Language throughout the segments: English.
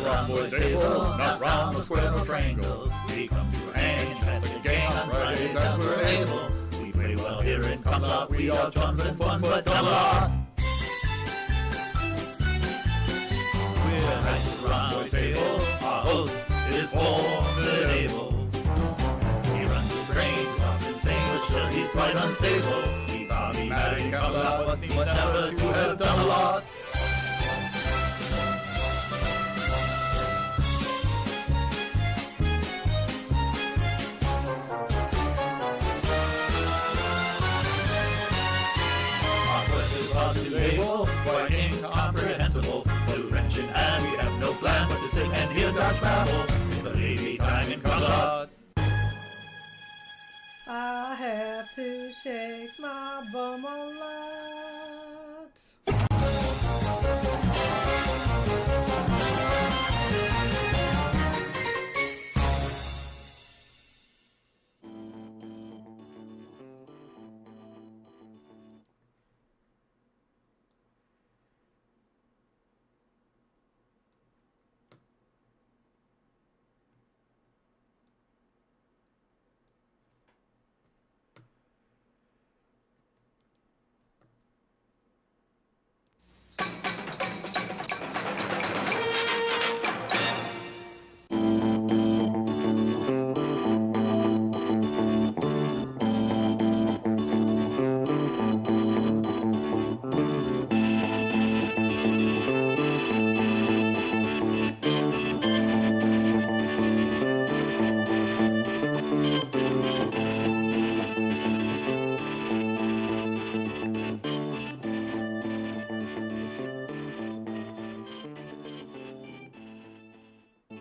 round table, not round the square or triangle. We come to hang, traffic and gang on Fridays as we're able. We play well here in Camelot, we are chums and fun, but Camelot. We're nice around the table, our host is formidable. He runs a strange, lots insane, but sure he's quite unstable. He's automatic in Camelot, but seems never to have done a lot. Quite incomprehensible. The wrench in hand, we have no plan but to sit and hear Dodge babble. It's a lazy time in Camelot. I have to shake my bum a lot.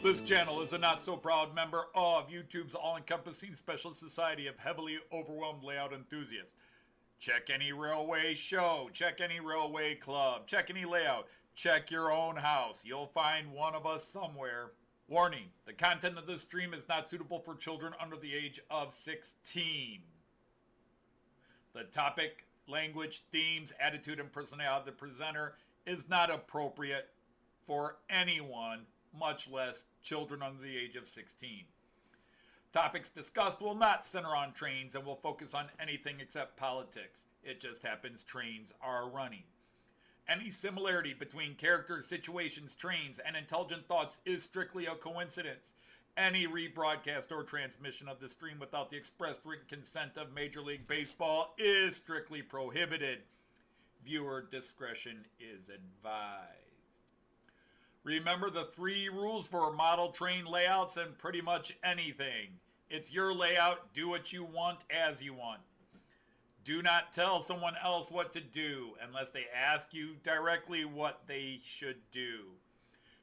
This channel is a not-so-proud member of YouTube's all-encompassing special society of heavily overwhelmed layout enthusiasts. Check any railway show, check any railway club, check any layout, check your own house. You'll find one of us somewhere. Warning, the content of this stream is not suitable for children under the age of 16. The topic, language, themes, attitude, and personality of the presenter is not appropriate for anyone, much less children under the age of 16. Topics discussed will not center on trains and will focus on anything except politics. It just happens trains are running. Any similarity between characters, situations, trains, and intelligent thoughts is strictly a coincidence. Any rebroadcast or transmission of the stream without the express written consent of Major League Baseball is strictly prohibited. Viewer discretion is advised. Remember the 3 rules for model train layouts and pretty much anything. It's your layout, do what you want as you want. Do not tell someone else what to do unless they ask you directly what they should do.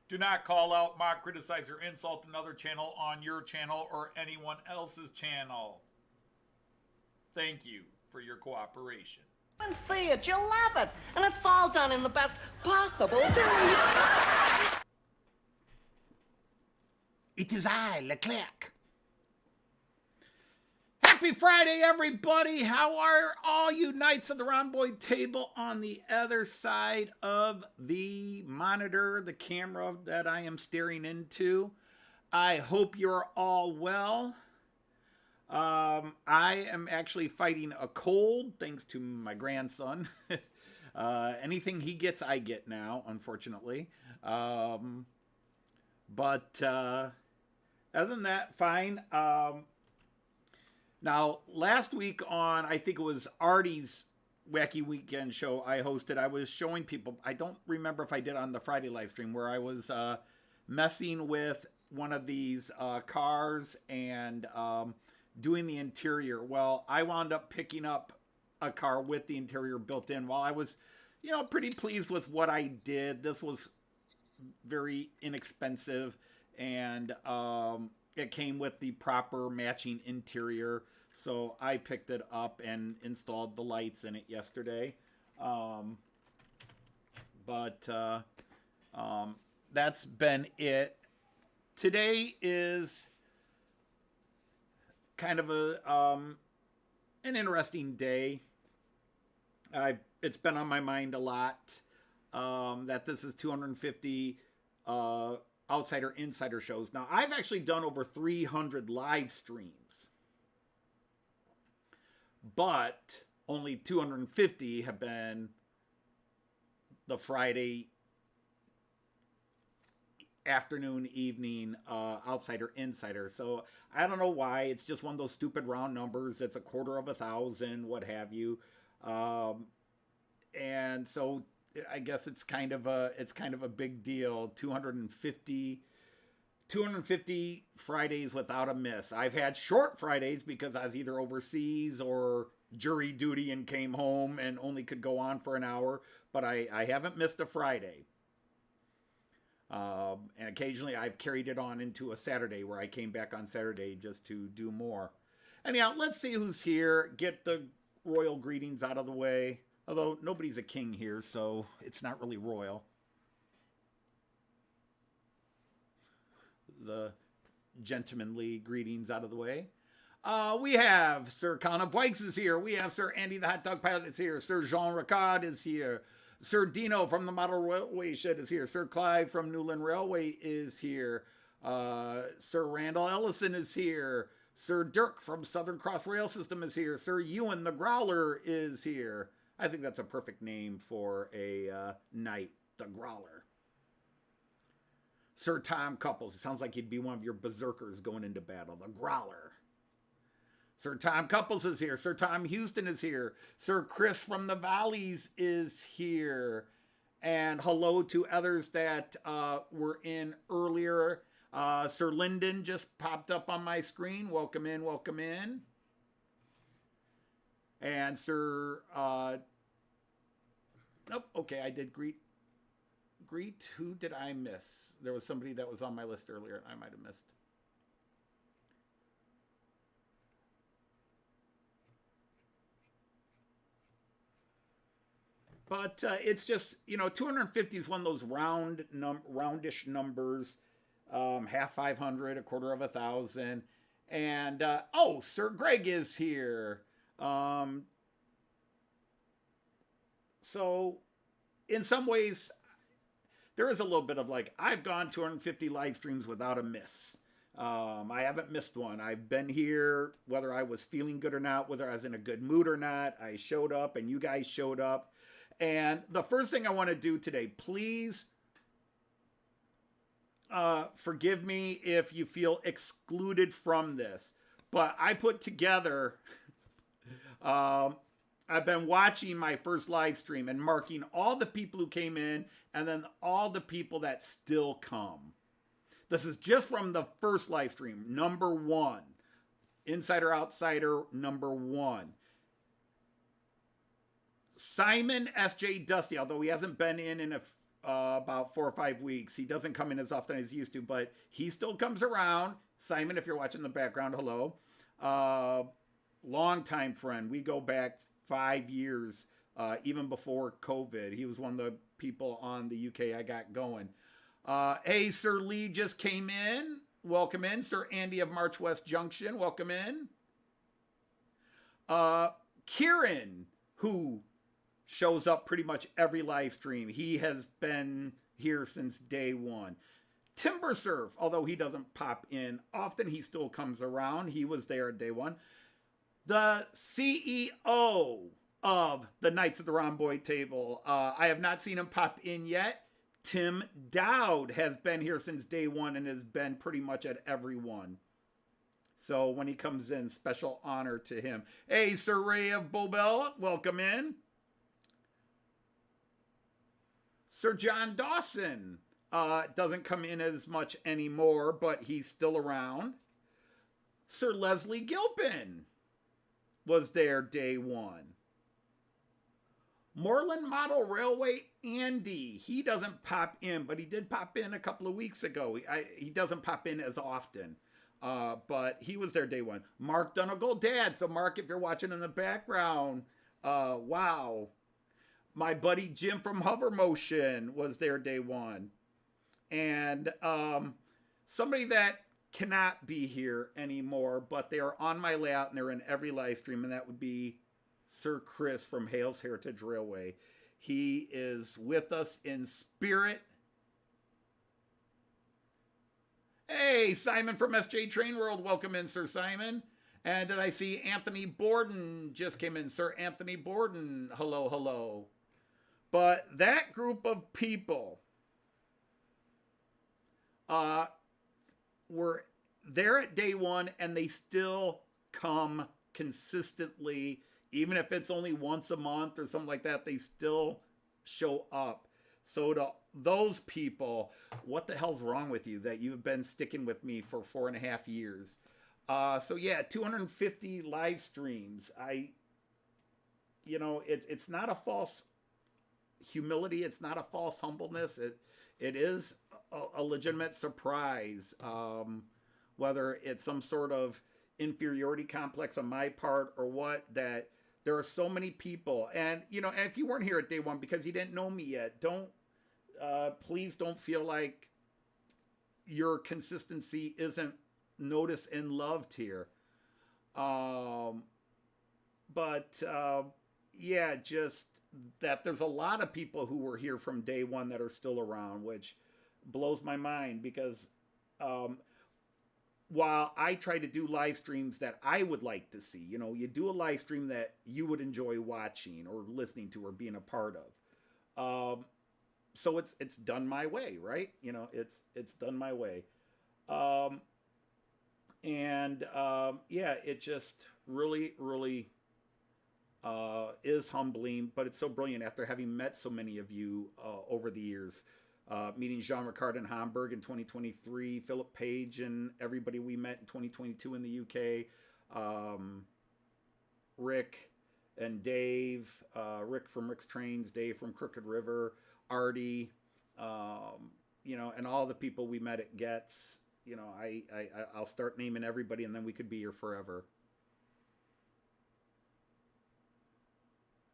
Do not call out, mock, criticize, or insult another channel on your channel or anyone else's channel. Thank you for your cooperation. And see it, you'll love it, and it's all done in the best possible way. It is I, Leclerc. Happy Friday, everybody. How are all you knights of the rhomboid table on the other side of the monitor, the camera that I am staring into? I hope you're all well. I am actually fighting a cold, thanks to my grandson. Anything he gets, I get now, unfortunately. But other than that, fine. Now, last week on, I think it was Artie's Wacky Weekend show I hosted, I was showing people, I don't remember if I did on the Friday live stream, where I was messing with one of these cars and doing the interior. Well, I wound up picking up a car with the interior built in. While I was, pretty pleased with what I did, this was very inexpensive, and it came with the proper matching interior, so I picked it up and installed the lights in it yesterday. That's been it. Today is kind of an interesting day. It's been on my mind a lot that this is 250 Outsider Insider shows. Now, I've actually done over 300 live streams, but only 250 have been the Friday afternoon, evening Outsider Insider. So I don't know why. It's just one of those stupid round numbers. It's 250,000, what have you. And so I guess it's kind of a big deal. 250 Fridays without a miss. I've had short Fridays because I was either overseas or jury duty and came home and only could go on for an hour, but I haven't missed a Friday. And occasionally I've carried it on into a Saturday where I came back on Saturday just to do more. Anyhow, let's see who's here. Get the royal greetings out of the way. Although nobody's a king here, so it's not really royal. The gentlemanly greetings out of the way. We have Sir Colin of Wykes is here. We have Sir Andy the Hot Dog Pilot is here. Sir Jean Ricard is here. Sir Dino from the Model Railway Shed is here. Sir Clive from Newland Railway is here. Sir Randall Ellison is here. Sir Dirk from Southern Cross Rail System is here. Sir Ewan the Growler is here. I think that's a perfect name for a knight, the Growler. Sir Tom Couples. It sounds like he'd be one of your berserkers going into battle, the Growler. Sir Tom Couples is here. Sir Tom Houston is here. Sir Chris from the Valleys is here. And hello to others that were in earlier. Sir Lyndon just popped up on my screen. Welcome in, welcome in. And Sir... nope, okay, I did greet. Who did I miss? There was somebody that was on my list earlier I might have missed. But it's just, 250 is one of those roundish numbers. Half 500, 250,000. And, Sir Greg is here. So, in some ways, there is a little bit of I've gone 250 live streams without a miss. I haven't missed one. I've been here, whether I was feeling good or not, whether I was in a good mood or not. I showed up and you guys showed up. And the first thing I want to do today, please forgive me if you feel excluded from this. But I put together, I've been watching my first live stream and marking all the people who came in and then all the people that still come. This is just from the first live stream, number 1. Insider Outsider, number 1. Simon S.J. Dusty, although he hasn't been in about 4 or 5 weeks. He doesn't come in as often as he used to, but he still comes around. Simon, if you're watching in the background, hello. Longtime friend. We go back 5 years, even before COVID. He was one of the people on the UK I got going. Hey, Sir Lee just came in. Welcome in. Sir Andy of March West Junction, welcome in. Kieran, who shows up pretty much every live stream. He has been here since day one. Timber Surf, although he doesn't pop in often, he still comes around. He was there at day one. The CEO of the Knights of the Rhomboid Table. I have not seen him pop in yet. Tim Dowd has been here since day one and has been pretty much at every one. So when he comes in, special honor to him. Hey, Sir Ray of Bobel, welcome in. Sir John Dawson doesn't come in as much anymore, but he's still around. Sir Leslie Gilpin was there day one. Moreland Model Railway Andy, he doesn't pop in, but he did pop in a couple of weeks ago. He doesn't pop in as often, but he was there day one. Mark Donegal Dad. So Mark, if you're watching in the background, wow. My buddy Jim from Hover Motion was there day one. And somebody that cannot be here anymore, but they are on my layout and they're in every live stream, and that would be Sir Chris from Hales Heritage Railway. He is with us in spirit. Hey, Simon from SJ Train World. Welcome in, Sir Simon. And did I see Anthony Borden just came in? Sir Anthony Borden. Hello, hello. But that group of people were there at day one, and they still come consistently, even if it's only once a month or something like that, they still show up. So to those people, what the hell's wrong with you that you've been sticking with me for 4.5 years? So yeah, 250 live streams. It's not a false humility. It's not a false humbleness. It is a legitimate surprise. Whether it's some sort of inferiority complex on my part or what, that there are so many people. And, and if you weren't here at day one because you didn't know me yet, please don't feel like your consistency isn't noticed and loved here. Just that there's a lot of people who were here from day one that are still around, which blows my mind because, while I try to do live streams that I would like to see, you do a live stream that you would enjoy watching or listening to or being a part of. So it's done my way, right? It's done my way. It just really, really is humbling, but it's so brilliant after having met so many of you over the years. Meeting Jean Ricard in Hamburg in 2023, Philip Page and everybody we met in 2022 in the UK, Rick and Dave, Rick from Rick's Trains, Dave from Crooked River, Artie, and all the people we met at Getz. I'll start naming everybody and then we could be here forever.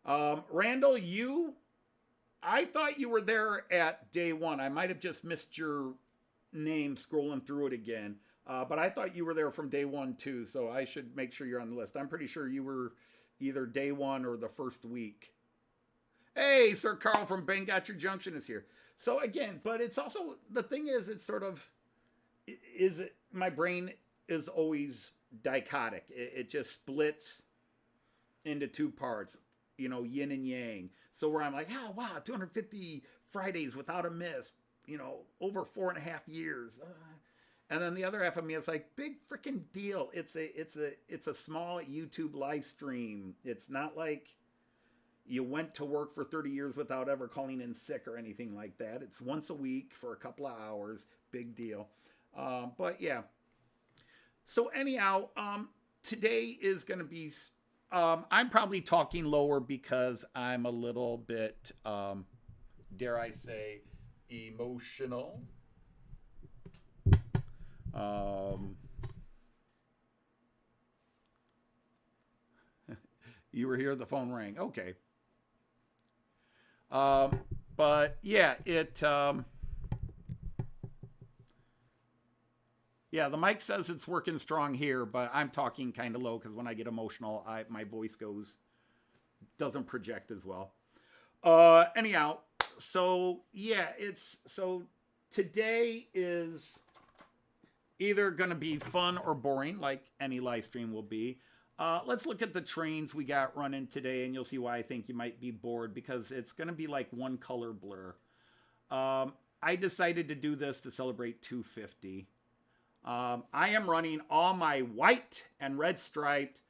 Randall, I thought you were there at day one. I might have just missed your name scrolling through it again. But I thought you were there from day one too, so I should make sure you're on the list. I'm pretty sure you were either day one or the first week. Hey, Sir Carl from Bangatcher Junction is here. So again, but it's also, the thing is, it's sort of, my brain is always dichotic. It just splits into two parts, yin and yang. So where I'm like, oh, wow, 250 Fridays without a miss, over 4.5 years. And then the other half of me is like, big freaking deal. It's a small YouTube live stream. It's not like you went to work for 30 years without ever calling in sick or anything like that. It's once a week for a couple of hours. Big deal. But yeah. So anyhow, today is going to be... I'm probably talking lower because I'm a little bit, dare I say, emotional. You were here, the phone rang. Okay. But yeah, yeah, the mic says it's working strong here, but I'm talking kind of low because when I get emotional, my voice doesn't project as well. Anyhow, so yeah, so today is either going to be fun or boring, like any live stream will be. Let's look at the trains we got running today, and you'll see why I think you might be bored, because it's going to be like one color blur. I decided to do this to celebrate 250. I am running all my white and red striped.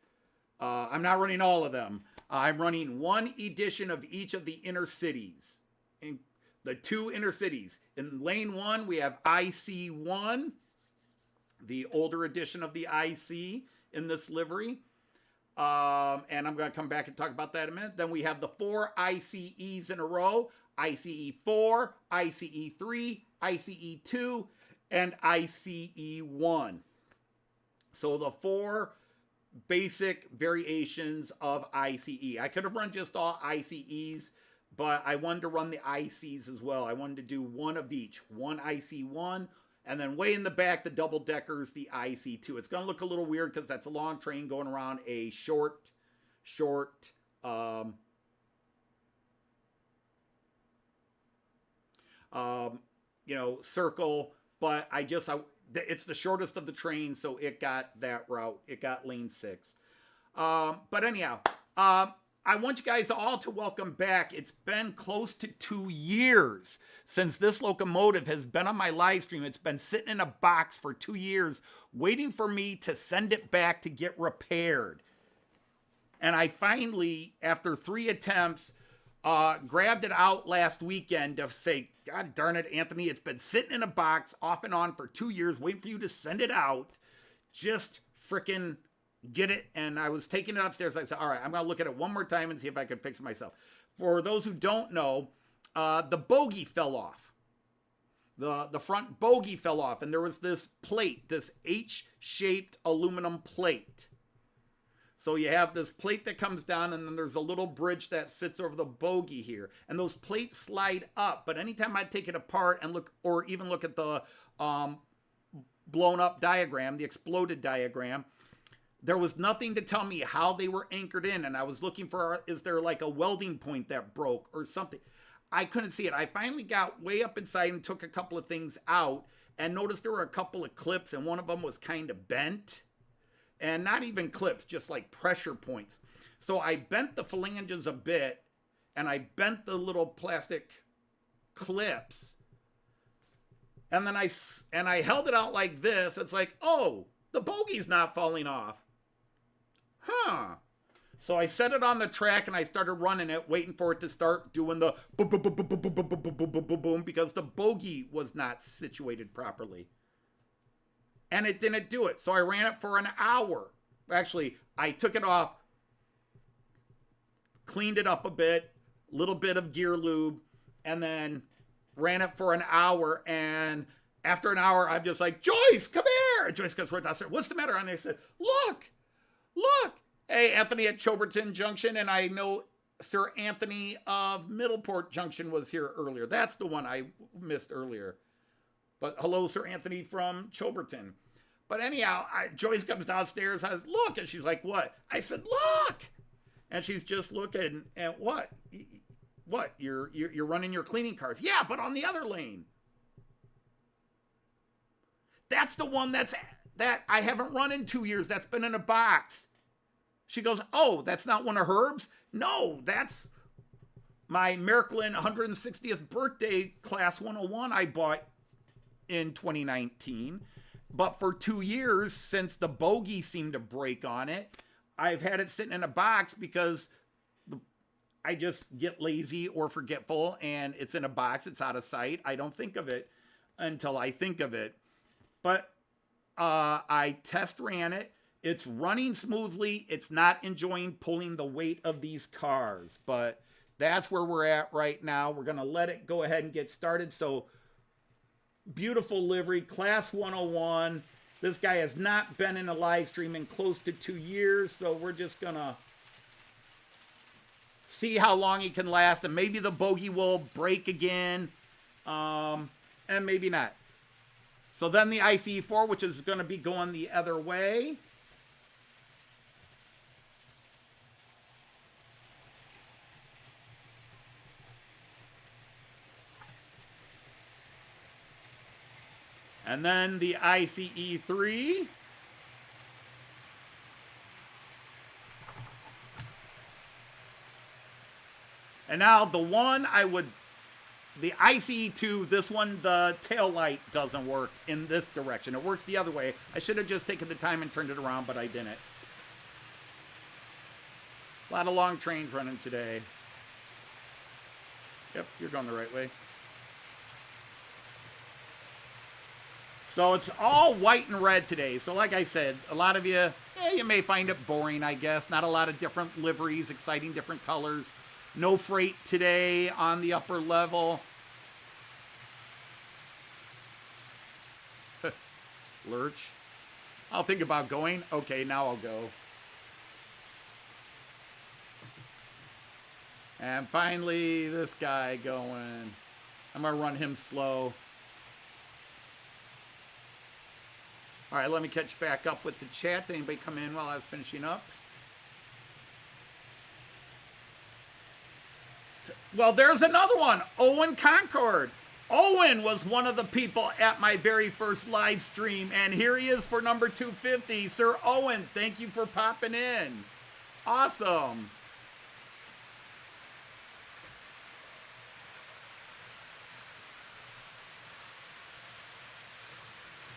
I'm not running all of them. I'm running one edition of each of the InterCities. In the two InterCities. In lane 1, we have IC1, the older edition of the IC in this livery. And I'm going to come back and talk about that in a minute. Then we have the 4 ICEs in a row. ICE4, ICE3, ICE2, and ICE1. So the 4 basic variations of ICE. I could have run just all ICEs, but I wanted to run the ICs as well. I wanted to do one of each. One IC1, and then way in the back, the double deckers, the IC2. It's going to look a little weird because that's a long train going around a short circle. But it's the shortest of the trains, so it got that route. It got lane 6. But anyhow, I want you guys all to welcome back. It's been close to 2 years since this locomotive has been on my live stream. It's been sitting in a box for 2 years, waiting for me to send it back to get repaired. And I finally, after 3 attempts, grabbed it out last weekend to say, God darn it, Anthony, it's been sitting in a box off and on for 2 years, waiting for you to send it out. Just frickin' get it. And I was taking it upstairs. I said, all right, I'm going to look at it one more time and see if I can fix it myself. For those who don't know, the bogie fell off. The front bogie fell off, and there was this plate, this H-shaped aluminum plate. So you have this plate that comes down, and then there's a little bridge that sits over the bogie here. And those plates slide up. But anytime I take it apart and look, or even look at the blown up diagram, the exploded diagram, there was nothing to tell me how they were anchored in. And I was looking for, is there like a welding point that broke or something? I couldn't see it. I finally got way up inside and took a couple of things out and noticed there were a couple of clips, and one of them was kind of bent. And not even clips, just like pressure points. So I bent the phalanges a bit, and I bent the little plastic clips. And then I held it out like this. It's like, oh, the bogey's not falling off. Huh. So I set it on the track, and I started running it, waiting for it to start doing the boom, boom, boom, boom, boom, boom, boom, boom, boom, boom, boom, because the bogey was not situated properly. And it didn't do it. So I ran it for an hour. Actually, I took it off, cleaned it up a bit, little bit of gear lube, and then ran it for an hour. And after an hour, I'm just like, Joyce, come here. And Joyce comes right downstairs. What's the matter? And I said, look. Hey, Anthony at Choberton Junction. And I know Sir Anthony of Middleport Junction was here earlier. That's the one I missed earlier. But hello, Sir Anthony from Choberton. But anyhow, Joyce comes downstairs. I said, look. And she's like, what? I said, look. And she's just looking at what? What? You're running your cleaning cars. Yeah, but on the other lane. That's the one that I haven't run in 2 years. That's been in a box. She goes, oh, that's not one of Herb's? No, that's my Märklin 160th birthday class 101 I bought in 2019. But for 2 years, since the bogey seemed to break on it, I've had it sitting in a box because I just get lazy or forgetful, and it's in a box. It's out of sight. I don't think of it until I think of it. But I test ran it. It's running smoothly. It's not enjoying pulling the weight of these cars. But that's where we're at right now. We're going to let it go ahead and get started. So beautiful livery, class 101. This guy has not been in a live stream in close to 2 years, so we're just gonna see how long he can last, and maybe the bogey will break again, and maybe not. So then the ICE4, which is gonna be going the other way. And then the ICE3. And now the one the ICE2, this one, the tail light doesn't work in this direction. It works the other way. I should have just taken the time and turned it around, but I didn't. A lot of long trains running today. Yep, you're going the right way. So it's all white and red today. So like I said, a lot of you, you may find it boring, I guess. Not a lot of different liveries, exciting different colors. No freight today on the upper level. Lurch. I'll think about going. Okay, now I'll go. And finally, this guy going. I'm going to run him slow. All right, let me catch back up with the chat. Did anybody come in while I was finishing up? Well, there's another one. Owen Concord. Owen was one of the people at my very first live stream, and here he is for number 250. Sir Owen, thank you for popping in. Awesome.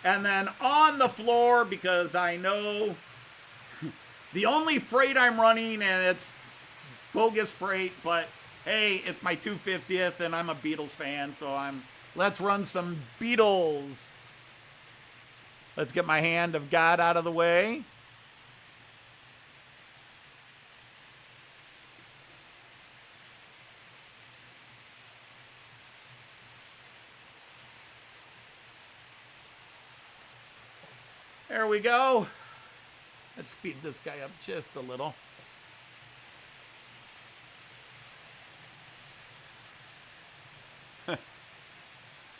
And then on the floor, because I know the only freight I'm running, and it's bogus freight, but hey, it's my 250th, and I'm a Beatles fan, so let's run some Beatles. Let's get my hand of God out of the way. There we go. Let's speed this guy up just a little.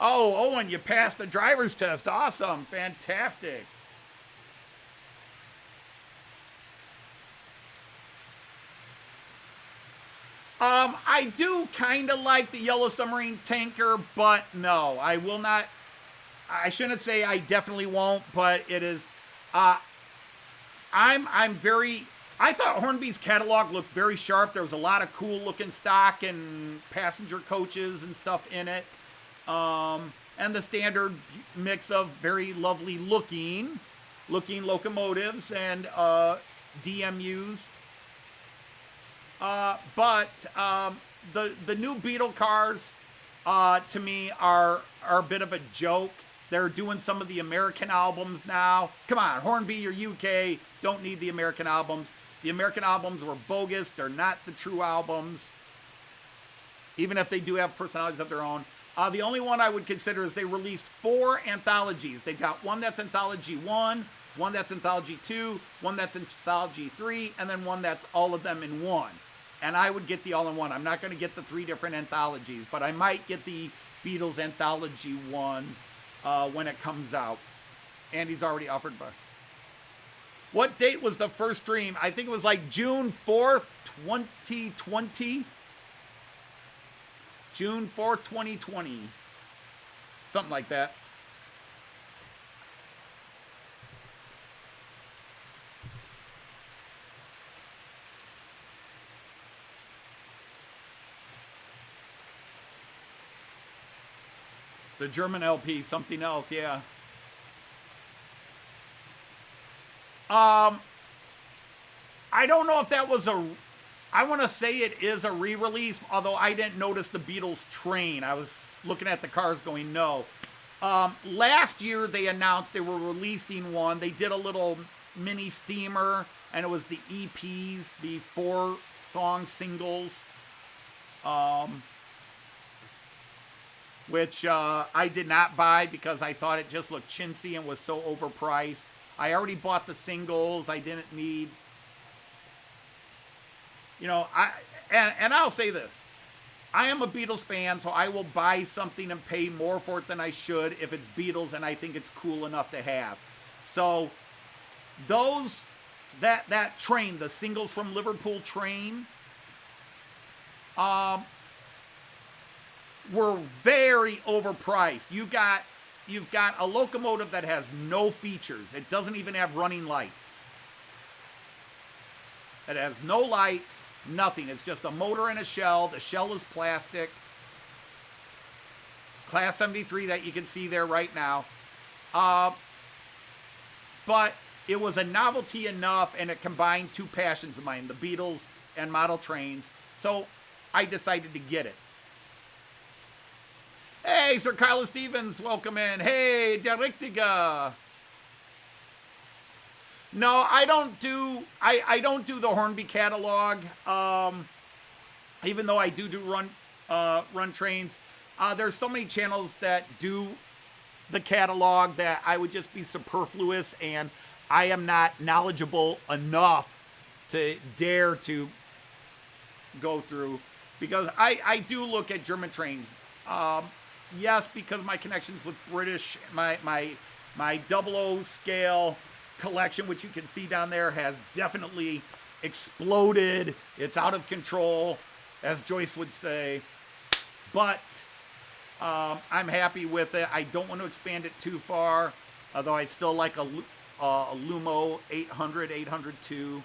Oh, Owen, you passed the driver's test. Awesome. Fantastic. I do kind of like the Yellow Submarine tanker, but no, I will not. I shouldn't say I definitely won't, but it is. I thought Hornby's catalog looked very sharp. There was a lot of cool looking stock and passenger coaches and stuff in it. And the standard mix of very lovely looking locomotives and DMUs. But the new Beatle cars, to me, are a bit of a joke. They're doing some of the American albums now. Come on, Hornby, you're UK. Don't need the American albums. The American albums were bogus. They're not the true albums. Even if they do have personalities of their own. The only one I would consider is they released 4 anthologies. They've got one that's Anthology 1, one that's Anthology 2, one that's Anthology 3, and then one that's all of them in one. And I would get the all-in-one. I'm not going to get the 3 different anthologies, but I might get the Beatles Anthology 1 when it comes out. Andy's already offered by. What date was the first stream? I think it was like June 4th, 2020. June 4th, 2020. Something like that. The German LP, something else, yeah. I don't know if that was I want to say it is a re-release, although I didn't notice the Beatles train. I was looking at the cars going, no. Last year they announced they were releasing one. They did a little mini steamer, and it was the EPs, the 4-song singles, which I did not buy because I thought it just looked chintzy and was so overpriced. I already bought the singles. I didn't need... You know, and I'll say this. I am a Beatles fan, so I will buy something and pay more for it than I should if it's Beatles and I think it's cool enough to have. So that train, the singles from Liverpool train, were very overpriced. You've got a locomotive that has no features. It doesn't even have running lights. It has no lights, nothing. It's just a motor and a shell. The shell is plastic. Class 73 that you can see there right now. But it was a novelty enough, and it combined 2 passions of mine, the Beatles and model trains. So I decided to get it. Hey, Sir Carlos Stevens, welcome in. Hey, Directiga. No, I don't do the Hornby catalog. Even though I do run trains, there's so many channels that do the catalog that I would just be superfluous, and I am not knowledgeable enough to dare to go through, because I do look at German trains. Yes, because my connections with British, my 00 scale collection, which you can see down there, has definitely exploded. It's out of control, as Joyce would say. But I'm happy with it. I don't want to expand it too far, although I still like a Lumo 800, 802.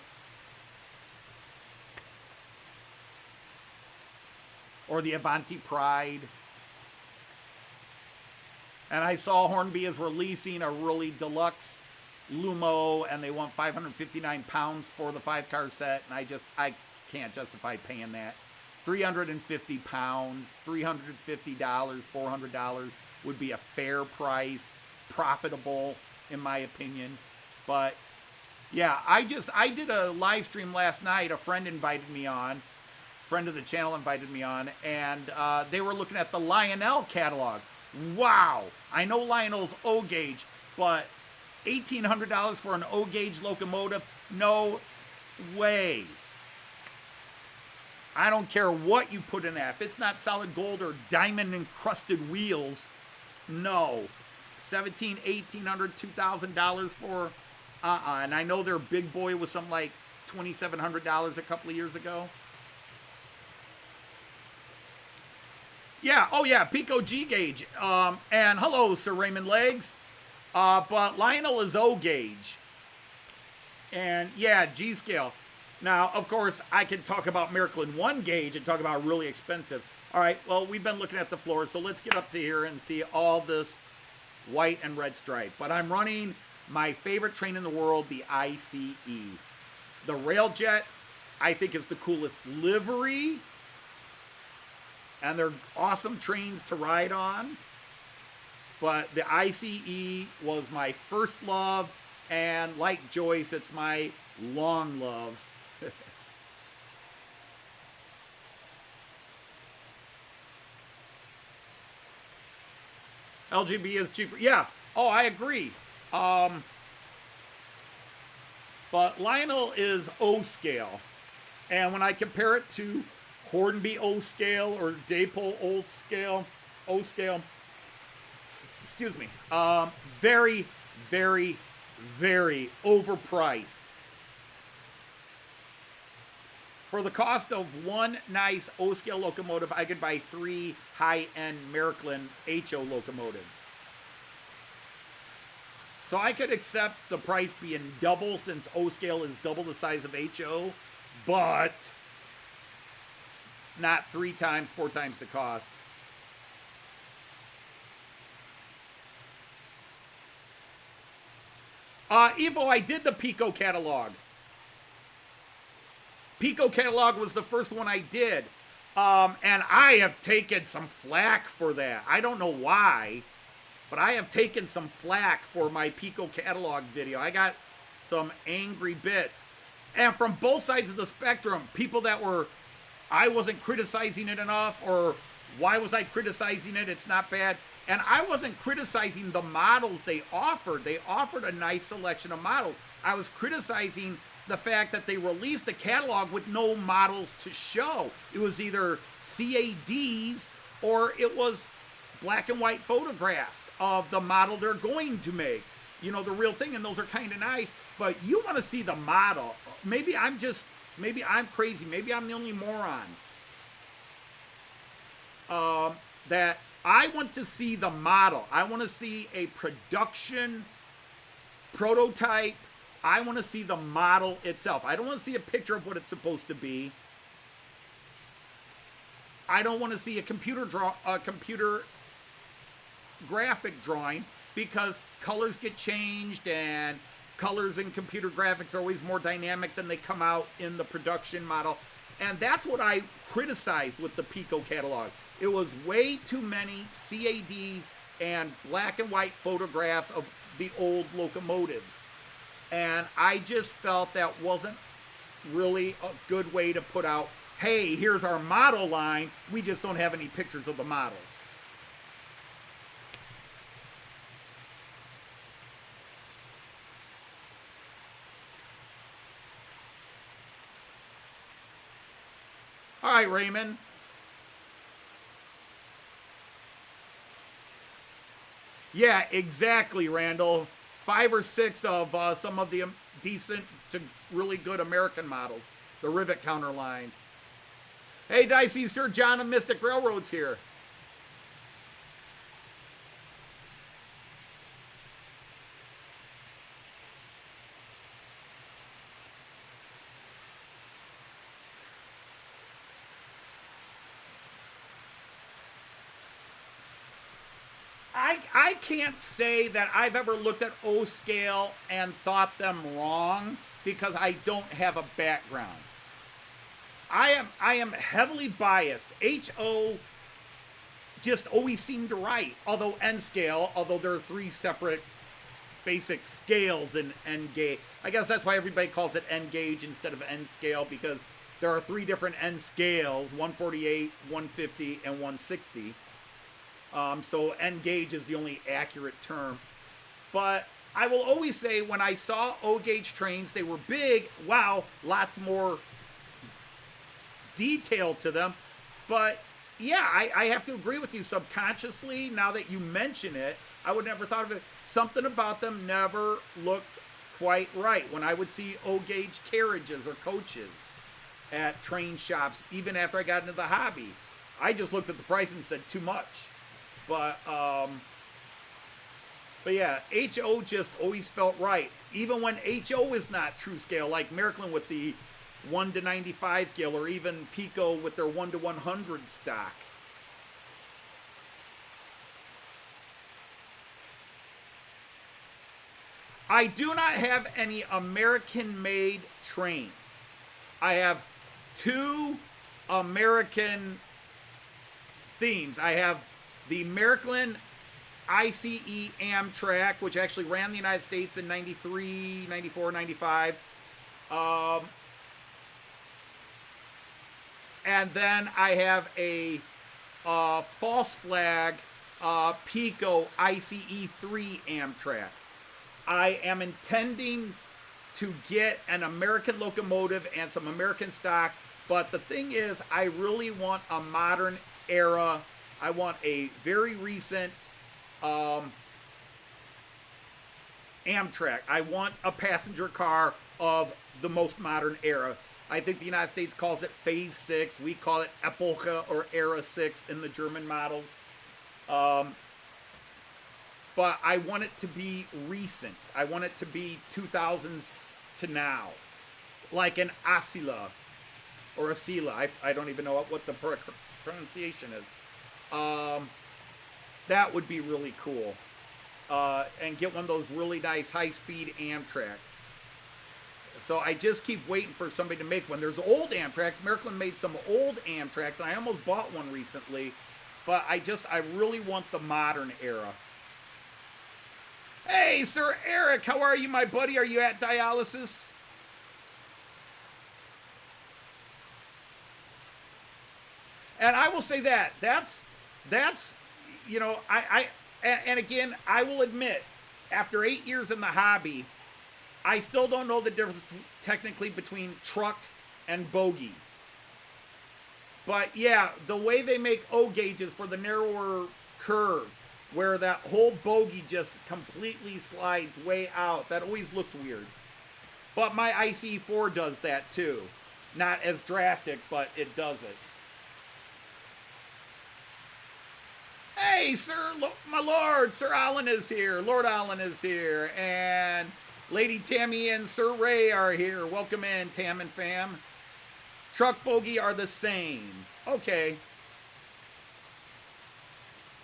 Or the Avanti Pride. And I saw Hornby is releasing a really deluxe Lumo, and they want 559 pounds for the 5-car set, and I can't justify paying that. 350 pounds, $350, $400 would be a fair price, profitable in my opinion. But yeah, I did a live stream last night. A friend invited me on. Friend of the channel invited me on, and they were looking at the Lionel catalog. Wow! I know Lionel's O-gauge, but $1,800 for an O-gauge locomotive? No way. I don't care what you put in that. If it's not solid gold or diamond encrusted wheels, no. $1,700, $1,800, $2,000 for and I know their big boy was something like $2,700 a couple of years ago. Yeah, oh yeah, Piko G gauge. And hello, Sir Raymond Legs. But Lionel is O gauge. And yeah, G scale. Now, of course, I can talk about Märklin 1 gauge and talk about really expensive. All right, well, we've been looking at the floor, so let's get up to here and see all this white and red stripe. But I'm running my favorite train in the world, the ICE. The Railjet, I think, is the coolest livery. And they're awesome trains to ride on. But the ICE was my first love, and like Joyce, it's my long love. LGB is cheaper. Yeah. Oh, I agree. But Lionel is O scale. And when I compare it to Hornby O scale or Daypole O scale, excuse me, very, very, very overpriced. For the cost of one nice O-scale locomotive, I could buy 3 high-end Märklin HO locomotives. So I could accept the price being double, since O-scale is double the size of HO, but not 3 times, 4 times the cost. Evo, I did the Piko catalog. Piko catalog was the first one I did. And I have taken some flack for that. I don't know why, but I have taken some flack for my Piko catalog video. I got some angry bits. And from both sides of the spectrum, people that were, I wasn't criticizing it enough, or why was I criticizing it? It's not bad. And I wasn't criticizing the models they offered. They offered a nice selection of models. I was criticizing the fact that they released a catalog with no models to show. It was either CADs or it was black and white photographs of the model they're going to make. You know, the real thing, and those are kind of nice, but you want to see the model. Maybe I'm crazy. Maybe I'm the only moron. That I want to see the model. I want to see a production prototype. I want to see the model itself. I don't want to see a picture of what it's supposed to be. I don't want to see a computer graphic drawing, because colors get changed, and colors in computer graphics are always more dynamic than they come out in the production model. And that's what I criticized with the Piko catalog. It was way too many CADs and black and white photographs of the old locomotives. And I just felt that wasn't really a good way to put out, hey, here's our model line, we just don't have any pictures of the models. All right, Raymond. Yeah, exactly, Randall. 5 or 6 of some of the decent to really good American models. The rivet counter lines. Hey, Dicey, Sir John of Mystic Railroads here. I can't say that I've ever looked at O scale and thought them wrong because I don't have a background. I am heavily biased. HO just always seemed right. Although N scale, although there are 3 separate basic scales in N gauge. I guess that's why everybody calls it N gauge instead of N scale, because there are 3 different N scales, 148, 150, and 160. So N gauge is the only accurate term. But I will always say when I saw O gauge trains, they were big. Wow, lots more detail to them. But yeah, I have to agree with you subconsciously. Now that you mention it, I would never thought of it. Something about them never looked quite right. When I would see O gauge carriages or coaches at train shops, even after I got into the hobby, I just looked at the price and said too much. But yeah, HO just always felt right. Even when HO is not true scale, like Märklin with the 1 to 95 scale, or even Piko with their 1 to 100 stock. I do not have any American-made trains. I have 2 American themes. I have the Märklin ICE Amtrak, which actually ran the United States in 93, 94, 95. And then I have a false flag Piko ICE3 Amtrak. I am intending to get an American locomotive and some American stock, but the thing is, I really want a modern era. I want a very recent Amtrak. I want a passenger car of the most modern era. I think the United States calls it Phase 6. We call it Epoche or Era 6 in the German models. But I want it to be recent. I want it to be 2000s to now. Like an Asila or Asila. I don't even know what the pronunciation is. That would be really cool. And get one of those really nice high-speed Amtraks. So I just keep waiting for somebody to make one. There's old Amtraks. Märklin made some old Amtraks, and I almost bought one recently. But I really want the modern era. Hey, Sir Eric, how are you, my buddy? Are you at dialysis? And I will say that's you know, and again, I will admit, after 8 years in the hobby, I still don't know the difference technically between truck and bogie. But yeah, the way they make O gauges for the narrower curves, where that whole bogie just completely slides way out, that always looked weird. But my IC4 does that too. Not as drastic, but it does it. Hey, Sir, my lord, Sir Allen is here. Lord Allen is here. And Lady Tammy and Sir Ray are here. Welcome in, Tam and fam. Truck bogie are the same. Okay.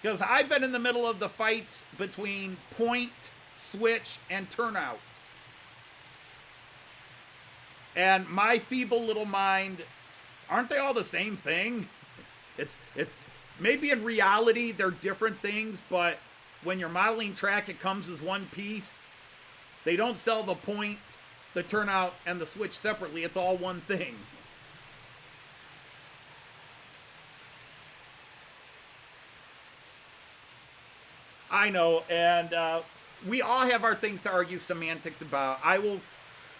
Because I've been in the middle of the fights between point, switch, and turnout. And my feeble little mind, aren't they all the same thing? It's maybe in reality they're different things, but when you're modeling track, it comes as one piece. They don't sell the point, the turnout, and the switch separately. It's all one thing. I know, and we all have our things to argue semantics about.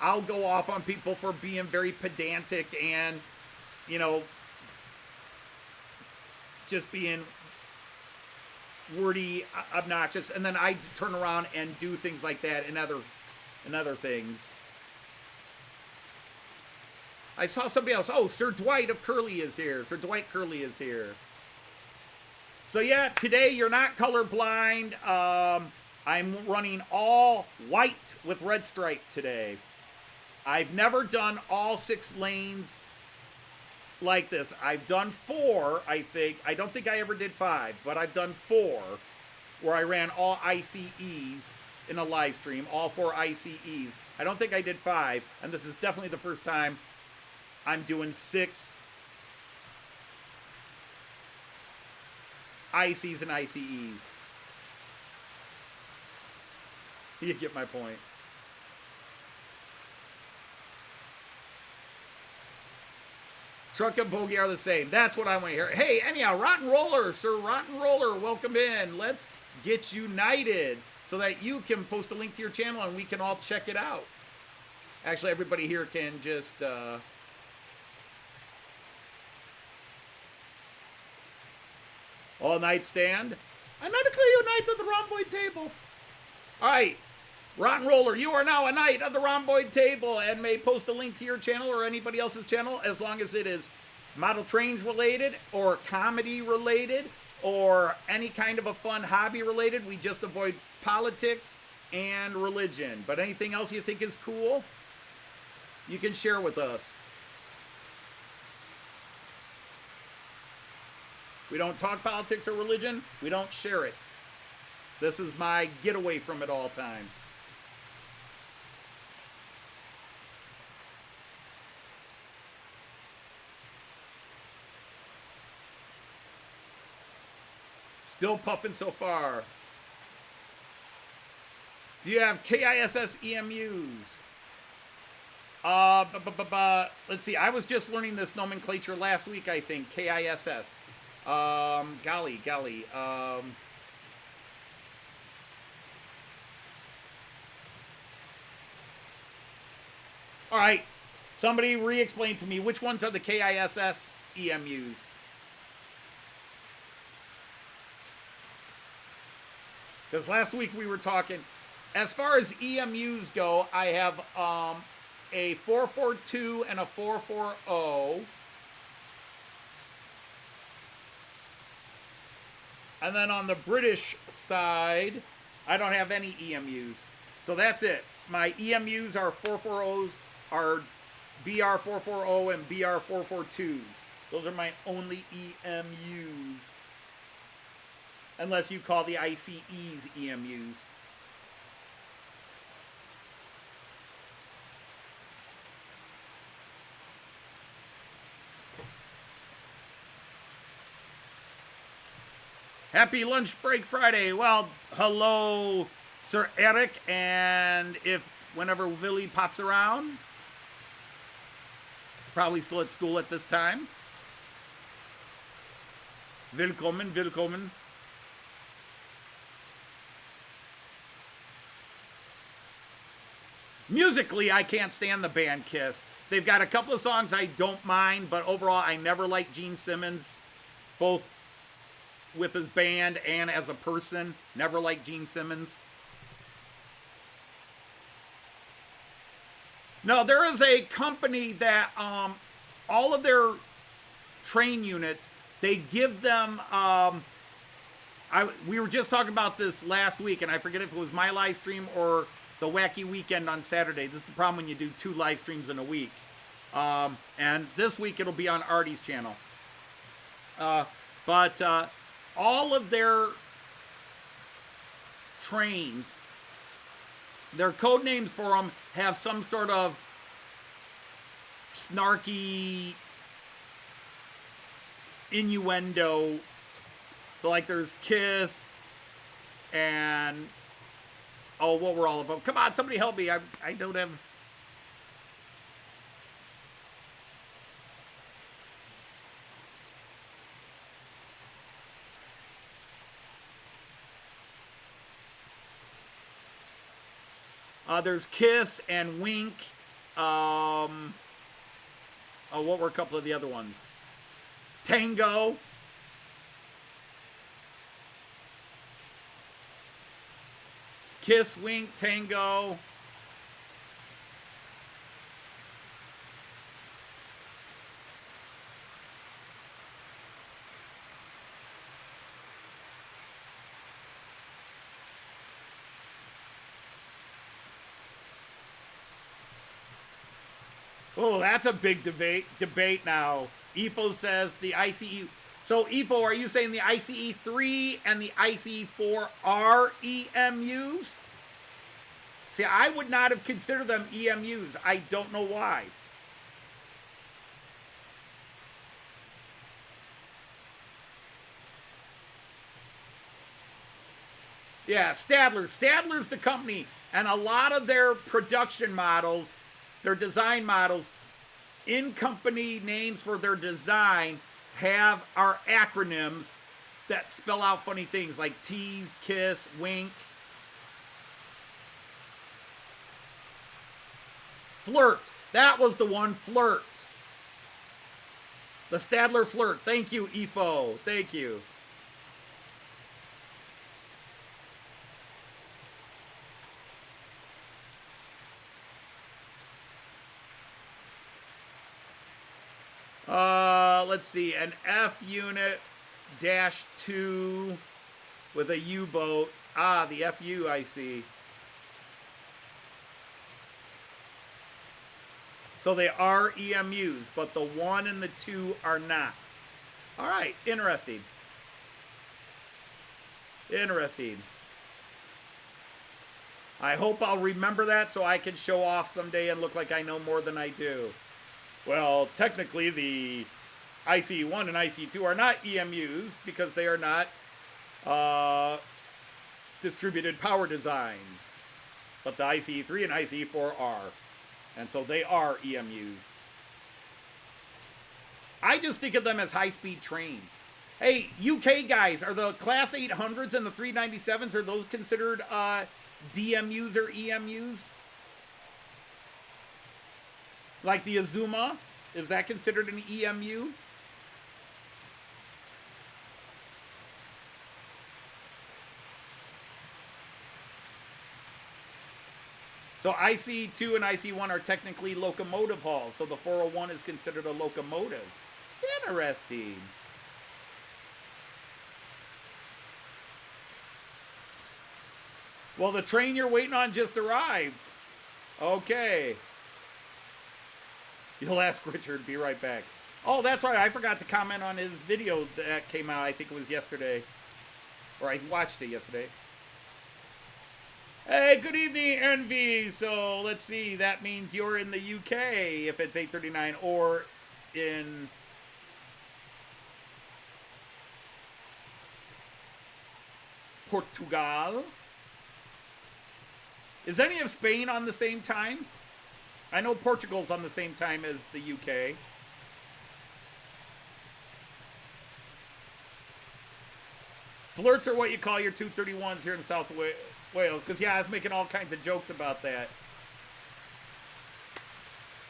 I'll go off on people for being very pedantic and, you know, just being wordy, obnoxious, and then I turn around and do things like that in other things. I saw somebody else. Oh, Sir Dwight of Curly is here. Sir Dwight Curly is here. So yeah, today you're not colorblind. I'm running all white with red stripe today. I've never done all 6 lanes like this. I've done 4, I think. I don't think I ever did 5, but I've done 4 where I ran all ICEs in a live stream, all 4 ICEs. I don't think I did 5, and this is definitely the first time I'm doing 6 ICs and ICEs. You get my point. Truck and bogey are the same. That's what I want to hear. Hey, anyhow, Rotten Roller, Sir Rotten Roller, welcome in. Let's get united so that you can post a link to your channel and we can all check it out. Actually, everybody here can just... all night stand. I'm not declare you a knight of the rhomboid table. All right. Rotten Roller, you are now a knight of the rhomboid table and may post a link to your channel or anybody else's channel as long as it is model trains related or comedy related or any kind of a fun hobby related. We just avoid politics and religion. But anything else you think is cool, you can share with us. We don't talk politics or religion. We don't share it. This is my getaway from it all time. Still puffing so far. Do you have KISS EMUs? Let's see. I was just learning this nomenclature last week, I think. KISS. Golly. All right. Somebody re-explain to me which ones are the KISS EMUs. Because last week we were talking, as far as EMUs go, I have a 442 and a 440. And then on the British side, I don't have any EMUs. So that's it. My EMUs are 440s, are BR440 and BR442s. Those are my only EMUs. Unless you call the ICEs EMUs. Happy Lunch Break Friday. Well, hello, Sir Eric, and whenever Willie pops around, probably still at school at this time. Willkommen. Musically, I can't stand the band Kiss. They've got a couple of songs I don't mind, but overall, I never liked Gene Simmons, both with his band and as a person. Never liked Gene Simmons. No, there is a company that all of their train units, they give them... we were just talking about this last week, and I forget if it was my live stream or the Wacky Weekend on Saturday. This is the problem when you do 2 live streams in a week. And this week it'll be on Artie's channel. But all of their trains, their code names for them have some sort of snarky innuendo. So like there's Kiss and... oh, what were all of them? Come on, somebody help me. I don't have... there's Kiss and Wink. Oh, what were a couple of the other ones? Tango. Kiss, Wink, Tango. Oh, that's a big debate now. EFO says the ICE So, EFO, are you saying the ICE3 and the ICE4 are EMUs? See, I would not have considered them EMUs. I don't know why. Yeah, Stadler. Stadler's the company, and a lot of their production models, their design models, in-company names for their design are acronyms that spell out funny things like tease, kiss, wink. Flirt. That was the one, flirt. The Stadler flirt. Thank you, EFO. Thank you. Let's see, an F unit -2 with a U-boat. Ah, the FU, I see. So they are EMUs, but the 1 and the 2 are not. All right, interesting. Interesting. I hope I'll remember that so I can show off someday and look like I know more than I do. Well, technically, the IC1 and IC2 are not EMUs because they are not distributed power designs. But the ICE3 and ICE4 are. And so they are EMUs. I just think of them as high-speed trains. Hey, UK guys, are the Class 800s and the 397s, are those considered DMUs or EMUs? Like the Azuma, is that considered an EMU? So IC2 and IC1 are technically locomotive halls, so the 401 is considered a locomotive. Interesting. Well, the train you're waiting on just arrived. Okay. You'll ask Richard. Be right back. Oh, that's right. I forgot to comment on his video that came out. I think it was yesterday. Or I watched it yesterday. Hey, good evening, Envy. So, let's see. That means you're in the UK if it's 8:39, or in... Portugal. Is any of Spain on the same time? I know Portugal's on the same time as the UK. Flirts are what you call your 231s here in South Wales. Because, yeah, I was making all kinds of jokes about that.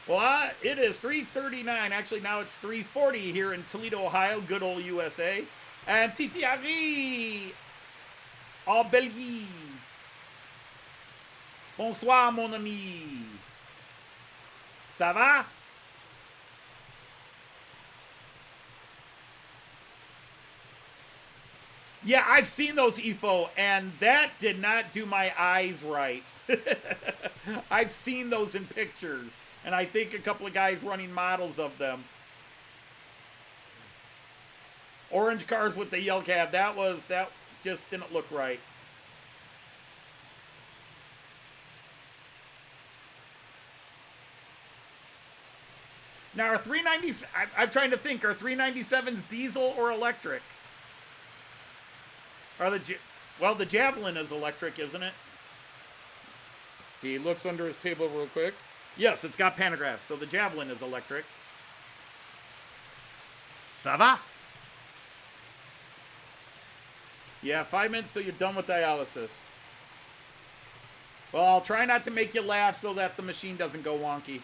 Well, it is 3:39. Actually, now it's 3:40 here in Toledo, Ohio. Good old USA. And Titiari en Belgique. Bonsoir, mon ami. Ça va? Yeah, I've seen those, EFO, and that did not do my eyes right. I've seen those in pictures, and I think a couple of guys running models of them. Orange cars with the yellow cab, that just didn't look right. Now, are 390s, I'm trying to think, are 397s diesel or electric? Well, the Javelin is electric, isn't it? He looks under his table real quick. Yes, it's got pantographs, so the Javelin is electric. Ça va? Yeah, 5 minutes till you're done with dialysis. Well, I'll try not to make you laugh so that the machine doesn't go wonky.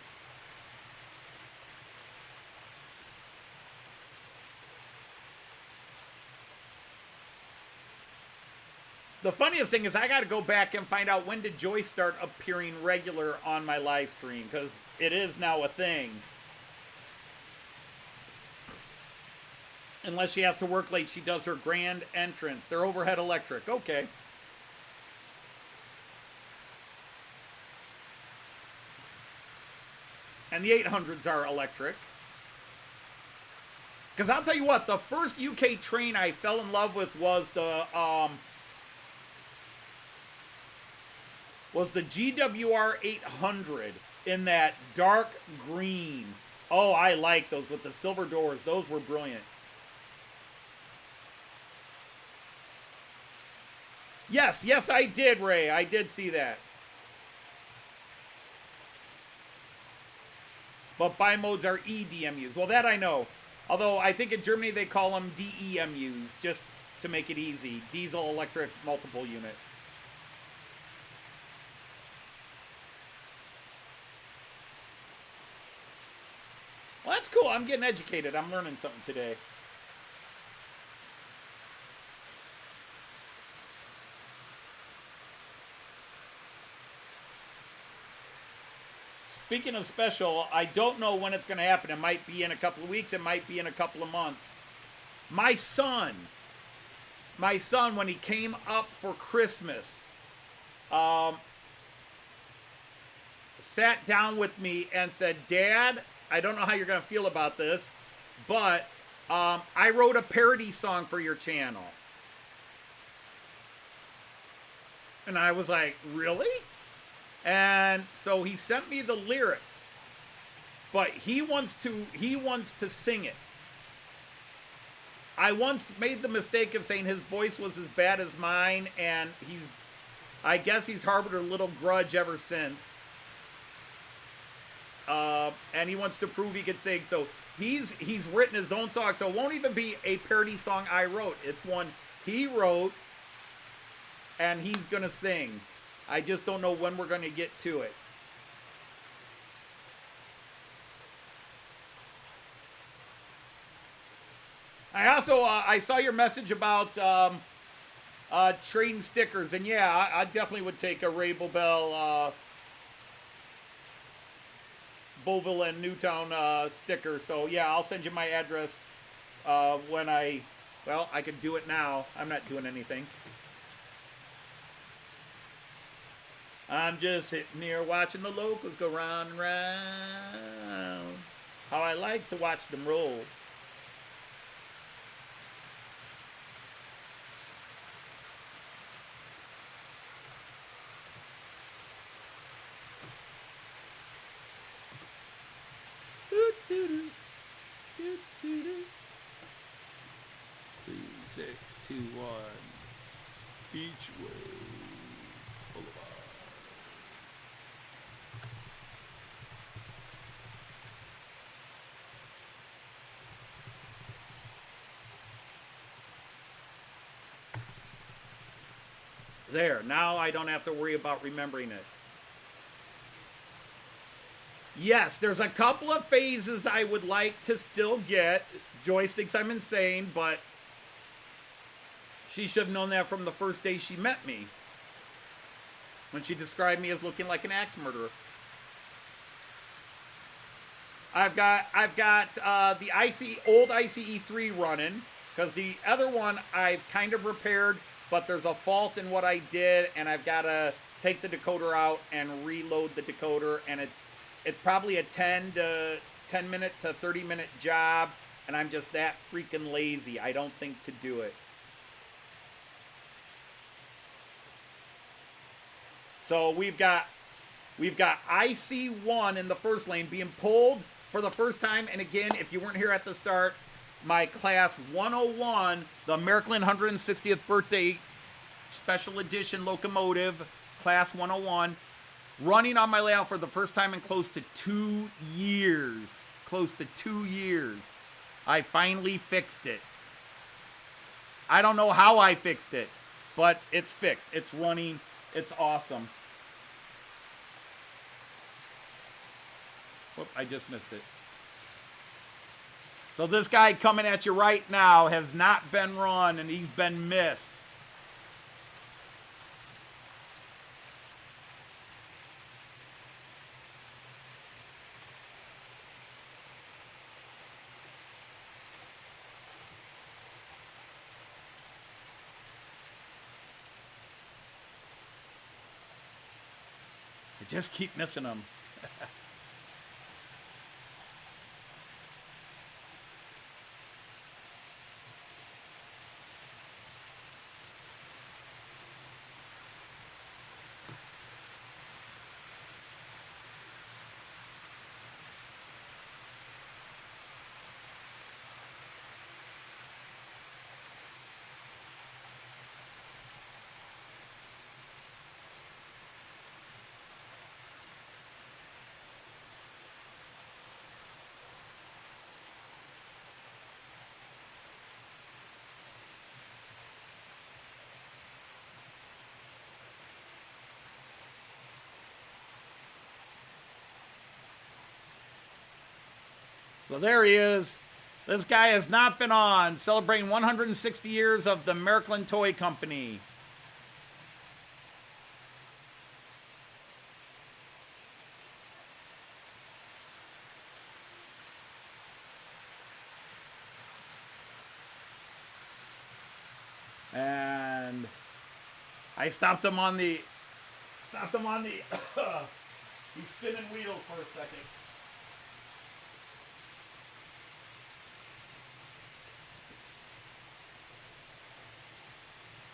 The funniest thing is I got to go back and find out when did Joyce start appearing regular on my live stream, because it is now a thing. Unless she has to work late, she does her grand entrance. They're overhead electric. Okay. And the 800s are electric. Because I'll tell you what, the first UK train I fell in love with was the GWR 800 in that dark green. Oh, I like those with the silver doors. Those were brilliant. Yes, I did, Ray. I did see that. But bimodes are EDMUs. Well, that I know. Although I think in Germany they call them DEMUs, just to make it easy. Diesel electric multiple unit. Well, that's cool. I'm getting educated. I'm learning something today. Speaking of special, I don't know when it's going to happen. It might be in a couple of weeks. It might be in a couple of months. My son, when he came up for Christmas, sat down with me and said, Dad, I don't know how you're going to feel about this, but I wrote a parody song for your channel. And I was like, really? And so he sent me the lyrics, but he wants to sing it. I once made the mistake of saying his voice was as bad as mine, and I guess he's harbored a little grudge ever since. And he wants to prove he could sing, so he's written his own song, so it won't even be a parody song I wrote. It's one he wrote, and he's gonna sing. I just don't know when we're going to get to it. I also, I saw your message about trading stickers, and yeah, I definitely would take a Ray Bobel, Beauville and Newtown sticker. So yeah, I'll send you my address when I could do it now. I'm not doing anything. I'm just sitting here watching the locals go round and round. How I like to watch them roll. Doo-doo-doo. Doo-doo-doo. 3, 6, 2, 1. Beachway Boulevard. There, now I don't have to worry about remembering it. Yes, there's a couple of phases I would like to still get. Joyce thinks I'm insane, but she should have known that from the first day she met me, when she described me as looking like an axe murderer. I've got the old ICE3 running, because the other one I've kind of repaired, but there's a fault in what I did, and I've got to take the decoder out and reload the decoder, and it's probably a 10 minute to 30 minute job, and I'm just that freaking lazy. I don't think to do it. So we've got IC1 in the first lane being pulled for the first time, and again, if you weren't here at the start, my class 101, the Märklin 160th birthday special edition locomotive, class 101, running on my layout for the first time in close to 2 years. Close to 2 years. I finally fixed it. I don't know how I fixed it, but it's fixed. It's running. It's awesome. Whoop, I just missed it. So this guy coming at you right now has not been run, and he's been missed. I just keep missing them. So there he is. This guy has not been on, celebrating 160 years of the Märklin Toy Company. And I stopped him on the, he's spinning wheels for a second.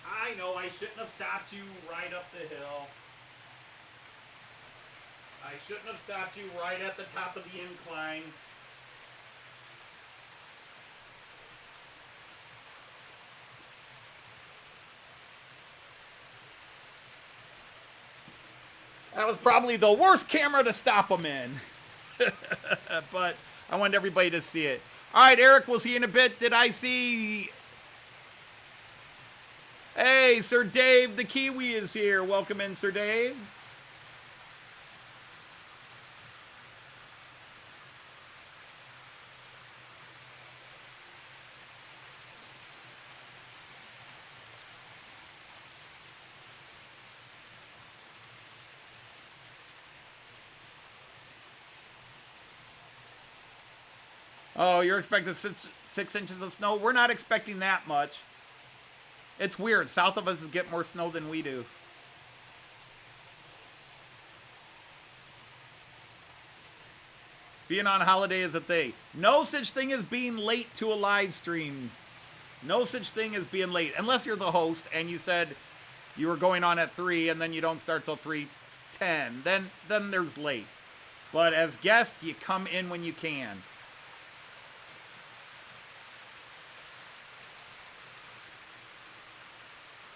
I know I shouldn't have stopped you right up the hill. I shouldn't have stopped you right at the top of the incline. That was probably the worst camera to stop him in. But I wanted everybody to see it. All right, Eric, we'll see you in a bit. Did I see... Hey, Sir Dave the Kiwi is here. Welcome in, Sir Dave. Oh, you're expecting 6 inches of snow? We're not expecting that much. It's weird. South of us get more snow than we do. Being on holiday is a thing. No such thing as being late to a live stream. No such thing as being late. Unless you're the host and you said you were going on at 3 and then you don't start till 3:10. Then there's late. But as guest, you come in when you can.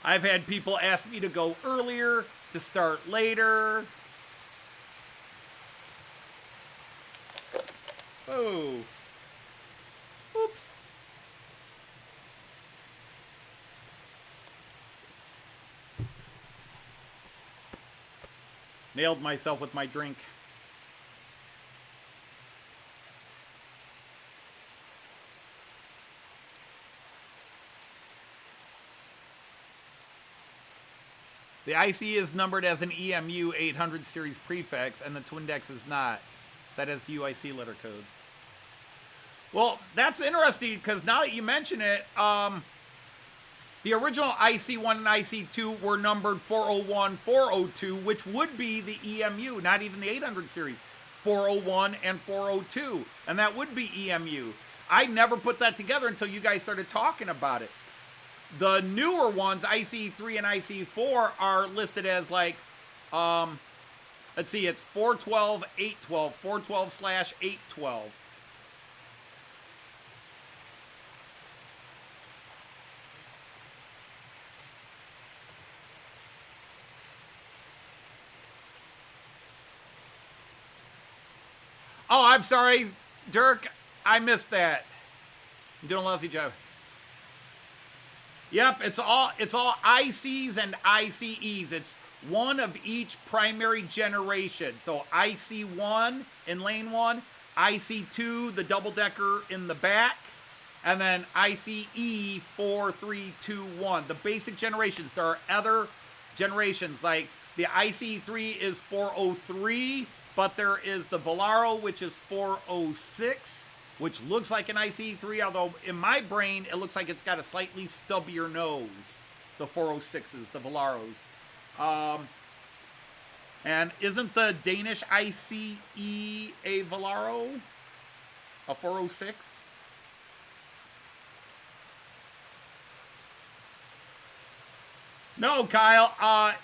I've had people ask me to go earlier, to start later. Oh. Oops. Nailed myself with my drink. The IC is numbered as an EMU 800 series prefix, and the Twindex is not. That has UIC letter codes. Well, that's interesting, because now that you mention it, the original IC1 and IC2 were numbered 401, 402, which would be the EMU, not even the 800 series. 401 and 402, and that would be EMU. I never put that together until you guys started talking about it. The newer ones, IC3 and IC4, are listed as like, let's see, it's 412, 812, 412/812. Oh, I'm sorry, Dirk. I missed that. I'm doing a lousy job. Yep, it's all ICs and ICEs. It's one of each primary generation. So IC1 in lane 1, IC2, the double-decker in the back, and then ICE 4, 3, 2, 1. The basic generations. There are other generations, like the IC3 is 403, but there is the Volaro, which is 406. Which looks like an IC3, although in my brain, it looks like it's got a slightly stubbier nose. The 406s, the Volaros. And isn't the Danish ICE a Volaro? A 406? No, Kyle.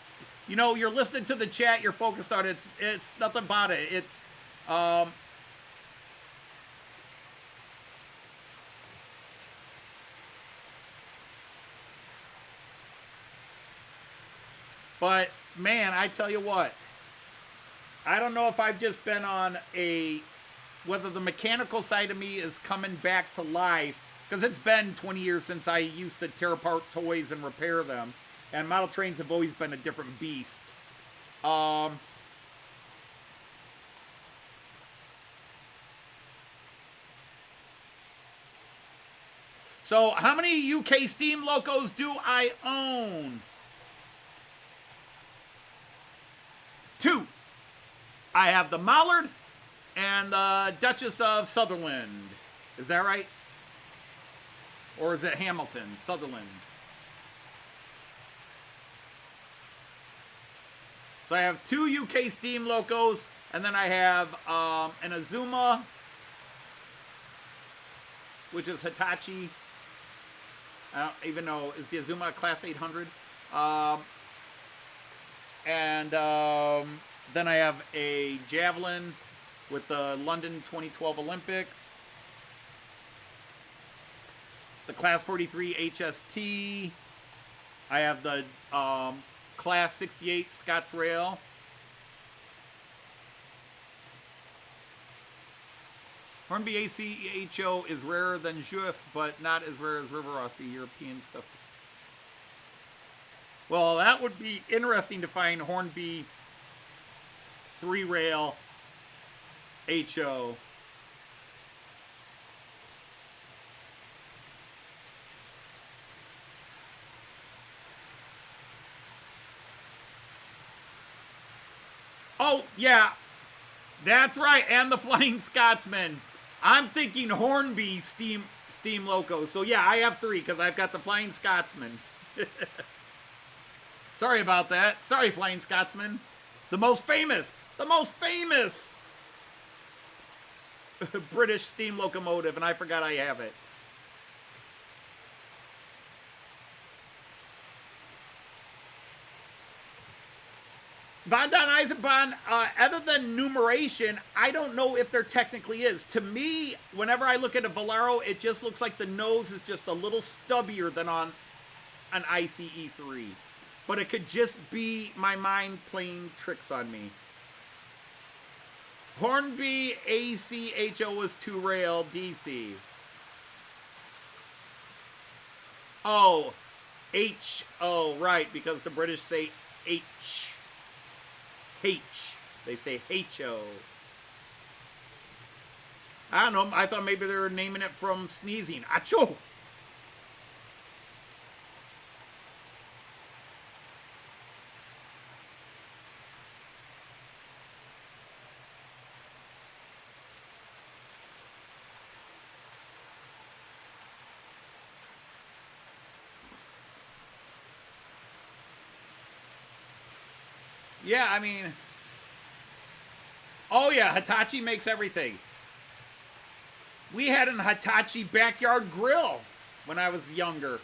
You know, you're listening to the chat, you're focused on it. It's nothing about it. It's... But, man, I tell you what, I don't know if I've just been on whether the mechanical side of me is coming back to life, because it's been 20 years since I used to tear apart toys and repair them, and model trains have always been a different beast. So how many UK steam locos do I own? 2. I have the Mallard and the Duchess of Sutherland. Is that right? Or is it Hamilton? Sutherland. So I have 2 UK steam locos, and then I have an Azuma, which is Hitachi. I don't even know, is the Azuma a Class 800? And then I have a Javelin with the London 2012 Olympics. The Class 43 HST. I have the Class 68 Scots Rail. Hornby ACHO is rarer than Juif, but not as rare as River Ross, the European stuff. Well, that would be interesting to find Hornby 3-rail HO. Oh, yeah, that's right, and the Flying Scotsman. I'm thinking Hornby steam loco. So yeah, I have 3 because I've got the Flying Scotsman. Sorry about that. Sorry, Flying Scotsman. The most famous British steam locomotive, and I forgot I have it. Von Don Eisenbahn, other than numeration, I don't know if there technically is. To me, whenever I look at a Valero, it just looks like the nose is just a little stubbier than on an ICE3. But it could just be my mind playing tricks on me. Hornby ACHO was 2-rail DC. Oh, HO, right, because the British say H. They say HO. I don't know. I thought maybe they were naming it from sneezing. Achoo! Yeah, I mean, oh yeah, Hitachi makes everything. We had an Hitachi backyard grill when I was younger.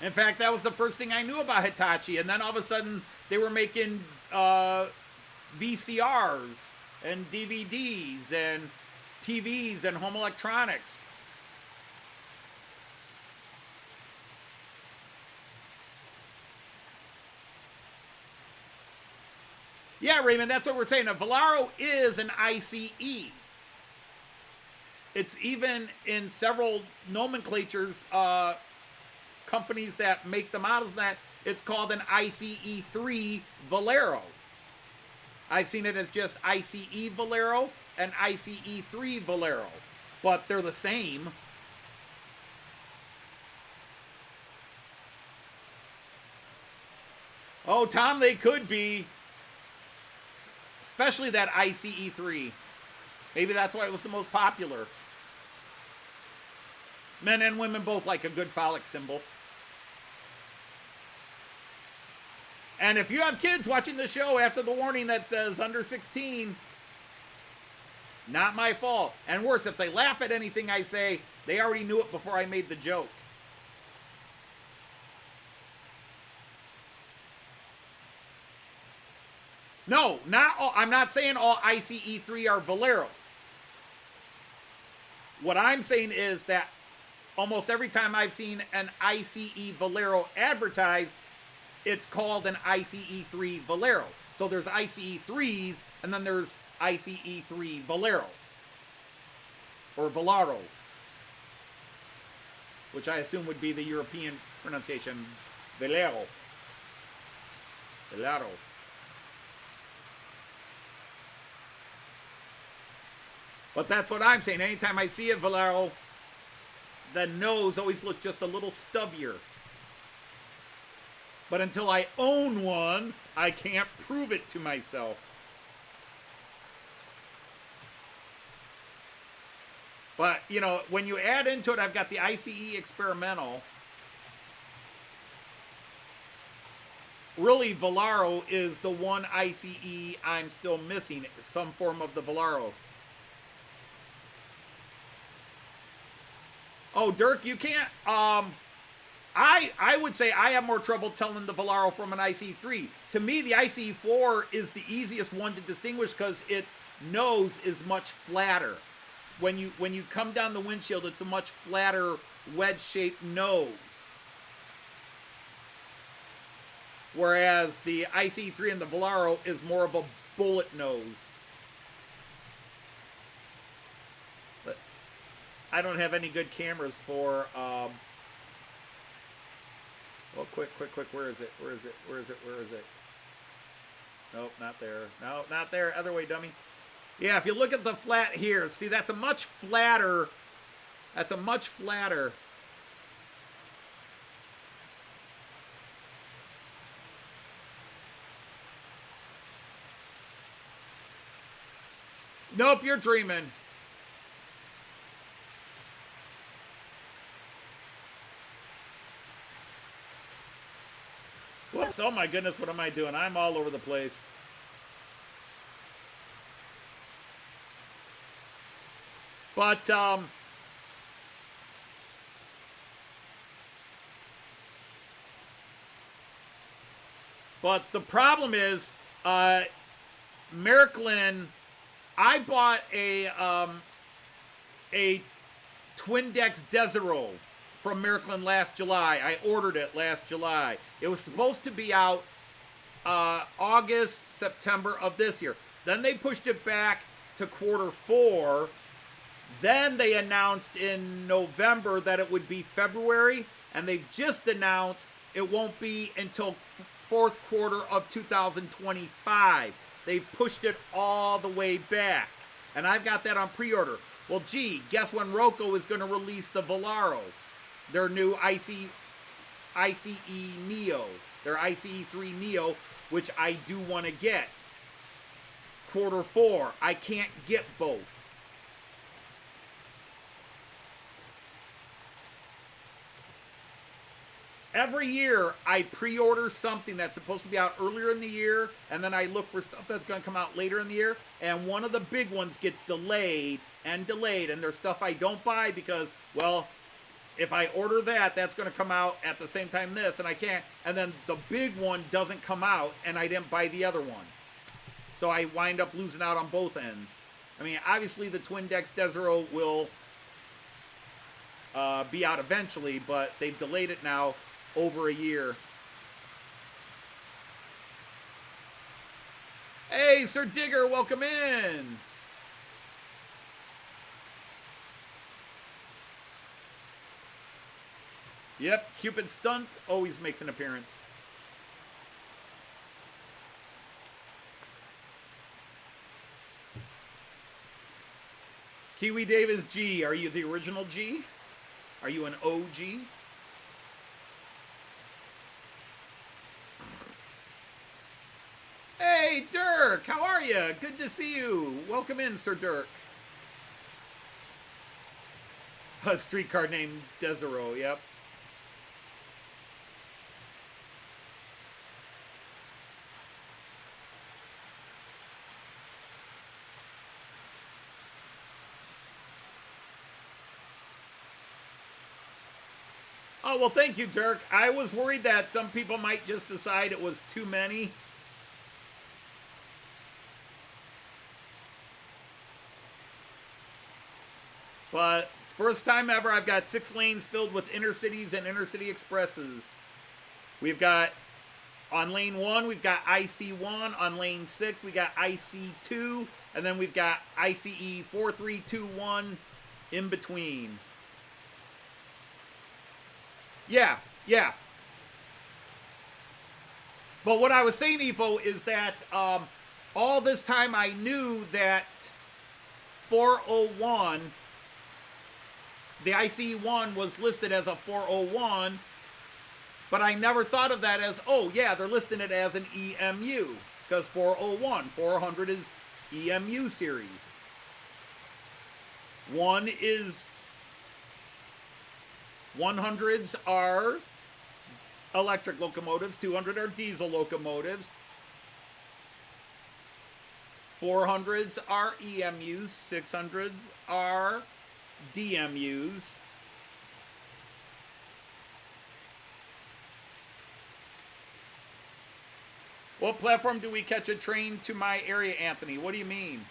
In fact, that was the first thing I knew about Hitachi. And then all of a sudden, they were making VCRs and DVDs and TVs and home electronics. Yeah, Raymond, that's what we're saying. A Valero is an ICE. It's even in several nomenclatures, companies that make the models that it's called an ICE3 Valero. I've seen it as just ICE Valero and ICE3 Valero, but they're the same. Oh, Tom, they could be. Especially that ICE3. Maybe that's why it was the most popular. Men and women both like a good phallic symbol. And if you have kids watching the show after the warning that says under 16, not my fault. And worse, if they laugh at anything I say, they already knew it before I made the joke. No, not all. I'm not saying all ICE3 are Valeros. What I'm saying is that almost every time I've seen an ICE Valero advertised, it's called an ICE3 Valero. So there's ICE3s, and then there's ICE3 Valero. Or Valaro. Which I assume would be the European pronunciation. Valero. Valero. But that's what I'm saying. Anytime I see a Valero, the nose always looks just a little stubbier. But until I own one, I can't prove it to myself. But, you know, when you add into it, I've got the ICE experimental. Really, Valero is the one ICE I'm still missing, some form of the Valero. Oh, Dirk, you can't. I would say I have more trouble telling the Valero from an IC3. To me, the IC4 is the easiest one to distinguish because its nose is much flatter. When you come down the windshield, it's a much flatter wedge-shaped nose. Whereas the IC3 and the Valero is more of a bullet nose. But I don't have any good cameras for... Oh, quick. Where is it? Nope, not there. No, not there. Other way, dummy. Yeah, if you look at the flat here, see, that's a much flatter. Nope, you're dreaming. Whoops, oh my goodness, what am I doing? I'm all over the place. But, the problem is, Märklin, I bought a Twindex Desero from Märklin last July. I ordered it last July. It was supposed to be out August, September of this year. Then they pushed it back to Q4. Then they announced in November that it would be February, and they've just announced it won't be until fourth quarter of 2025. They've pushed it all the way back, and I've got that on pre-order. Well, gee, guess when Roco is going to release the Valero, their new ICE Neo, their ICE3 Neo, which I do want to get. Q4. I can't get both. Every year, I pre-order something that's supposed to be out earlier in the year, and then I look for stuff that's going to come out later in the year, and one of the big ones gets delayed, and there's stuff I don't buy because, well, if I order that, that's going to come out at the same time this, and I can't, and then the big one doesn't come out, and I didn't buy the other one. So I wind up losing out on both ends. I mean, obviously the Twindex Desero will be out eventually, but they've delayed it now over a year. Hey, Sir Digger, welcome in. Yep, Cupid Stunt always makes an appearance. Kiwi Davis G, are you the original G? Are you an OG? Hey, Dirk, how are you? Good to see you. Welcome in, Sir Dirk. A streetcar named Desero, yep. Oh, well, thank you, Dirk. I was worried that some people might just decide it was too many. But first time ever, I've got 6 lanes filled with InterCities and InterCity Expresses. We've got, on lane 1, we've got IC1. On lane 6, we got IC2. And then we've got ICE 4321 in between. Yeah. But what I was saying, Evo, is that all this time I knew that 401, the IC1 was listed as a 401, but I never thought of that as, oh yeah, they're listing it as an EMU, because 401, 400 is EMU series. 100s are electric locomotives, 200 are diesel locomotives, 400s are EMUs, 600s are DMUs. What platform do we catch a train to my area, Anthony? What do you mean?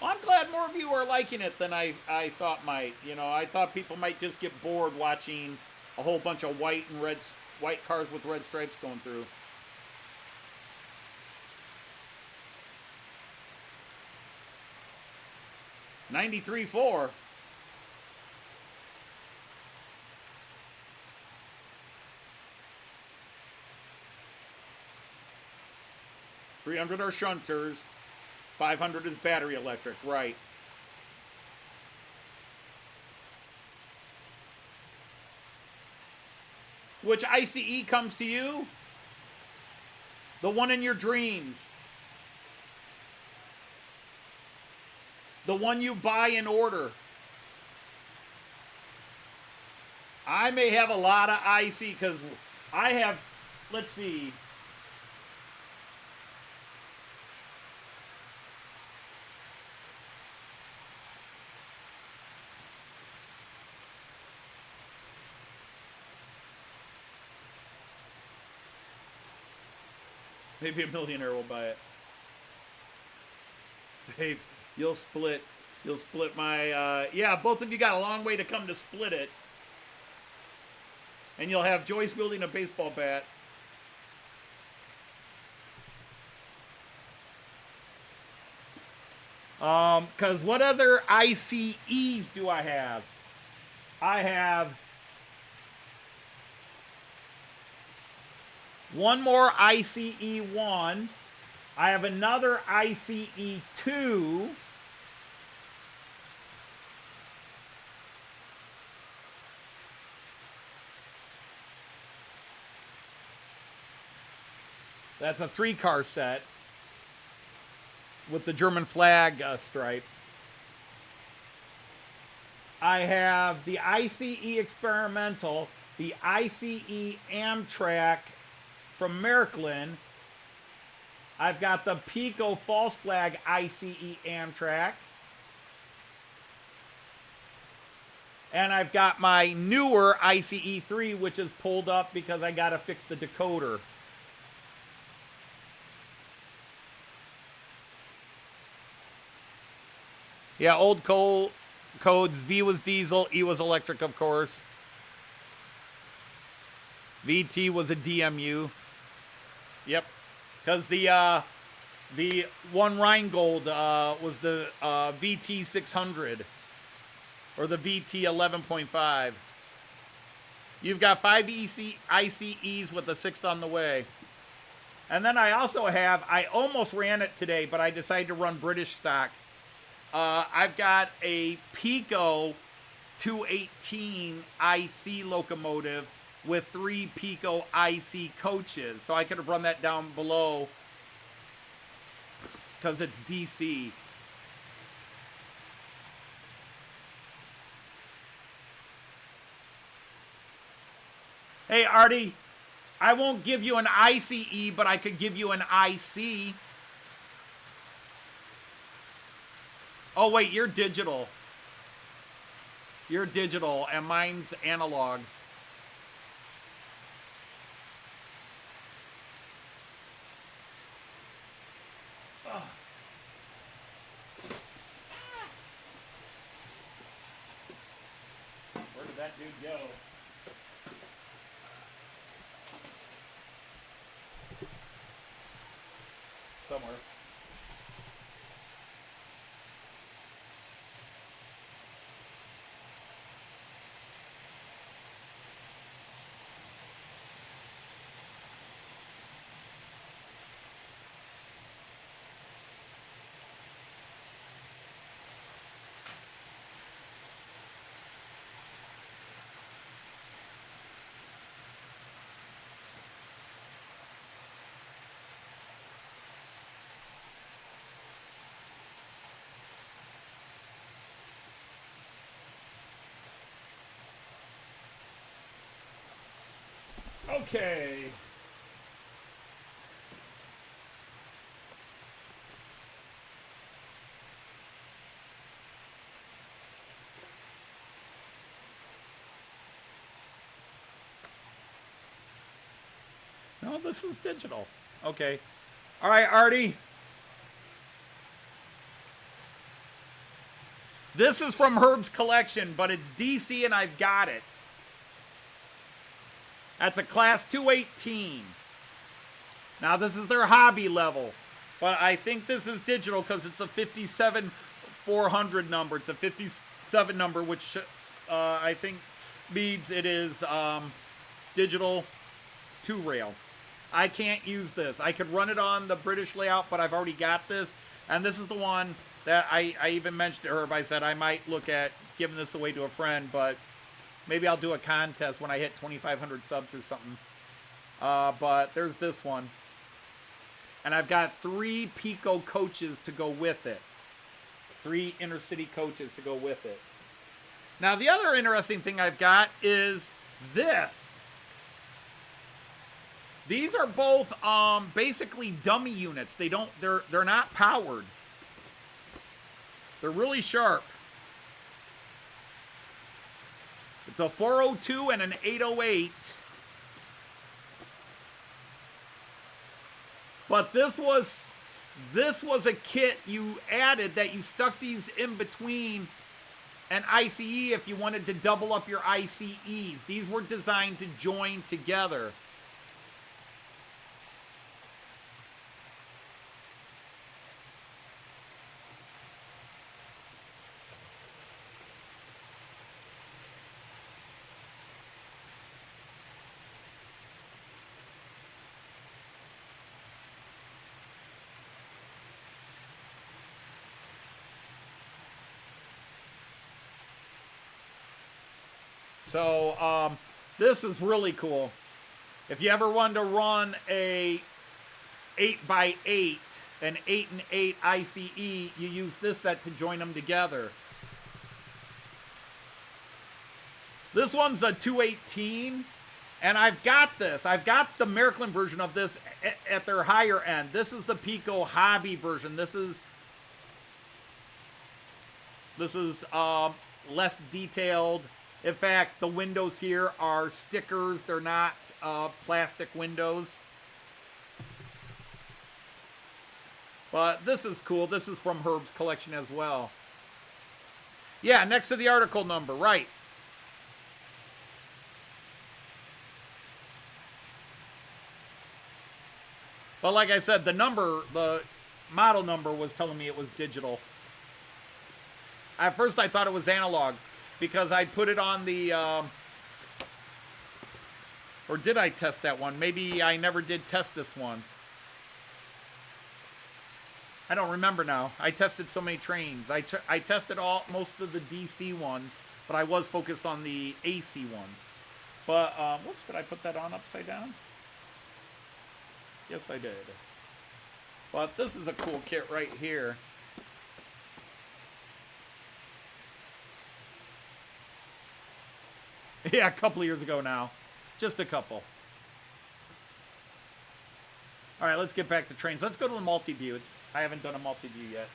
Well, I'm glad more of you are liking it than I thought might. You know, I thought people might just get bored watching a whole bunch of white cars with red stripes going through. $93.4. $300 are shunters. 500 is battery electric, right. Which ICE comes to you? The one in your dreams. The one you buy in order. I may have a lot of IC because I have, let's see. Maybe a millionaire will buy it. Dave, you'll split my, yeah, both of you got a long way to come to split it. And you'll have Joyce wielding a baseball bat. Because what other ICEs do I have? I have one more ICE1. I have another ICE2. That's a 3-car set with the German flag stripe. I have the ICE Experimental, the ICE Amtrak from Märklin. I've got the Piko false flag ICE Amtrak. And I've got my newer ICE3, which is pulled up because I got to fix the decoder. Yeah, old codes. V was diesel, E was electric, of course. VT was a DMU. Yep. Because the one Rheingold was the VT 600. Or the VT 11.5. You've got 5 ICEs with a 6th on the way. And then I also have, I almost ran it today, but I decided to run British stock. I've got a Piko 218 IC locomotive with 3 Piko IC coaches. So I could have run that down below because it's DC. Hey, Artie, I won't give you an ICE, but I could give you an IC. Oh, wait, you're digital. You're digital, and mine's analog. Oh. Where did that dude go? Somewhere. Okay. No, this is digital. Okay. All right, Artie. This is from Herb's collection, but it's DC and I've got it. That's a class 218. Now, this is their hobby level, but I think this is digital because it's a 57-400 number. It's a 57 number, which I think means it is digital 2-rail. I can't use this. I could run it on the British layout, but I've already got this, and this is the one that I even mentioned to Herb. I said I might look at giving this away to a friend, but maybe I'll do a contest when I hit 2,500 subs or something. But there's this one. And I've got 3 Piko coaches to go with it. 3 InterCity coaches to go with it. Now, the other interesting thing I've got is this. These are both basically dummy units. They're not powered. They're really sharp. It's a 402 and an 808. But this was a kit you added that you stuck these in between an ICE if you wanted to double up your ICEs. These were designed to join together. So, this is really cool. If you ever wanted to run a 8x8, an 8 and 8 ICE, you use this set to join them together. This one's a 218, and I've got this. I've got the Märklin version of this at their higher end. This is the Piko hobby version. This is less detailed. In fact, the windows here are stickers. They're not plastic windows. But this is cool. This is from Herb's collection as well. Yeah, next to the article number, right. But like I said, the model number was telling me it was digital. At first I thought it was analog, because I put it on the, or did I test that one? Maybe I never did test this one. I don't remember now. I tested so many trains. I tested most of the DC ones, but I was focused on the AC ones. But, whoops, did I put that on upside down? Yes, I did. But this is a cool kit right here. Yeah, a couple of years ago now. Just a couple. All right, let's get back to trains. Let's go to the multi-view. I haven't done a multi-view yet.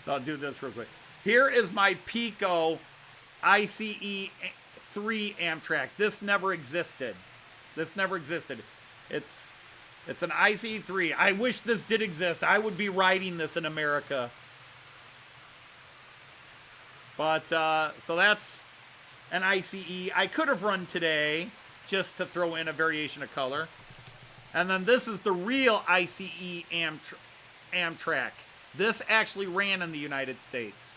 So I'll do this real quick. Here is my Piko ICE3 Amtrak. This never existed. This never existed. It's an ICE3. I wish this did exist. I would be riding this in America. But, so that's an ICE. I could have run today just to throw in a variation of color. And then this is the real ICE Amtrak. This actually ran in the United States.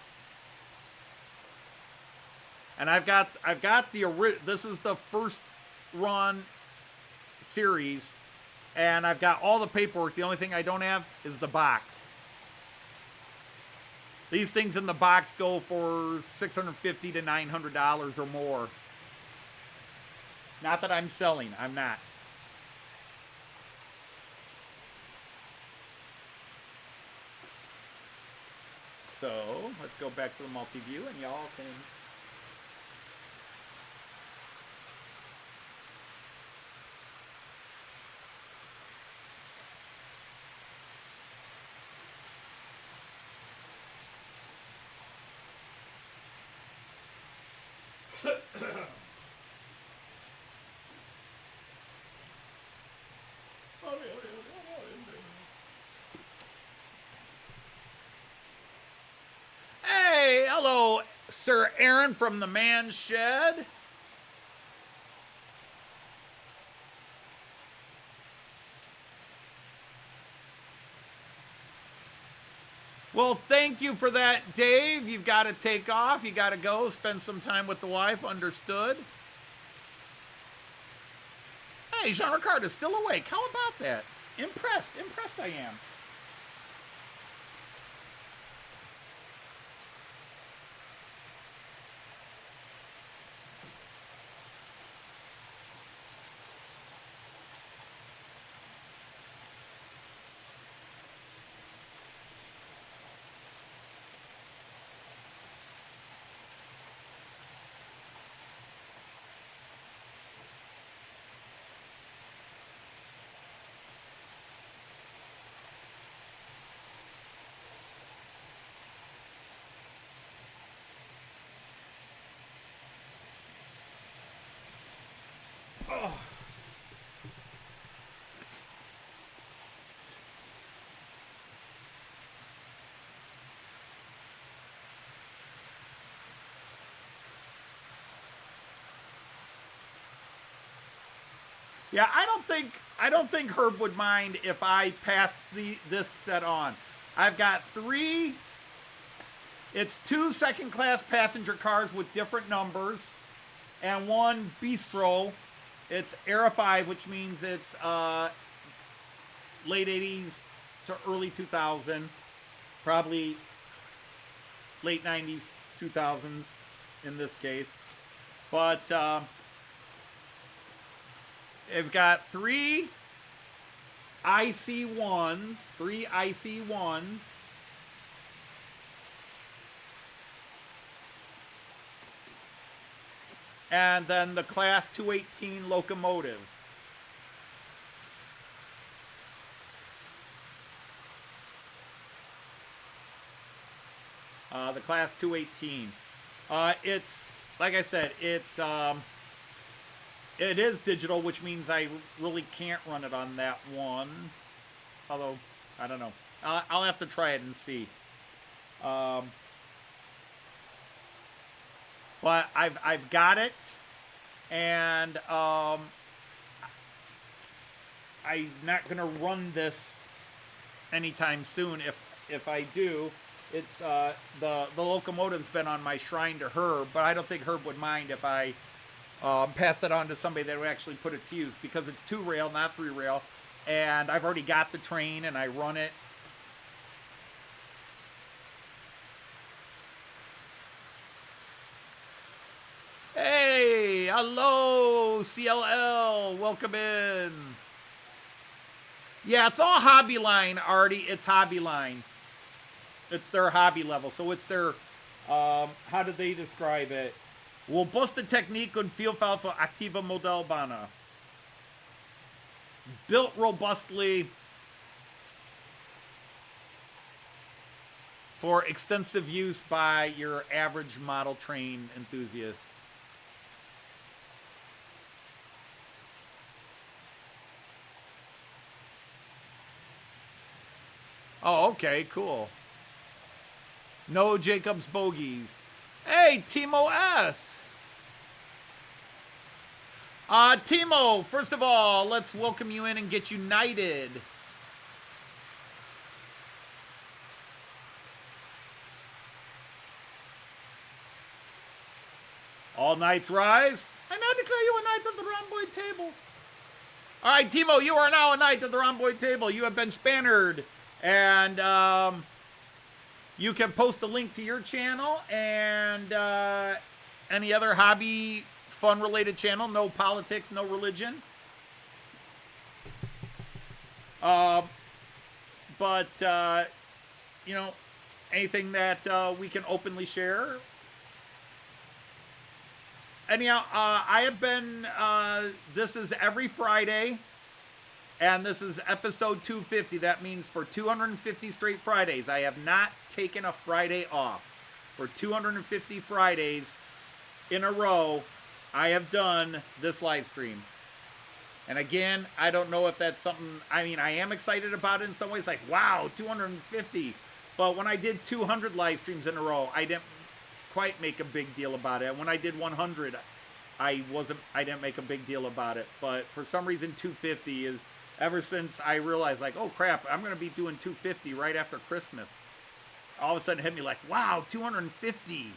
And I've got this is the first run series, and I've got all the paperwork. The only thing I don't have is the box. These things in the box go for $650 to $900 or more. Not that I'm selling, I'm not. So let's go back to the multi-view, and y'all can. Hey, hello, Sir Aaron from the Man's Shed. Well, thank you for that, Dave. You've got to take off. You got to go spend some time with the wife. Understood. Hey, Jean Ricard is still awake. How about that? Impressed I am. Oh. Yeah, I don't think Herb would mind if I passed this set on. I've got three. It's 2 second-class passenger cars with different numbers, and 1 bistro. It's Era 5, which means it's late 80s to early 2000, probably late 90s, 2000s in this case. But I've got 3 IC1s, and then the Class 218 locomotive. The Class 218. It's, like I said, it is digital, which means I really can't run it on that one. Although, I don't know. I'll have to try it and see. But I've got it, and I'm not gonna run this anytime soon. If I do, it's the locomotive's been on my shrine to Herb, but I don't think Herb would mind if I passed it on to somebody that would actually put it to use, because it's 2 rail, not 3 rail, and I've already got the train and I run it. Hey, hello, CLL, welcome in. Yeah, it's all hobby line, Artie. It's hobby line. It's their hobby level. So it's their, how did they describe it? Robuste Technique und Vielfalt für aktive Modellbahner. Built robustly for extensive use by your average model train enthusiast. Oh, okay, cool. No Jacob's bogies. Hey, Timo S. Timo, first of all, let's welcome you in and get you knighted. All knights rise. I now declare you a knight of the rhomboid table. All right, Timo, you are now a knight of the rhomboid table. You have been spannered. And you can post a link to your channel and any other hobby, fun-related channel. No politics, no religion. But you know, anything that we can openly share. Anyhow, I have been, this is every Friday, and this is episode 250. That means for 250 straight Fridays, I have not taken a Friday off. For 250 Fridays in a row, I have done this live stream. And again, I don't know if that's something, I mean, I am excited about it in some ways, like, wow, 250. But when I did 200 live streams in a row, I didn't quite make a big deal about it. When I did 100, I didn't make a big deal about it. But for some reason, 250 is, ever since I realized, like, oh crap, I'm going to be doing 250 right after Christmas. All of a sudden it hit me like, wow, 250.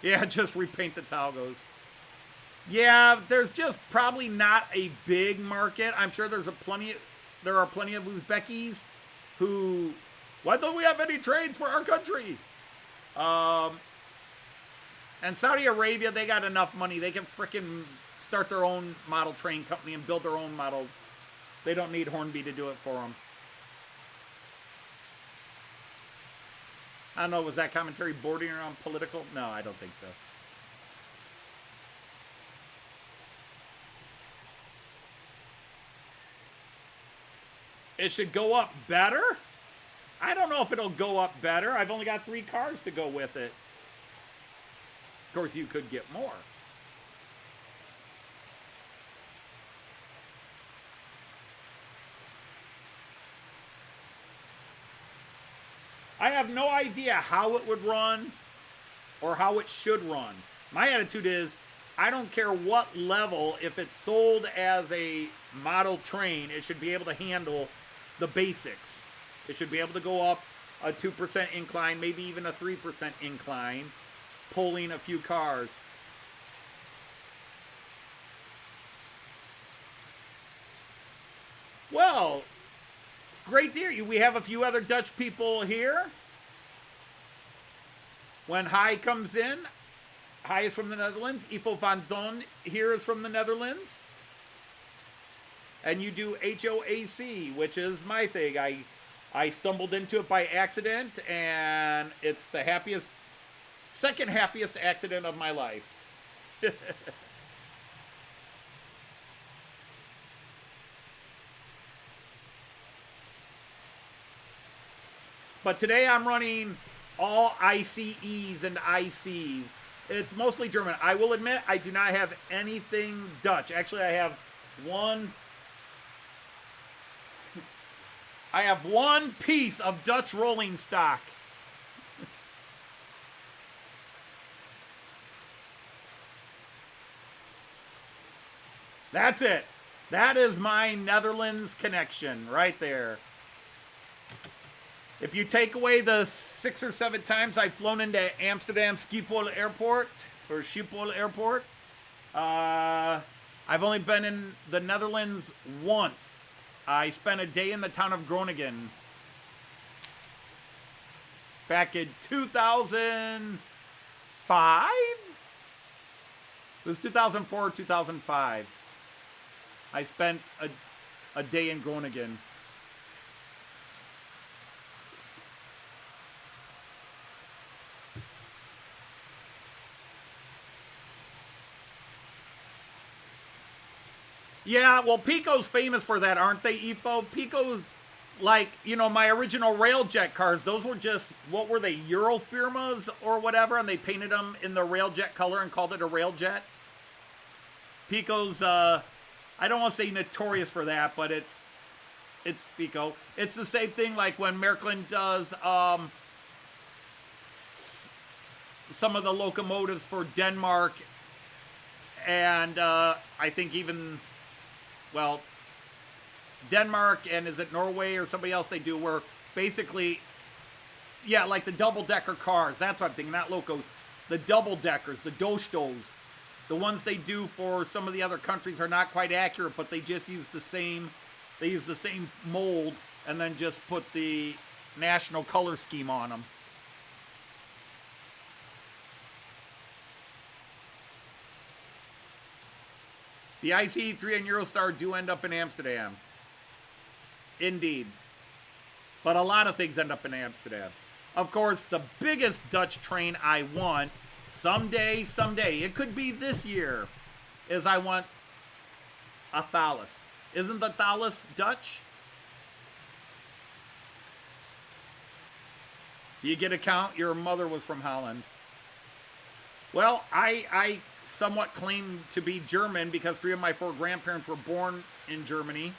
Yeah, just repaint the Talgos. Yeah, there's just probably not a big market. I'm sure there are plenty of Uzbekis who, why don't we have any trades for our country? And Saudi Arabia, they got enough money. They can frickin' start their own model train company and build their own model. They don't need Hornby to do it for them. I don't know, was that commentary bordering around political? No, I don't think so. It should go up better? I don't know if it'll go up better. I've only got 3 cars to go with it. Of course, you could get more. I have no idea how it would run or how it should run. My attitude is, I don't care what level, if it's sold as a model train, it should be able to handle the basics. It should be able to go up a 2% incline, maybe even a 3% incline, pulling a few cars. Well, great to hear you. We have a few other Dutch people here. When Hai comes in, Hai is from the Netherlands. Ivo van Zon here is from the Netherlands. And you do HOAC, which is my thing. I stumbled into it by accident, and it's the second happiest accident of my life. But today I'm running all ICEs and ICs. It's mostly German. I will admit I do not have anything Dutch. Actually, I have one piece of Dutch rolling stock. That's it. That is my Netherlands connection right there. If you take away the 6 or 7 times I've flown into Amsterdam Schiphol Airport, or Schiphol Airport, I've only been in the Netherlands once. I spent a day in the town of Groningen back in 2005? It was 2004 or 2005. I spent a day in Groningen. Yeah, well, Piko's famous for that, aren't they, Ifo? Piko, like, you know, my original Railjet cars, those were just, what were they, Eurofirmas or whatever, and they painted them in the Railjet color and called it a Railjet. Piko's, I don't want to say notorious for that, but it's It's Piko. It's the same thing like when Märklin does some of the locomotives for Denmark, and I think even, well, Denmark and is it Norway or somebody else they do where basically, yeah, like the double-decker cars. That's what I'm thinking, not locos. The double-deckers, the DoStos. The ones they do for some of the other countries are not quite accurate, but they just use the same, they use the same mold and then just put the national color scheme on them. The IC3 and Eurostar do end up in Amsterdam. Indeed. But a lot of things end up in Amsterdam. Of course, the biggest Dutch train I want, someday, it could be this year, is I want a Thalys. Isn't the Thalys Dutch? Do you get a count? Your mother was from Holland. Well, I somewhat claim to be German because 3 of my 4 grandparents were born in Germany.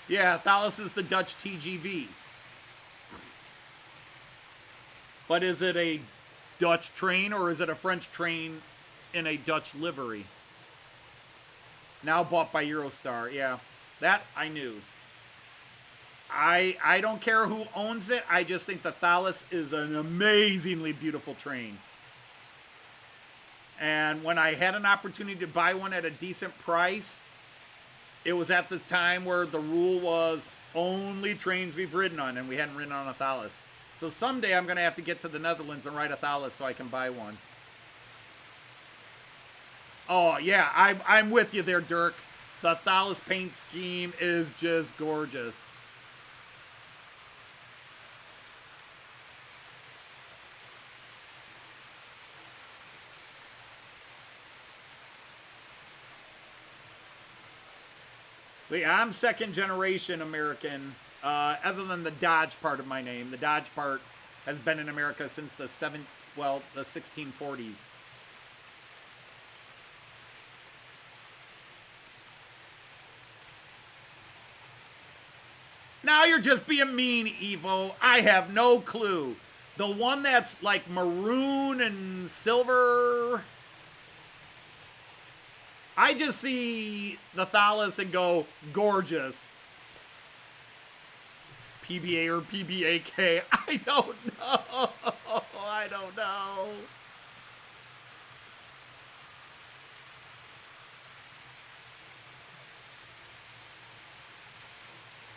Yeah, Thalys is the Dutch TGV. But is it a Dutch train or is it a French train in a Dutch livery? Now bought by Eurostar. Yeah, that I knew. I don't care who owns it. I just think the Thalys is an amazingly beautiful train. And when I had an opportunity to buy one at a decent price, it was at the time where the rule was only trains we've ridden on, and we hadn't ridden on a Thalys. So someday I'm going to have to get to the Netherlands and ride a Thalys so I can buy one. Oh, yeah, I'm with you there, Dirk. The Thalys paint scheme is just gorgeous. So yeah, I'm second generation American, other than the Dodge part of my name. The Dodge part has been in America since the 1640s. Now you're just being mean, Evo. I have no clue. The one that's like maroon and silver. I just see the Thalys and go, gorgeous. PBA or PBAK. I don't know. I don't know.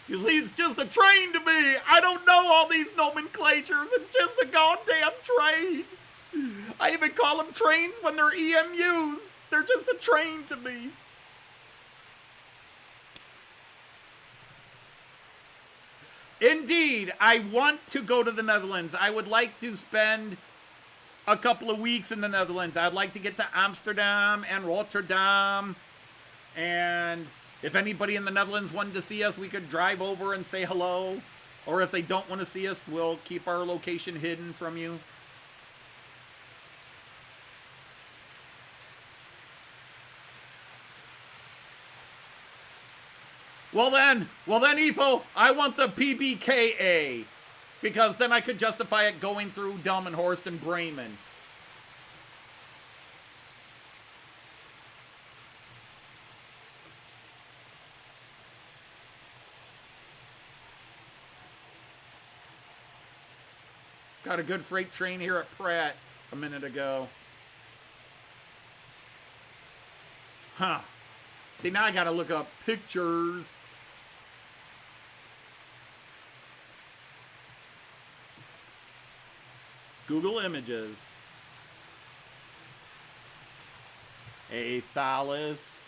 You see, it's just a train to me. I don't know all these nomenclatures. It's just a goddamn train. I even call them trains when they're EMUs. They're just a train to me. Indeed, I want to go to the Netherlands. I would like to spend a couple of weeks in the Netherlands. I'd like to get to Amsterdam and Rotterdam. And if anybody in the Netherlands wanted to see us, we could drive over and say hello. Or if they don't want to see us, we'll keep our location hidden from you. Well then, Evo, I want the PBKA, because then I could justify it going through Delmenhorst and Bremen. Got a good freight train here at Pratt a minute ago. Huh. See, now I gotta look up pictures. Google Images. A Thalys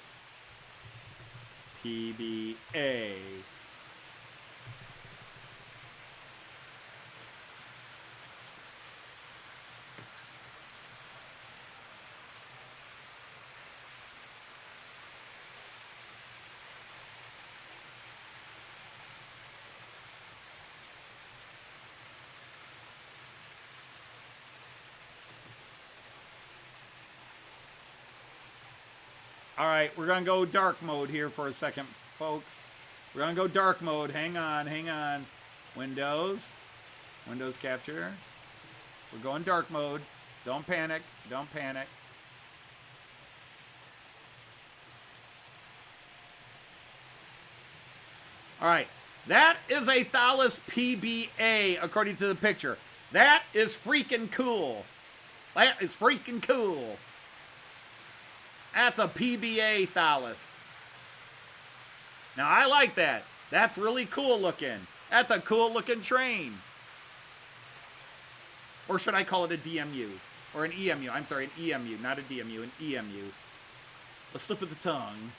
PBA. All right, we're going to go dark mode here for a second, folks. We're going to go dark mode. Hang on, hang on. Windows. Windows capture. We're going dark mode. Don't panic. Don't panic. All right. That is a Thalys PBA, according to the picture. That is freaking cool. That is freaking cool. That's a PBA Thalys. Now, I like that. That's really cool looking. That's a cool looking train. Or should I call it a DMU? Or an EMU. I'm sorry, an EMU, not a DMU, an EMU. A slip of the tongue,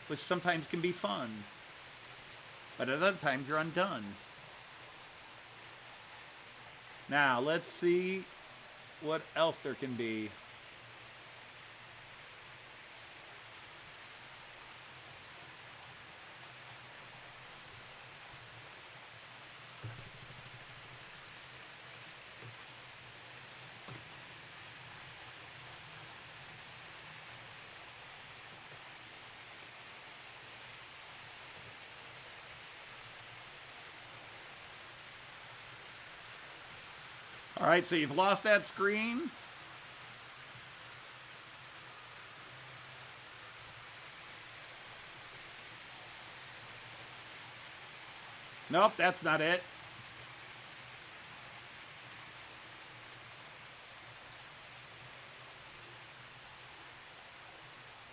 which sometimes can be fun. But at other times, you're undone. Now, let's see what else there can be. All right, so you've lost that screen. Nope, that's not it.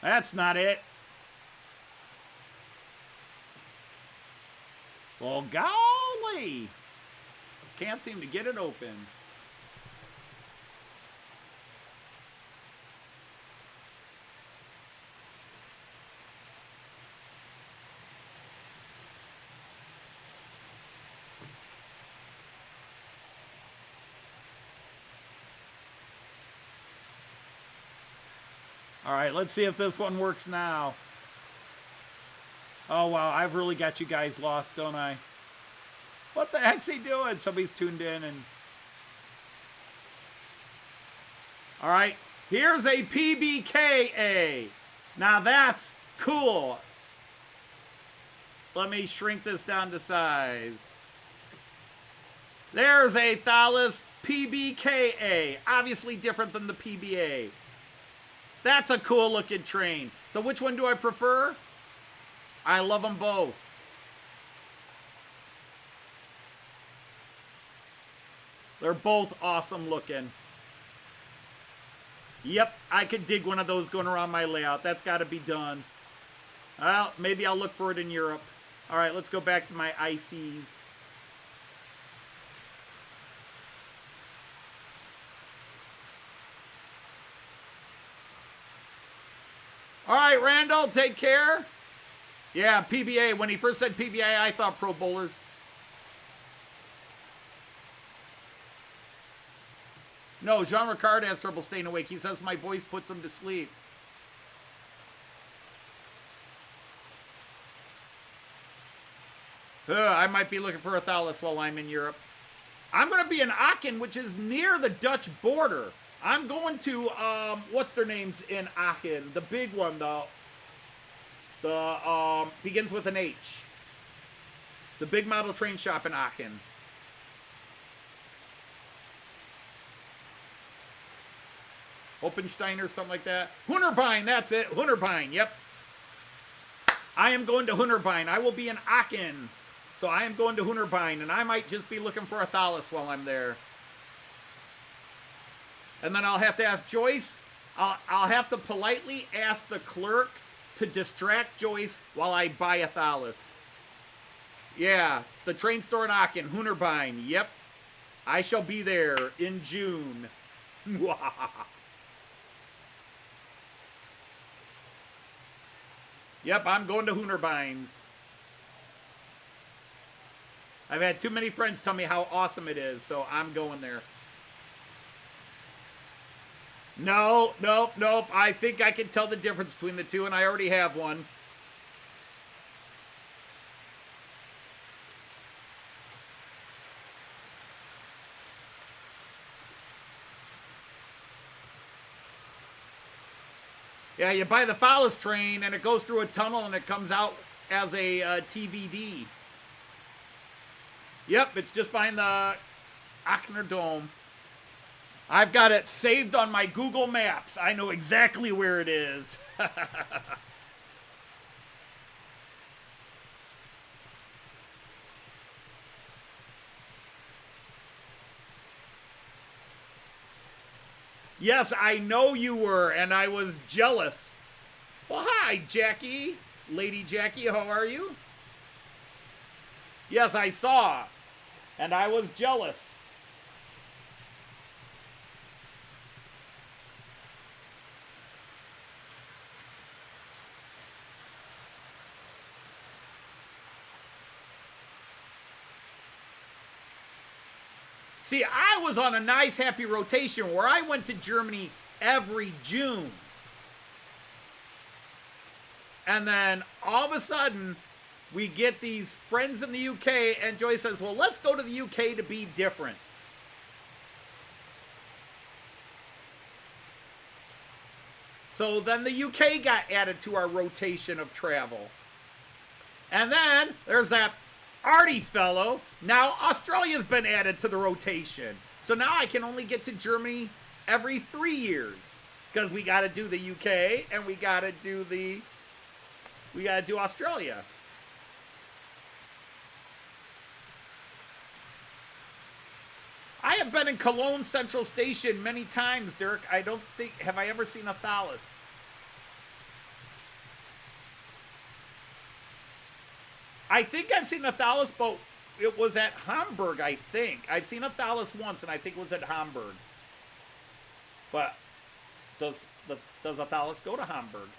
That's not it. Well, golly. Can't seem to get it open. All right, let's see if this one works now. Oh, wow, I've really got you guys lost, don't I? What the heck's he doing? Somebody's tuned in and... All right, here's a PBKA. Now that's cool. Let me shrink this down to size. There's a Thalys PBKA. Obviously different than the PBA. That's a cool looking train. So which one do I prefer? I love them both. They're both awesome looking. Yep, I could dig one of those going around my layout. That's got to be done. Well, maybe I'll look for it in Europe. All right, let's go back to my ICs. All right, Randall, take care. Yeah, PBA. When he first said PBA, I thought Pro Bowlers. No, Jean Ricard has trouble staying awake. He says my voice puts him to sleep. I might be looking for a Thalys while I'm in Europe. I'm going to be in Aachen, which is near the Dutch border. I'm going to, what's their names in Aachen? The big one, though. The, begins with an H. The big model train shop in Aachen. Oppensteiner, something like that. Hunterbein, that's it. Hunterbein, yep. I am going to Hunterbein. I will be in Aachen. So I am going to Hunterbein, and I might just be looking for a Thalys while I'm there. And then I'll have to ask Joyce. I'll have to politely ask the clerk to distract Joyce while I buy a Thalys. Yeah, the train store in Aachen, Hunterbein. Yep. I shall be there in June. Yep, I'm going to Hunterbein's. I've had too many friends tell me how awesome it is, so I'm going there. No, nope, nope. I think I can tell the difference between the two, and I already have one. Yeah, you buy the phallus train and it goes through a tunnel and it comes out as a TVD. Yep, it's just behind the Aachener Dome. I've got it saved on my Google Maps. I know exactly where it is. Yes, I know you were, and I was jealous. Well, hi, Jackie. Lady Jackie, how are you? Yes, I saw, and I was jealous. See, I was on a nice, happy rotation where I went to Germany every June. And then all of a sudden, we get these friends in the UK, and Joyce says, well, let's go to the UK to be different. So then the UK got added to our rotation of travel. And then there's that Artie fellow. Now Australia's been added to the rotation. So now I can only get to Germany every 3 years. Because we got to do the UK and we got to do Australia. I have been in Cologne Central Station many times, Dirk. I don't think, have I ever seen a phallus? I think I've seen a phallus, but it was at Hamburg, I think. I've seen a phallus once, and I think it was at Hamburg. But does a phallus go to Hamburg?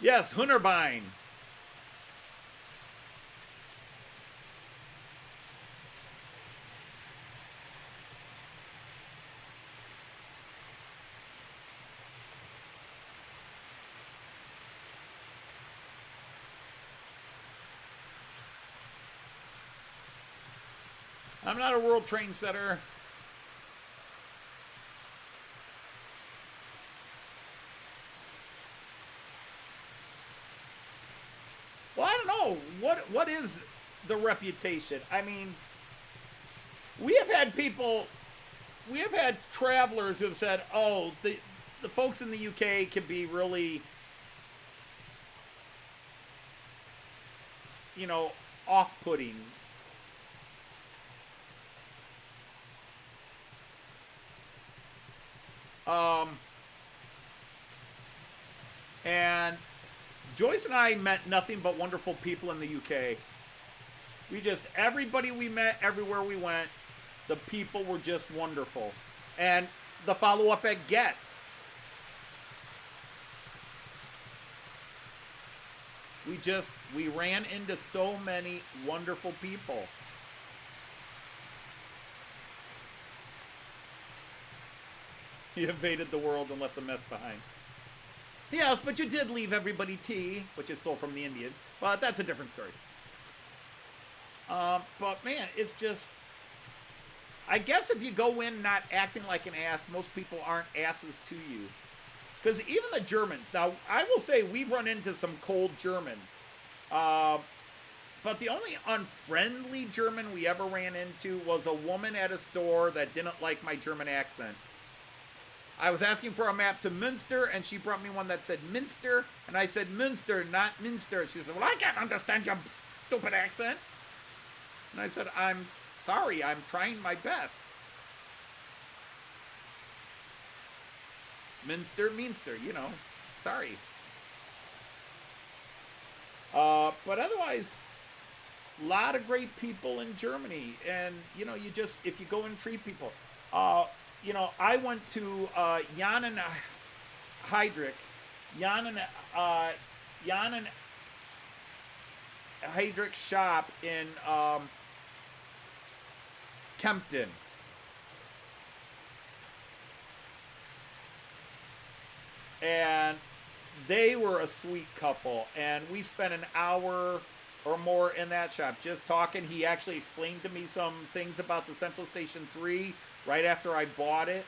Yes, Hunterbein. I'm not a World Train Setter. Well, I don't know. What is the reputation? I mean, we have had travelers who have said, oh, the folks in the UK can be really, off-putting. And Joyce and I met nothing but wonderful people in the UK. Everybody we met, everywhere we went, the people were just wonderful. And the follow-up at Getz. We ran into so many wonderful people. You invaded the world and left the mess behind. Yes, but you did leave everybody tea, which you stole from the Indian. But that's a different story. But man, it's just, I guess if you go in not acting like an ass, most people aren't asses to you. Because even the Germans, now I will say we've run into some cold Germans. But the only unfriendly German we ever ran into was a woman at a store that didn't like my German accent. I was asking for a map to Münster, and she brought me one that said Minster, and I said Münster, not Minster. She said, well, I can't understand your stupid accent. And I said, I'm sorry, I'm trying my best. Minster, sorry. But otherwise, a lot of great people in Germany, and, if you go and treat people, I went to Jan and Heydrich shop in Kempten. And they were a sweet couple, and we spent an hour or more in that shop. Just talking. He actually explained to me some things about the Central Station 3 right after I bought it,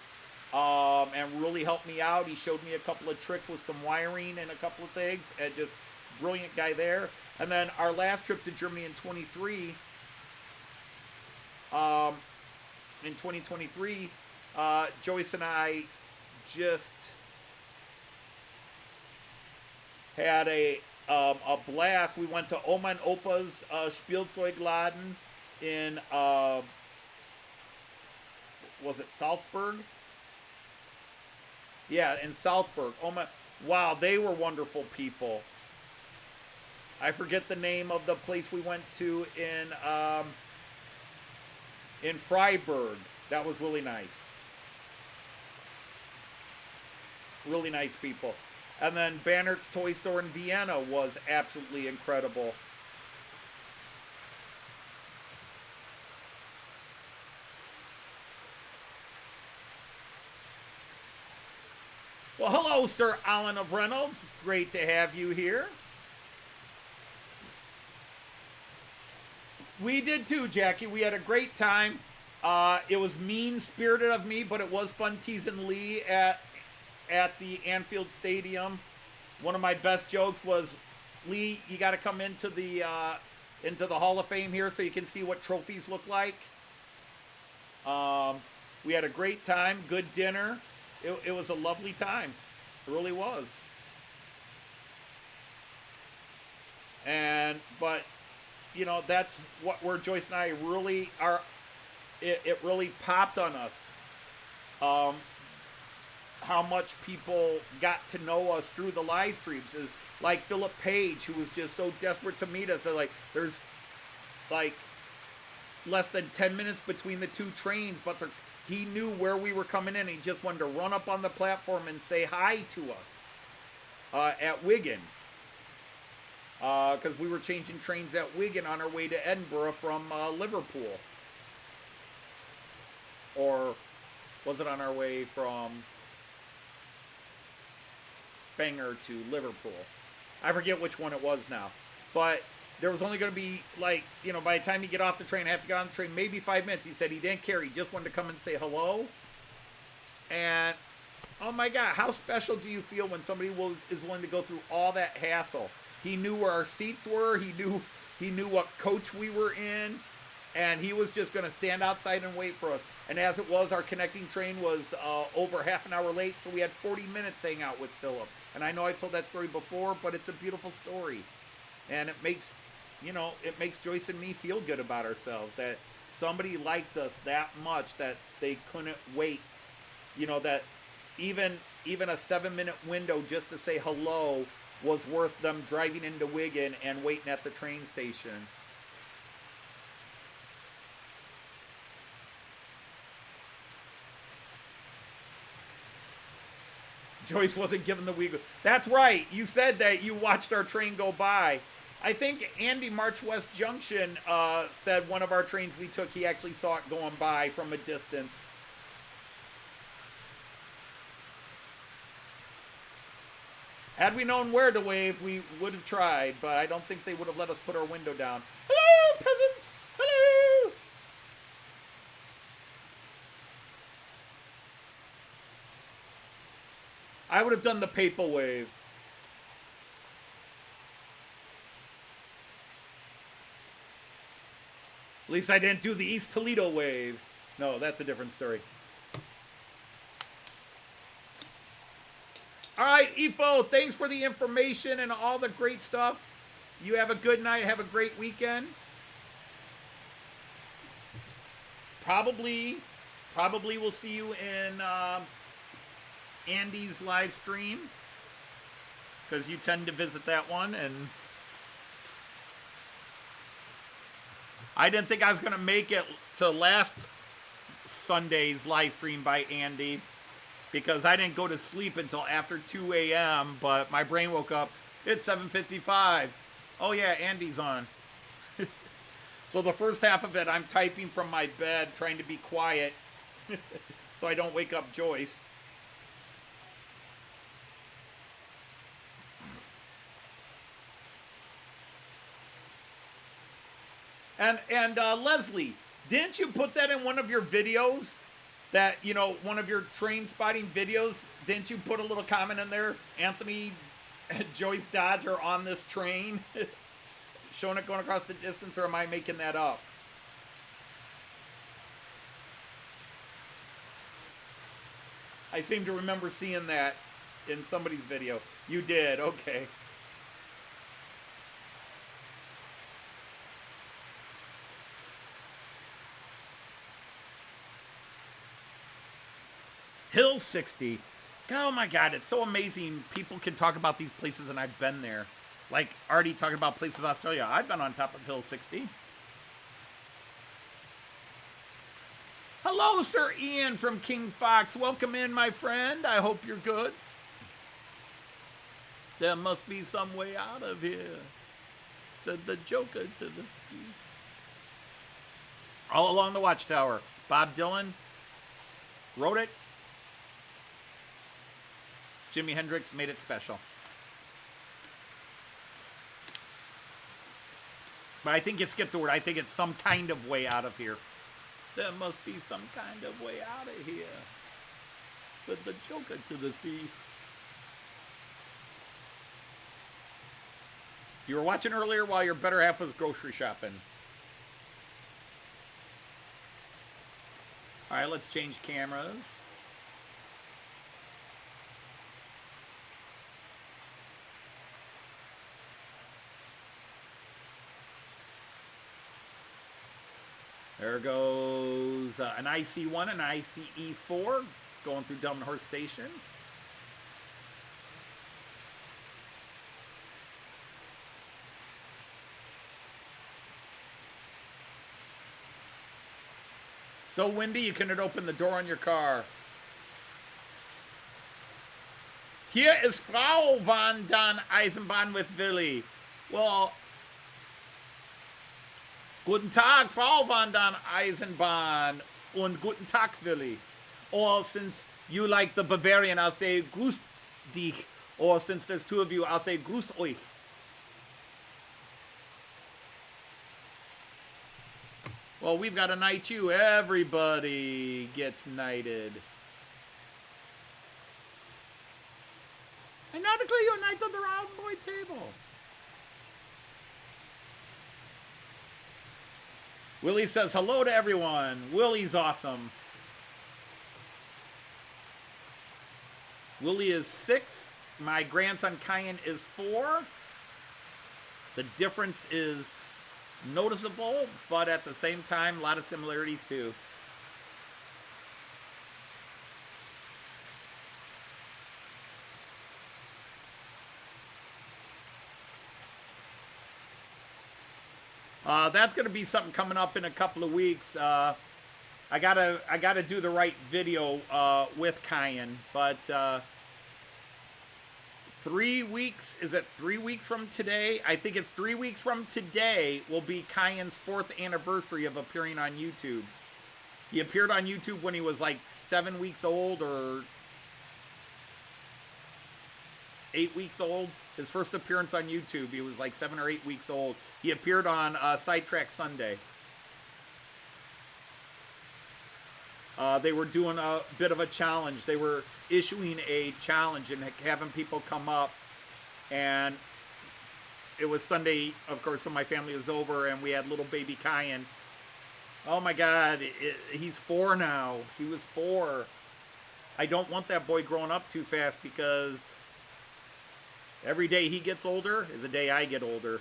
and really helped me out. He showed me a couple of tricks with some wiring and a couple of things, and just brilliant guy there. And then our last trip to Germany in 2023, Joyce and I just had a blast. We went to Oma and Opa's Spielzeugladen in was it Salzburg? Yeah, in Salzburg. Oma, wow, they were wonderful people. I forget the name of the place we went to in Freiburg. That was really nice. Really nice people. And then Bannert's Toy Store in Vienna was absolutely incredible. Well, hello, Sir Alan of Reynolds. Great to have you here. We did too, Jackie. We had a great time. It was mean-spirited of me, but it was fun teasing Lee at the Anfield Stadium. One of my best jokes was, Lee, you got to come into the Hall of Fame here so you can see what trophies look like. We had a great time, good dinner. It was a lovely time. It really was. But you know, that's where Joyce and I really are. It really popped on us. How much people got to know us through the live streams is like Philip Page, who was just so desperate to meet us. So like, there's like less than 10 minutes between the two trains, but he knew where we were coming in. And he just wanted to run up on the platform and say hi to us at Wigan. Because we were changing trains at Wigan on our way to Edinburgh from Liverpool. Or was it on our way from Bangor to Liverpool? I forget which one it was now. But there was only going to be, like, you know, by the time you get off the train, I have to get on the train, maybe 5 minutes. He said he didn't care. He just wanted to come and say hello. And, oh my God, how special do you feel when somebody is willing to go through all that hassle? He knew where our seats were. He knew what coach we were in. And he was just going to stand outside and wait for us. And as it was, our connecting train was over half an hour late, so we had 40 minutes to hang out with Philip. And I know I've told that story before, but it's a beautiful story. And it makes Joyce and me feel good about ourselves, that somebody liked us that much that they couldn't wait. You know, that even a 7-minute window just to say hello was worth them driving into Wigan and waiting at the train station. Joyce wasn't given the week. That's right. You said that you watched our train go by. I think Andy March West Junction said one of our trains we took, he actually saw it going by from a distance. Had we known where to wave, we would have tried, but I don't think they would have let us put our window down. Hello, peasants! Hello! I would have done the papal wave. At least I didn't do the East Toledo wave. No, that's a different story. All right, Ifo, thanks for the information and all the great stuff. You have a good night. Have a great weekend. Probably we'll see you in Andy's live stream, because you tend to visit that one, and I didn't think I was going to make it to last Sunday's live stream by Andy, because I didn't go to sleep until after 2 a.m., but my brain woke up. It's 7:55. Oh yeah, Andy's on. So the first half of it, I'm typing from my bed, trying to be quiet so I don't wake up Joyce. And Leslie, didn't you put that in one of your videos? That, you know, one of your train spotting videos, didn't you put a little comment in there? Anthony Joyce Dodge are on this train, showing it going across the distance, or am I making that up? I seem to remember seeing that in somebody's video. You did, okay. Hill 60. Oh my God, it's so amazing. People can talk about these places and I've been there. Like Artie talking about places in Australia. I've been on top of Hill 60. Hello, Sir Ian from King Fox. Welcome in, my friend. I hope you're good. There must be some way out of here, said the Joker to the thief. All along the Watchtower. Bob Dylan wrote it. Jimi Hendrix made it special. But I think you skipped the word. I think it's some kind of way out of here. There must be some kind of way out of here, said the Joker to the thief. You were watching earlier while your better half was grocery shopping. All right, let's change cameras. There goes an IC1 and ICE4 going through Delmenhorst Station. So windy you couldn't open the door on your car. Hier ist Frau van den Eisenbahn with Willi. Well, guten Tag, Frau van den Eisenbahn, und guten Tag, Willi. Or since you like the Bavarian, I'll say grüß dich. Or since there's two of you, I'll say grüß euch. Well, we've got a knight you. Everybody gets knighted. I now declare you a knight of the round boy table. Willie says hello to everyone. Willie's awesome. Willie is 6. My grandson Kyan is 4. The difference is noticeable, but at the same time, a lot of similarities too. That's going to be something coming up in a couple of weeks. I gotta do the right video with Kyan, but 3 weeks, is it 3 weeks from today? I think it's 3 weeks from today will be Kyan's 4th anniversary of appearing on YouTube. He appeared on YouTube when he was like 7 weeks old or 8 weeks old. His first appearance on YouTube, he was like 7 or 8 weeks old. He appeared on Sidetrack Sunday. They were doing a bit of a challenge. They were issuing a challenge and having people come up. And it was Sunday, of course, when my family was over, and we had little baby Kyan. Oh my God, he's 4 now. He was 4. I don't want that boy growing up too fast, because every day he gets older is a day I get older.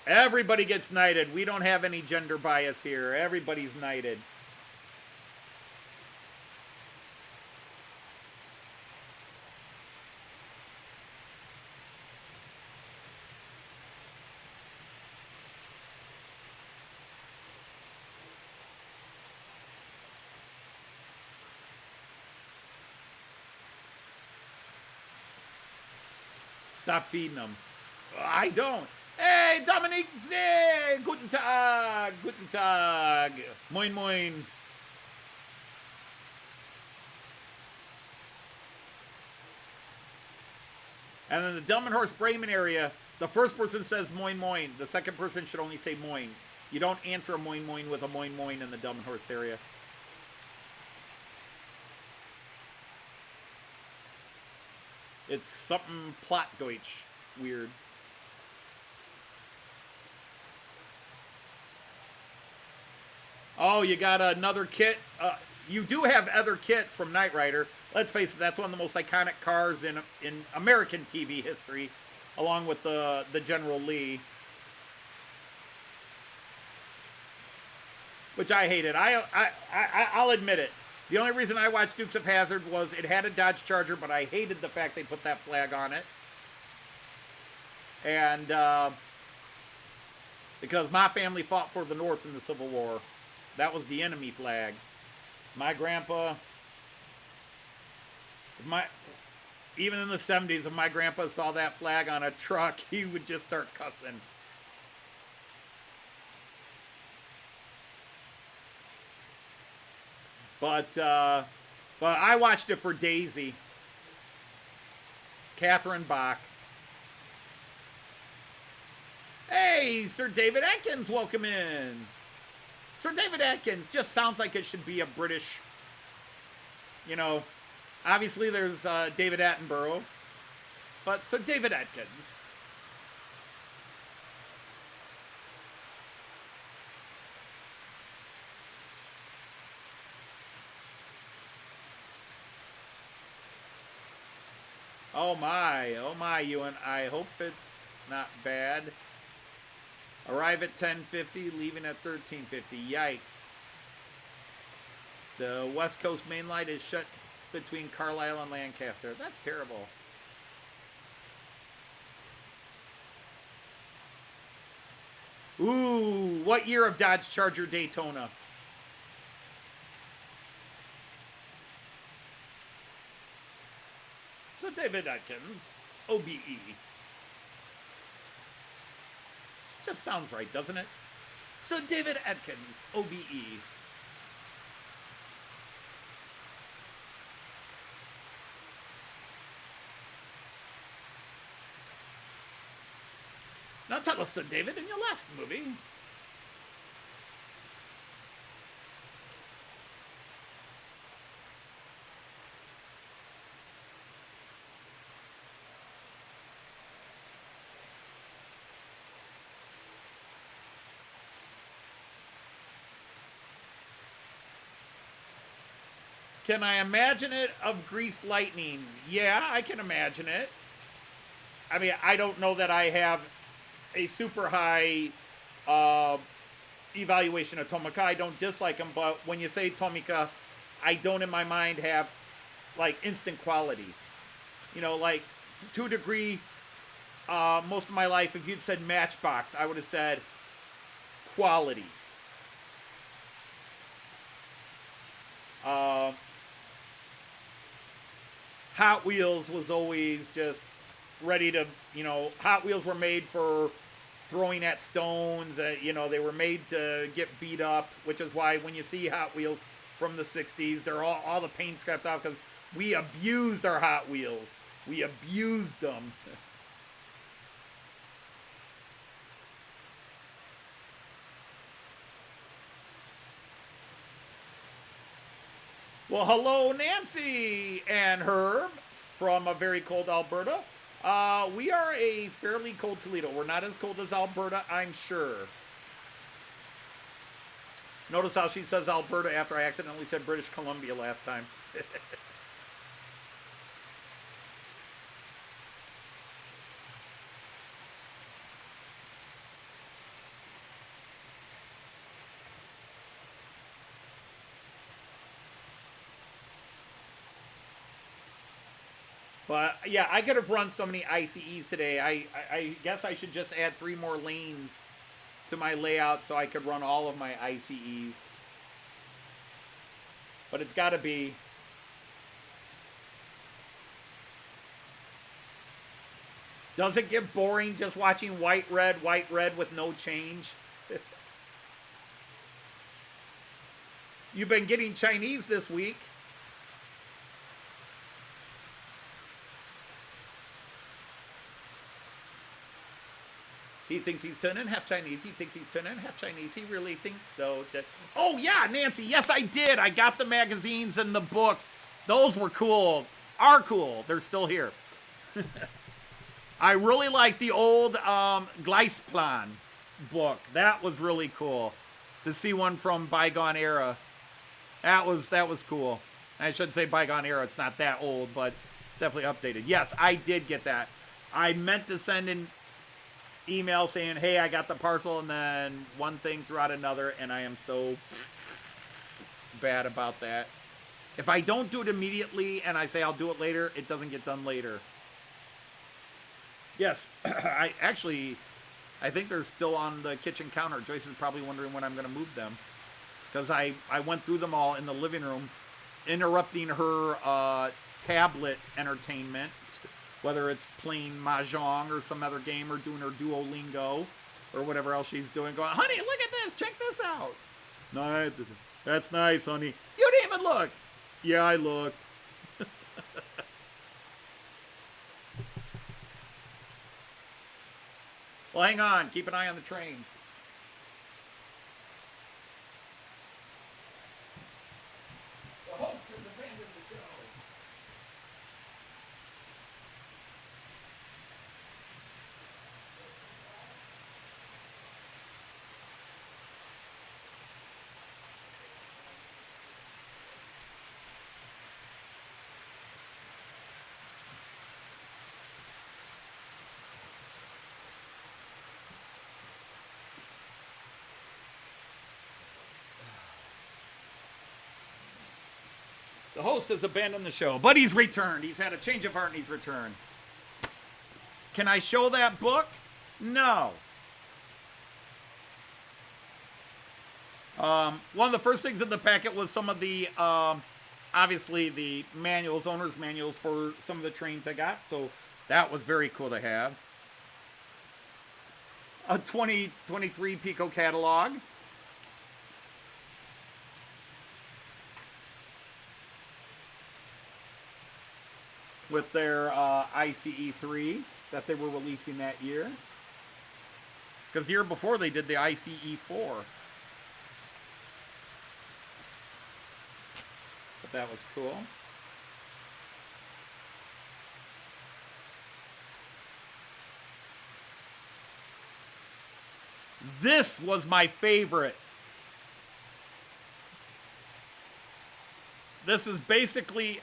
Everybody gets knighted. We don't have any gender bias here. Everybody's knighted. Stop feeding them. I don't. Hey, Dominique Zeh! Guten Tag! Guten Tag! Moin moin! And in the Delmenhorst Bremen area, The first person says moin moin. The second person should only say moin. You don't answer a moin moin with a moin moin in the Delmenhorst area. It's something Plattdeutsch weird. Oh, you got another kit. You do have other kits from Knight Rider. Let's face it, that's one of the most iconic cars in American TV history, along with the General Lee, which I hated. I'll admit it. The only reason I watched Dukes of Hazzard was it had a Dodge Charger, but I hated the fact they put that flag on it. And because my family fought for the North in the Civil War. That was the enemy flag. My grandpa, even in the 70s, if my grandpa saw that flag on a truck, he would just start cussing. But I watched it for Daisy, Catherine Bach. Hey, Sir David Atkins, welcome in. Sir David Atkins just sounds like it should be a British, you know, obviously there's David Attenborough, but Sir David Atkins. Oh my, Ewan, I hope it's not bad. Arrive at 10:50, leaving at 13:50. Yikes. The West Coast main line is shut between Carlisle and Lancaster. That's terrible. Ooh, what year of Dodge Charger Daytona? So David Atkins, OBE. Just sounds right, doesn't it? So David Atkins, OBE. Now tell us, Sir David, in your last movie. Can I imagine it of Greased Lightning? Yeah, I can imagine it. I mean, I don't know that I have a super high evaluation of Tomica. I don't dislike him, but when you say Tomica, I don't in my mind have like instant quality. You know, like 2 Degree, most of my life, if you'd said Matchbox, I would have said quality. Hot Wheels was always just ready to, you know, Hot Wheels were made for throwing at stones. You know, they were made to get beat up, which is why when you see Hot Wheels from the 60s, they're all the paint scrapped off because we abused our Hot Wheels. We abused them. Well, hello, Nancy and Herb from a very cold Alberta. We are a fairly cold Toledo. We're not as cold as Alberta, I'm sure. Notice how she says Alberta after I accidentally said British Columbia last time. But yeah, I could have run so many ICEs today. I guess I should just add 3 more lanes to my layout so I could run all of my ICEs. But it's got to be. Does it get boring just watching white, red with no change? You've been getting Chinese this week. He thinks he's 10.5 Chinese. He thinks he's 10.5 Chinese. He really thinks so. Oh, yeah, Nancy. Yes, I did. I got the magazines and the books. Those were cool. Are cool. They're still here. I really like the old Gleisplan book. That was really cool. To see one from bygone era. That was cool. I should say bygone era. It's not that old, but it's definitely updated. Yes, I did get that. I meant to send an email saying, hey, I got the parcel, and then one thing threw out another, and I am so bad about that. If I don't do it immediately and I say I'll do it later, it doesn't get done later. Yes, I think they're still on the kitchen counter. Joyce is probably wondering when I'm going to move them. Because I went through them all in the living room, interrupting her tablet entertainment, whether it's playing Mahjong or some other game or doing her Duolingo or whatever else she's doing, going, honey, look at this, check this out. No, that's nice, honey. You didn't even look. Yeah, I looked. Well, hang on. Keep an eye on the trains. The host has abandoned the show. The host has abandoned the show, but he's returned. He's had a change of heart and he's returned. Can I show that book? No. One of the first things in the packet was some of the, obviously the manuals, owner's manuals for some of the trains I got. So that was very cool to have. A 2023 Piko catalog. With their ICE3 that they were releasing that year. Because the year before they did the ICE4. But that was cool. This was my favorite. This is basically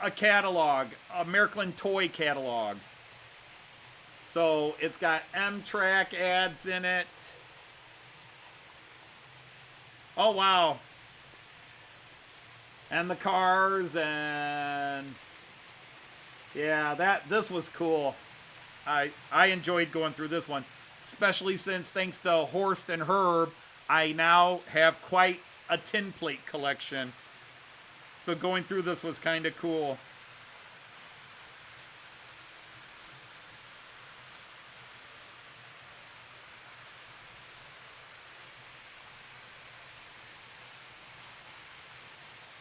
a catalog, a Märklin toy catalog. So it's got Amtrak ads in it. Oh wow. And the cars, and yeah, this was cool. I enjoyed going through this one, especially since thanks to Horst and Herb, I now have quite a tin plate collection. So going through this was kind of cool.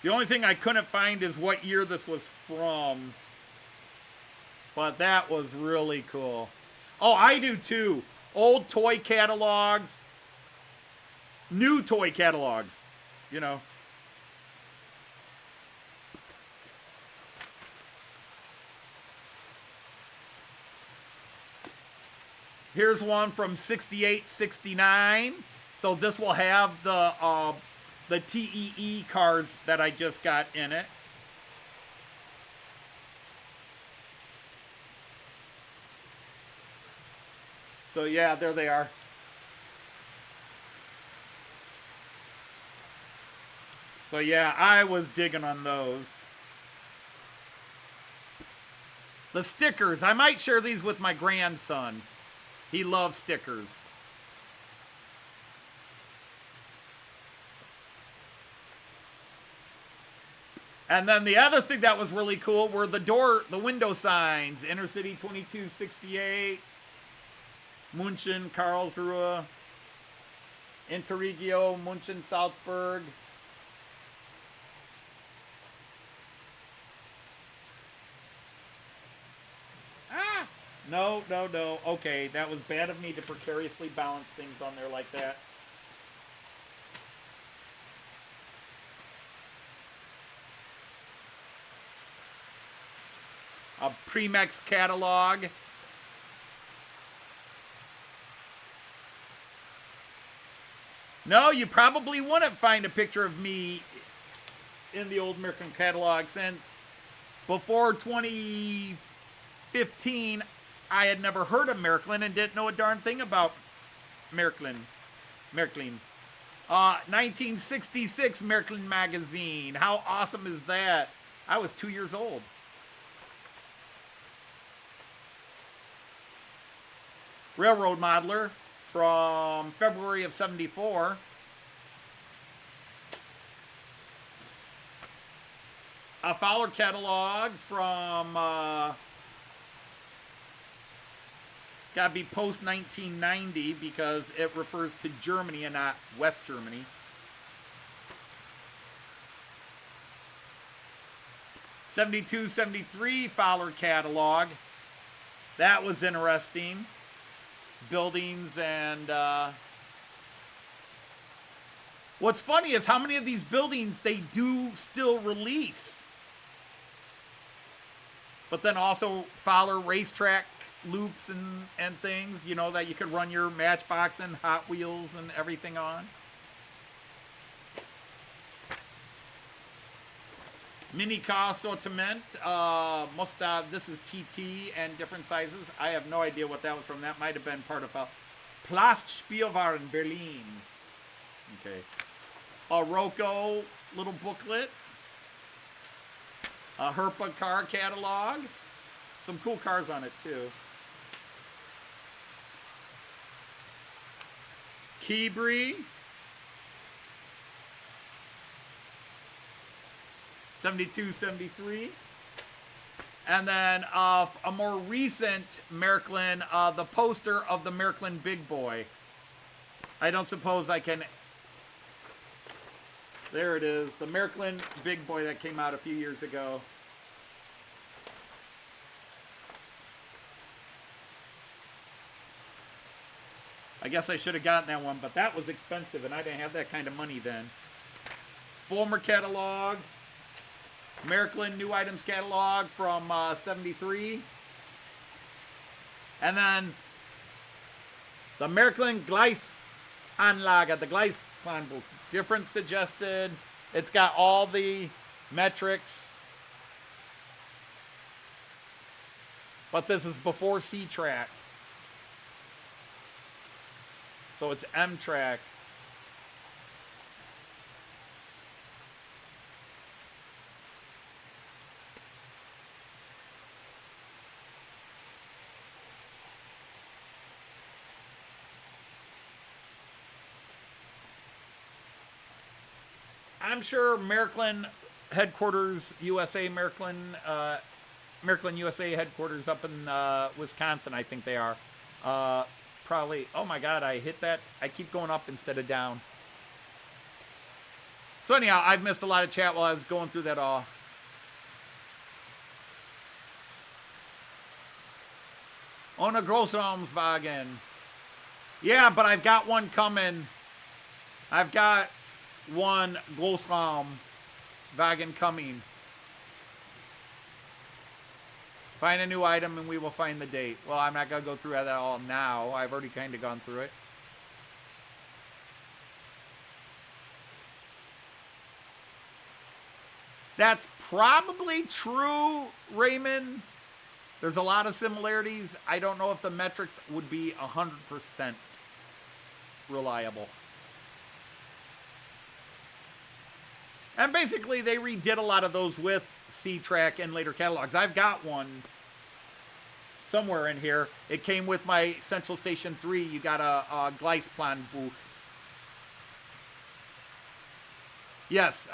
The only thing I couldn't find is what year this was from. But that was really cool. Oh, I do too. Old toy catalogs. New toy catalogs. You know. Here's one from 68, 69. So this will have the TEE cars that I just got in it. So yeah, there they are. So yeah, I was digging on those. The stickers, I might share these with my grandson. He loves stickers. And then the other thing that was really cool were the window signs. InterCity 2268, München, Karlsruhe, Interregio, München, Salzburg. No, no, no. Okay, that was bad of me to precariously balance things on there like that. A Premex catalog. No, you probably wouldn't find a picture of me in the old Märklin catalog since before 2015, I had never heard of Märklin and didn't know a darn thing about Märklin. 1966 Märklin magazine. How awesome is that? I was 2 years old. Railroad Modeler from February of 74. A Fowler catalog from, it's got to be post 1990 because it refers to Germany and not West Germany. '72, '73 Fowler catalog. That was interesting. Buildings and what's funny is how many of these buildings they do still release, but then also Fowler racetrack loops and things, you know, that you could run your Matchbox and Hot Wheels and everything on. Mini car assortiment. Must have, this is TT and different sizes. I have no idea what that was from. That might have been part of a Plastspielwaren Berlin. Okay. A Roco little booklet. A Herpa car catalog. Some cool cars on it too. Keybri. 72, 73. And then a more recent Märklin, the poster of the Märklin Big Boy. I don't suppose I can... There it is. The Märklin Big Boy that came out a few years ago. I guess I should have gotten that one, but that was expensive, and I didn't have that kind of money then. Fulmer catalog. Märklin New Items catalog from 73. And then the Märklin Gleis Anlage, the Gleis plan book. Different suggested. It's got all the metrics. But this is before C-Track. So it's M-Track. I'm sure Märklin headquarters, USA, Märklin USA headquarters up in Wisconsin, I think they are. Probably, oh my God, I hit that. I keep going up instead of down. So anyhow, I've missed a lot of chat while I was going through that all. On a Großraumswagen. Yeah, but I've got one coming. I've got one Großraumwagen coming. Find a new item and we will find the date. Well, I'm not going to go through that all now. I've already kind of gone through it. That's probably true, Raymond. There's a lot of similarities. I don't know if the metrics would be 100% reliable. And basically, they redid a lot of those with C-Track and later catalogs. I've got one somewhere in here. It came with my Central Station 3. You got a Gleis plan book. Yes,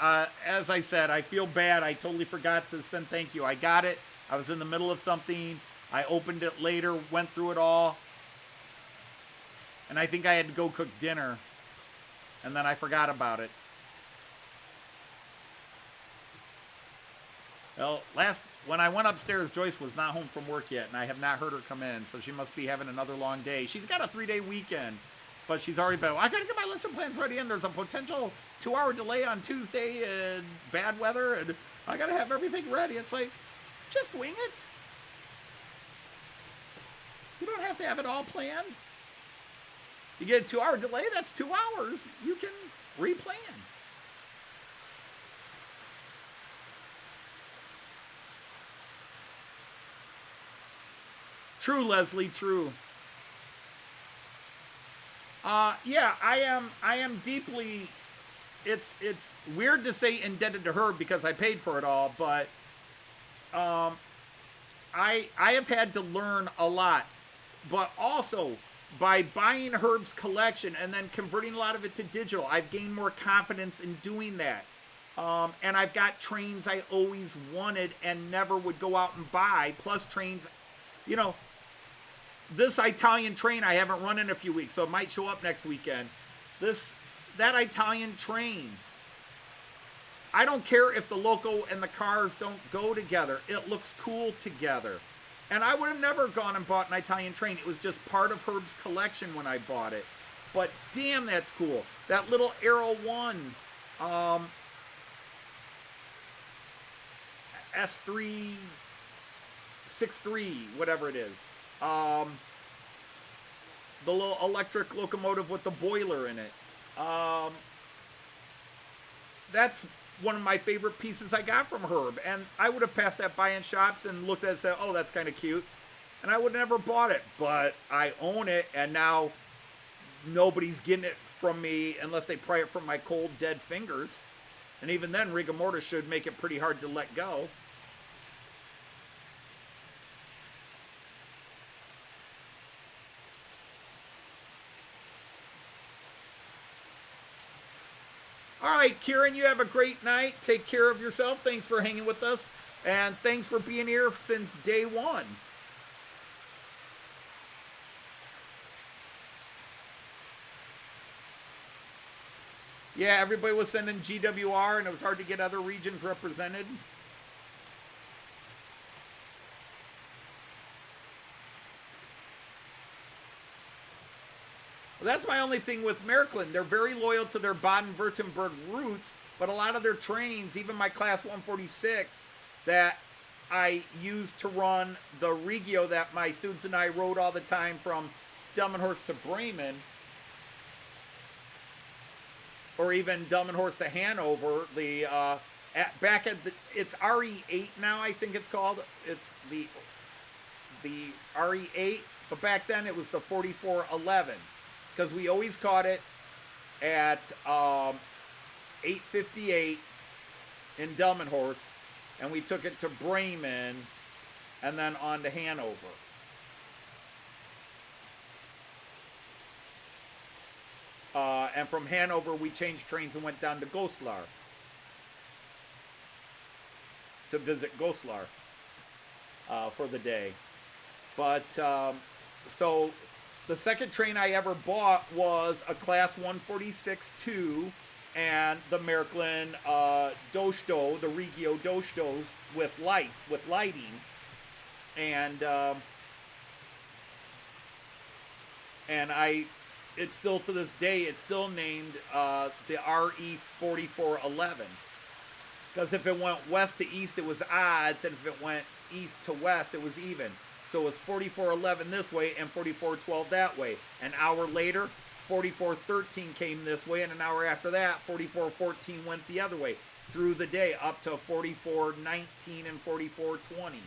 as I said, I feel bad. I totally forgot to send thank you. I got it. I was in the middle of something. I opened it later, went through it all. And I think I had to go cook dinner. And then I forgot about it. Well, when I went upstairs, Joyce was not home from work yet, and I have not heard her come in, so she must be having another long day. She's got a 3-day weekend, but she's already been, I gotta get my lesson plans ready, and there's a potential 2-hour delay on Tuesday and bad weather, and I gotta have everything ready. It's like, just wing it. You don't have to have it all planned. You get a 2-hour delay, that's 2 hours. You can replan. True, Leslie, true. Yeah, I am deeply, it's weird to say indebted to her because I paid for it all, but I have had to learn a lot. But also, by buying Herb's collection and then converting a lot of it to digital, I've gained more confidence in doing that. And I've got trains I always wanted and never would go out and buy, plus trains, you know, this Italian train I haven't run in a few weeks, so it might show up next weekend. That Italian train, I don't care if the Loco and the cars don't go together. It looks cool together. And I would have never gone and bought an Italian train. It was just part of Herb's collection when I bought it. But damn, that's cool. That little Aero 1 S3 63, whatever it is. The little electric locomotive with the boiler in it. That's one of my favorite pieces I got from Herb. And I would have passed that by in shops and looked at it and said, oh, that's kind of cute. And I would have never bought it. But I own it, and now nobody's getting it from me unless they pry it from my cold, dead fingers. And even then, rigor mortis should make it pretty hard to let go. All right, Kieran, you have a great night. Take care of yourself. Thanks for hanging with us. And thanks for being here since day one. Yeah, everybody was sending GWR, and it was hard to get other regions represented. That's my only thing with Märklin. They're very loyal to their Baden-Württemberg roots, but a lot of their trains, even my Class 146 that I used to run the Regio that my students and I rode all the time from Delmenhorst to Bremen, or even Delmenhorst to Hanover, it's RE8 now, I think it's called. It's the RE8, but back then it was the 4411. Because we always caught it at 8:58 in Delmenhorst, and we took it to Bremen, and then on to Hanover. And from Hanover, we changed trains and went down to Goslar to visit Goslar for the day. But so. The second train I ever bought was a Class 146-2 and the Märklin DoSto, the Regio DoStos with lighting. And it's still to this day, it's still named the RE4411. Because if it went west to east, it was odds, and if it went east to west, it was even. So it was 4411 this way and 4412 that way. An hour later, 4413 came this way, and an hour after that, 4414 went the other way through the day up to 4419 and 4420.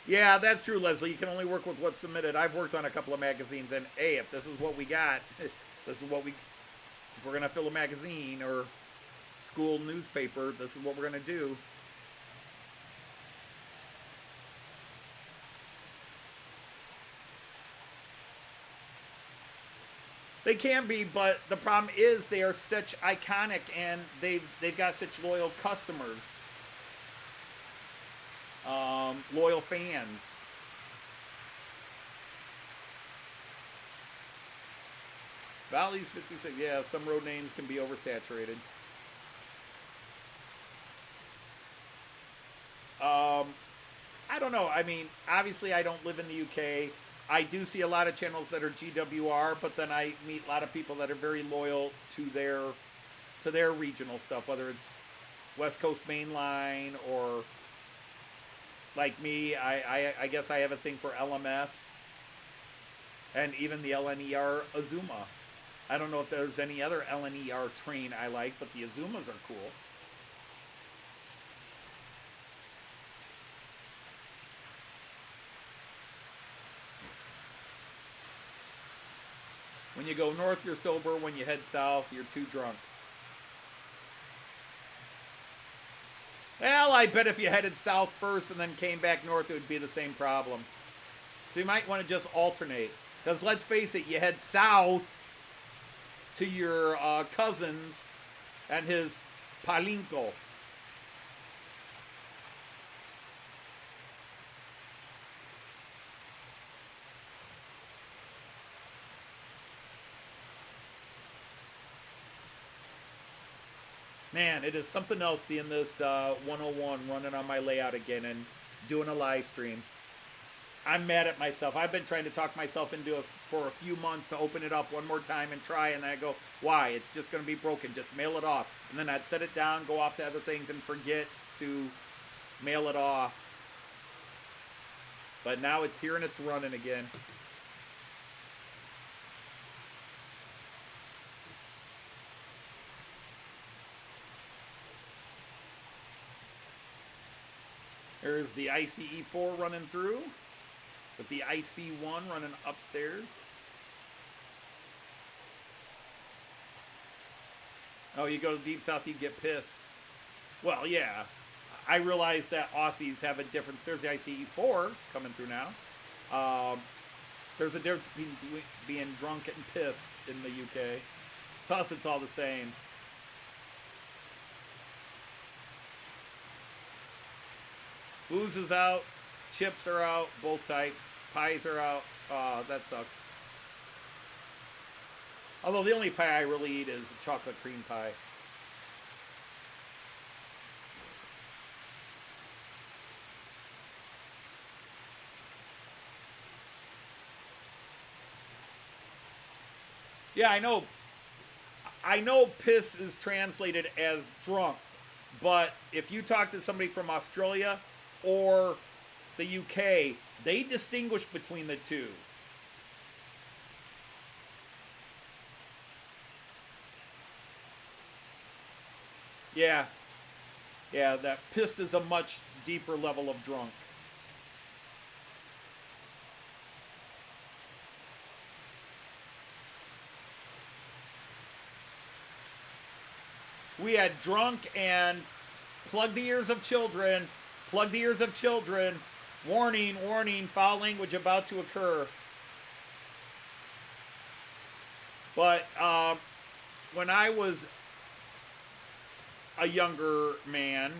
Yeah, that's true, Leslie. You can only work with what's submitted. I've worked on a couple of magazines, and hey, if this is what we got, this is what if we're going to fill a magazine or school newspaper, this is what we're going to do. They can be, but the problem is they are such iconic, and they've got such loyal customers, loyal fans. Valley's 56. Yeah, some road names can be oversaturated. I don't know. I mean, obviously I don't live in the UK. I do see a lot of channels that are GWR, but then I meet a lot of people that are very loyal to their regional stuff, whether it's West Coast Mainline or like me, I guess I have a thing for LMS and even the LNER Azuma. I don't know if there's any other LNER train I like, but the Azumas are cool. When you go north, you're sober. When you head south, you're too drunk. Well, I bet if you headed south first and then came back north, it would be the same problem. So you might want to just alternate. Because let's face it, you head south to your cousin's and his palinko. Man, it is something else seeing this 101 running on my layout again and doing a live stream. I'm mad at myself. I've been trying to talk myself into it for a few months to open it up one more time and try, and I go, why? It's just going to be broken. Just mail it off. And then I'd set it down, go off to other things, and forget to mail it off. But now it's here and it's running again. There's the ICE4 running through, with the IC1 running upstairs. Oh, you go deep south, you get pissed. Well, yeah. I realize that Aussies have a difference. There's the ICE4 coming through now. There's a difference between being drunk and pissed in the UK. To us, it's all the same. Booze is out, chips are out, both types, pies are out. That sucks. Although the only pie I really eat is chocolate cream pie. Yeah, I know piss is translated as drunk, but if you talk to somebody from Australia or the UK, they distinguish between the two. Yeah, that pissed is a much deeper level of drunk. We had drunk and plug the ears of children. Plug the ears of children. Warning, warning, foul language about to occur. But when I was a younger man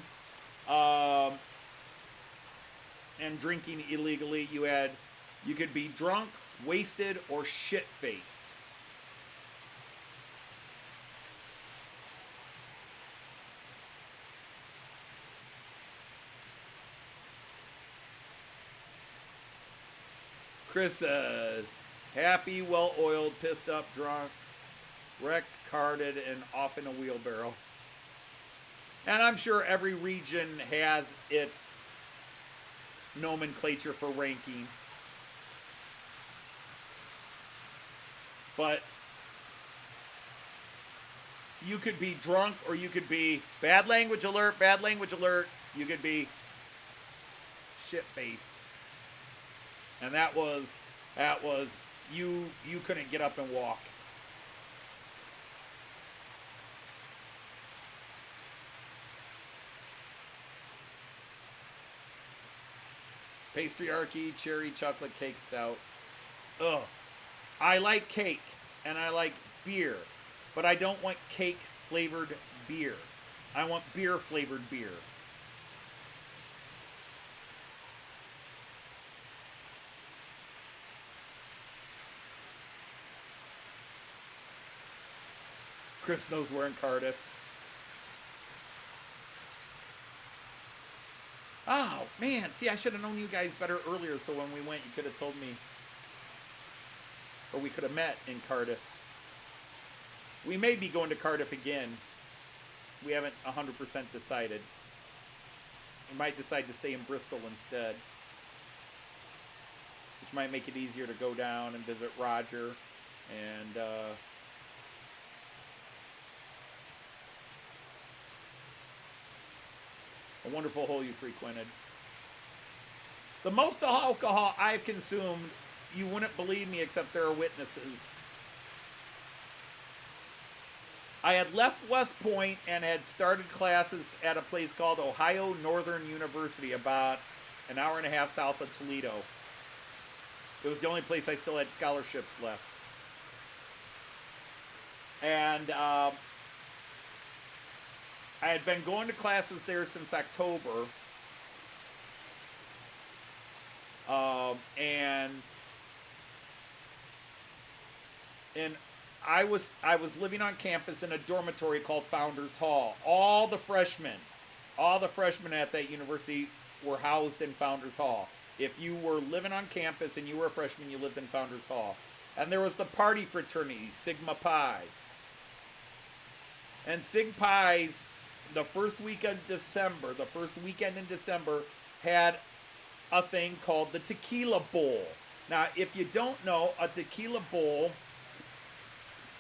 and drinking illegally, you could be drunk, wasted, or shit-faced. Chris says, happy, well-oiled, pissed up, drunk, wrecked, carded, and off in a wheelbarrow. And I'm sure every region has its nomenclature for ranking. But you could be drunk, or you could be bad language alert, you could be shit-faced. And that was you couldn't get up and walk. Pastryarchy, cherry chocolate cake stout. Ugh. I like cake and I like beer, but I don't want cake flavored beer. I want beer flavored beer. Chris knows we're in Cardiff. Oh, man. See, I should have known you guys better earlier, so when we went, you could have told me. Or we could have met in Cardiff. We may be going to Cardiff again. We haven't 100% decided. We might decide to stay in Bristol instead. Which might make it easier to go down and visit Roger. And, a wonderful hole you frequented. The most alcohol I've consumed, you wouldn't believe me except there are witnesses. I had left West Point and had started classes at a place called Ohio Northern University, about an hour and a half south of Toledo. It was the only place I still had scholarships left. And I had been going to classes there since October. And I was living on campus in a dormitory called Founders Hall. All the freshmen at that university were housed in Founders Hall. If you were living on campus and you were a freshman, you lived in Founders Hall. And there was the party fraternity, Sigma Pi. And Sig Pi's, the first weekend in December, had a thing called the Tequila Bowl. Now, if you don't know, a tequila bowl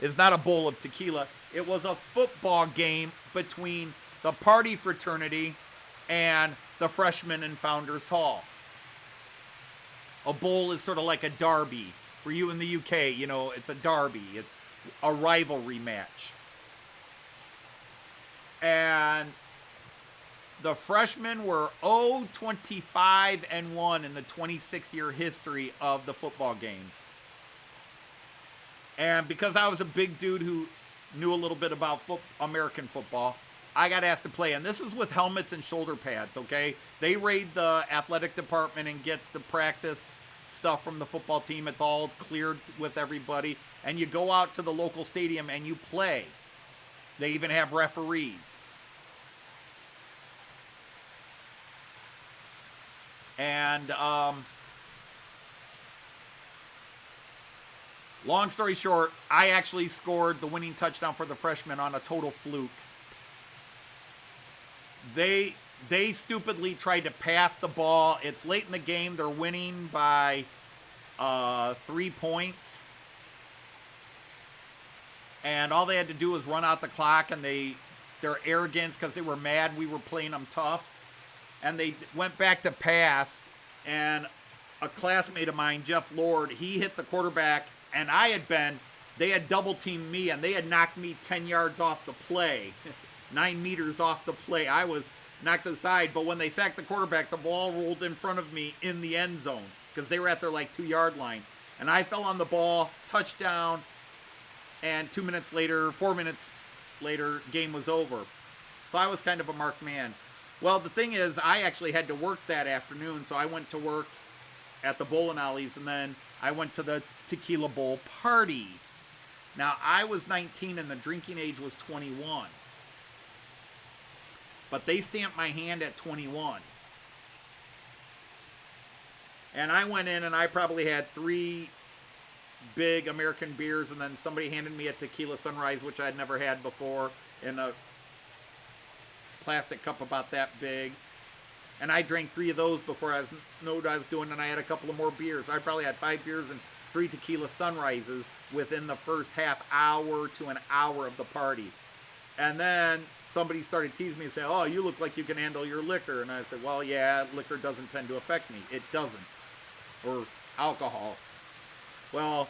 is not a bowl of tequila. It was a football game between the party fraternity and the freshmen in Founders Hall. A bowl is sort of like a derby. For you in the UK, you know, it's a derby. It's a rivalry match. And the freshmen were 25-1 in the 26-year history of the football game. And because I was a big dude who knew a little bit about American football, I got asked to play. And this is with helmets and shoulder pads, okay? They raid the athletic department and get the practice stuff from the football team. It's all cleared with everybody. And you go out to the local stadium and you play. They even have referees. And long story short, I actually scored the winning touchdown for the freshmen on a total fluke. They stupidly tried to pass the ball. It's late in the game. They're winning by 3 points. And all they had to do was run out the clock, and their arrogance, because they were mad we were playing them tough. And they went back to pass, and a classmate of mine, Jeff Lord, he hit the quarterback, and they had double-teamed me, and they had knocked me 10 yards off the play, 9 meters off the play. I was knocked aside, but when they sacked the quarterback, the ball rolled in front of me in the end zone, because they were at their, 2-yard line. And I fell on the ball, touchdown, and 4 minutes later, game was over. So I was kind of a marked man. Well, the thing is, I actually had to work that afternoon, so I went to work at the bowling alleys, and then I went to the Tequila Bowl party. Now, I was 19, and the drinking age was 21. But they stamped my hand at 21. And I went in, and I probably had 3 big American beers, and then somebody handed me a Tequila Sunrise, which I'd never had before, in a plastic cup about that big. And I drank 3 of those before I knew what I was doing, and I had a couple of more beers. I probably had 5 beers and 3 Tequila Sunrises within the first half hour to an hour of the party. And then somebody started teasing me and saying, "Oh, you look like you can handle your liquor." And I said, "Well, yeah, liquor doesn't tend to affect me." It doesn't. Or alcohol. "Well,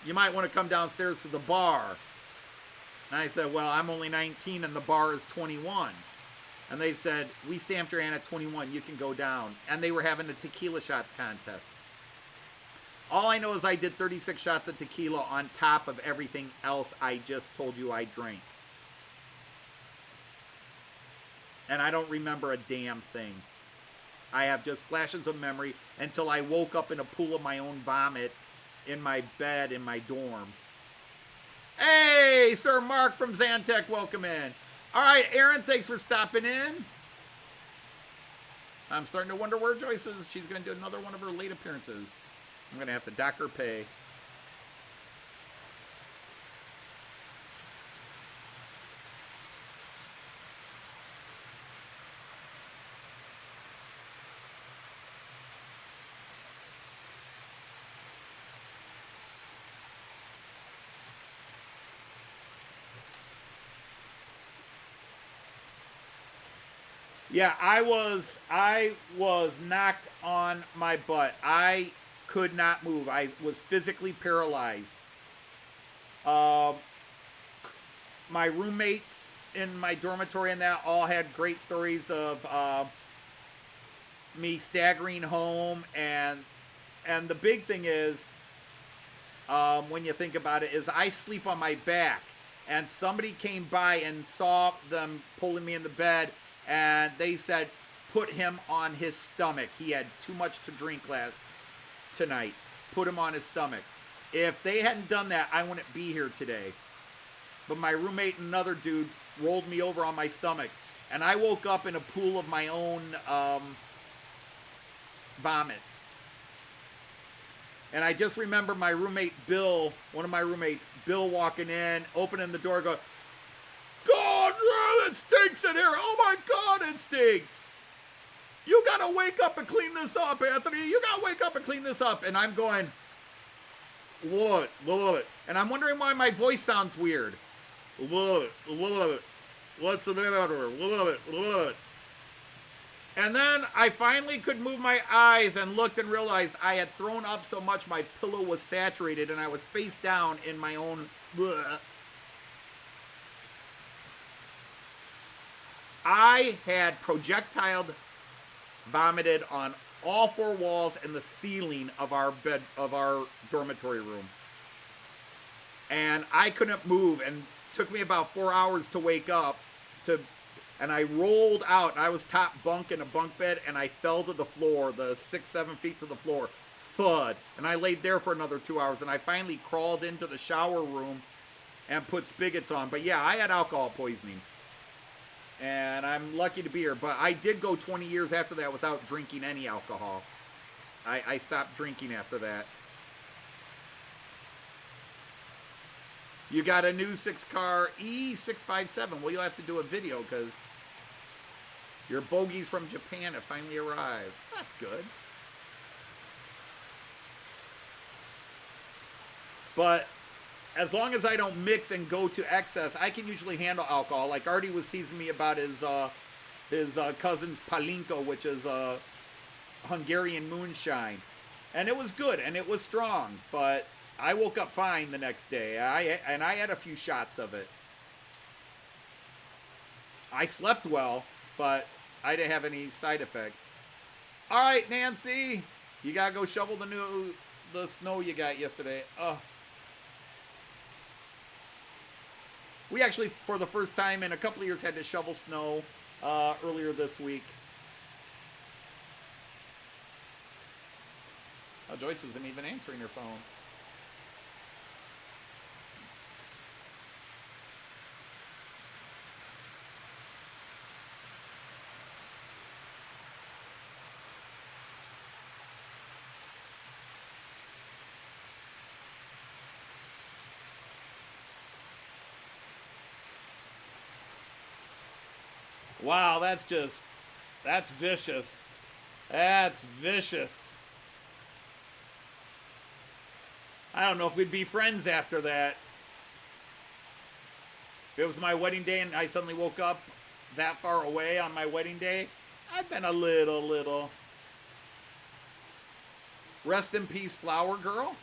you might want to come downstairs to the bar." And I said, "Well, I'm only 19 and the bar is 21. And they said, "We stamped your hand at 21. You can go down." And they were having a tequila shots contest. All I know is I did 36 shots of tequila on top of everything else I just told you I drank. And I don't remember a damn thing. I have just flashes of memory until I woke up in a pool of my own vomit in my bed in my dorm. Hey, Sir Mark from Zantec, welcome in. All right, Aaron, thanks for stopping in. I'm starting to wonder where Joyce is. She's going to do another one of her late appearances. I'm going to have to dock her pay. Yeah, I was knocked on my butt. I could not move. I was physically paralyzed. My roommates in my dormitory and that all had great stories of me staggering home, and the big thing is, when you think about it, is I sleep on my back, and somebody came by and saw them pulling me in the bed. And they said, put him on his stomach. He had too much to drink tonight. Put him on his stomach. If they hadn't done that, I wouldn't be here today. But my roommate and another dude rolled me over on my stomach. And I woke up in a pool of my own vomit. And I just remember my roommate Bill, one of my roommates, Bill walking in, opening the door, going, God, it stinks in here. Oh my God, it stinks. You gotta wake up and clean this up, Anthony. You gotta wake up and clean this up. And I'm going, what? And I'm wondering why my voice sounds weird. What's the matter? And then I finally could move my eyes and looked and realized I had thrown up so much my pillow was saturated and I was face down in my own. I had projectile vomited on all four walls and the ceiling of our dormitory room. And I couldn't move, and it took me about 4 hours to wake up and I rolled out, and I was top bunk in a bunk bed, and I fell to the floor, the 6-7 feet to the floor, thud. And I laid there for another 2 hours, and I finally crawled into the shower room and put spigots on. But yeah, I had alcohol poisoning. And I'm lucky to be here. But I did go 20 years after that without drinking any alcohol. I stopped drinking after that. You got a new 6-car E657. Well, you'll have to do a video because your bogies from Japan have finally arrived. That's good. But as long as I don't mix and go to excess, I can usually handle alcohol. Like Artie was teasing me about his cousin's Palinko, which is Hungarian moonshine. And it was good, and it was strong. But I woke up fine the next day. I had a few shots of it. I slept well, but I didn't have any side effects. All right, Nancy, you got to go shovel the snow you got yesterday. We actually, for the first time in a couple of years, had to shovel snow earlier this week. Oh, Joyce isn't even answering her phone. Wow, that's vicious. That's vicious. I don't know if we'd be friends after that. If it was my wedding day and I suddenly woke up that far away on my wedding day, I'd been a little. Rest in peace, Flower Girl.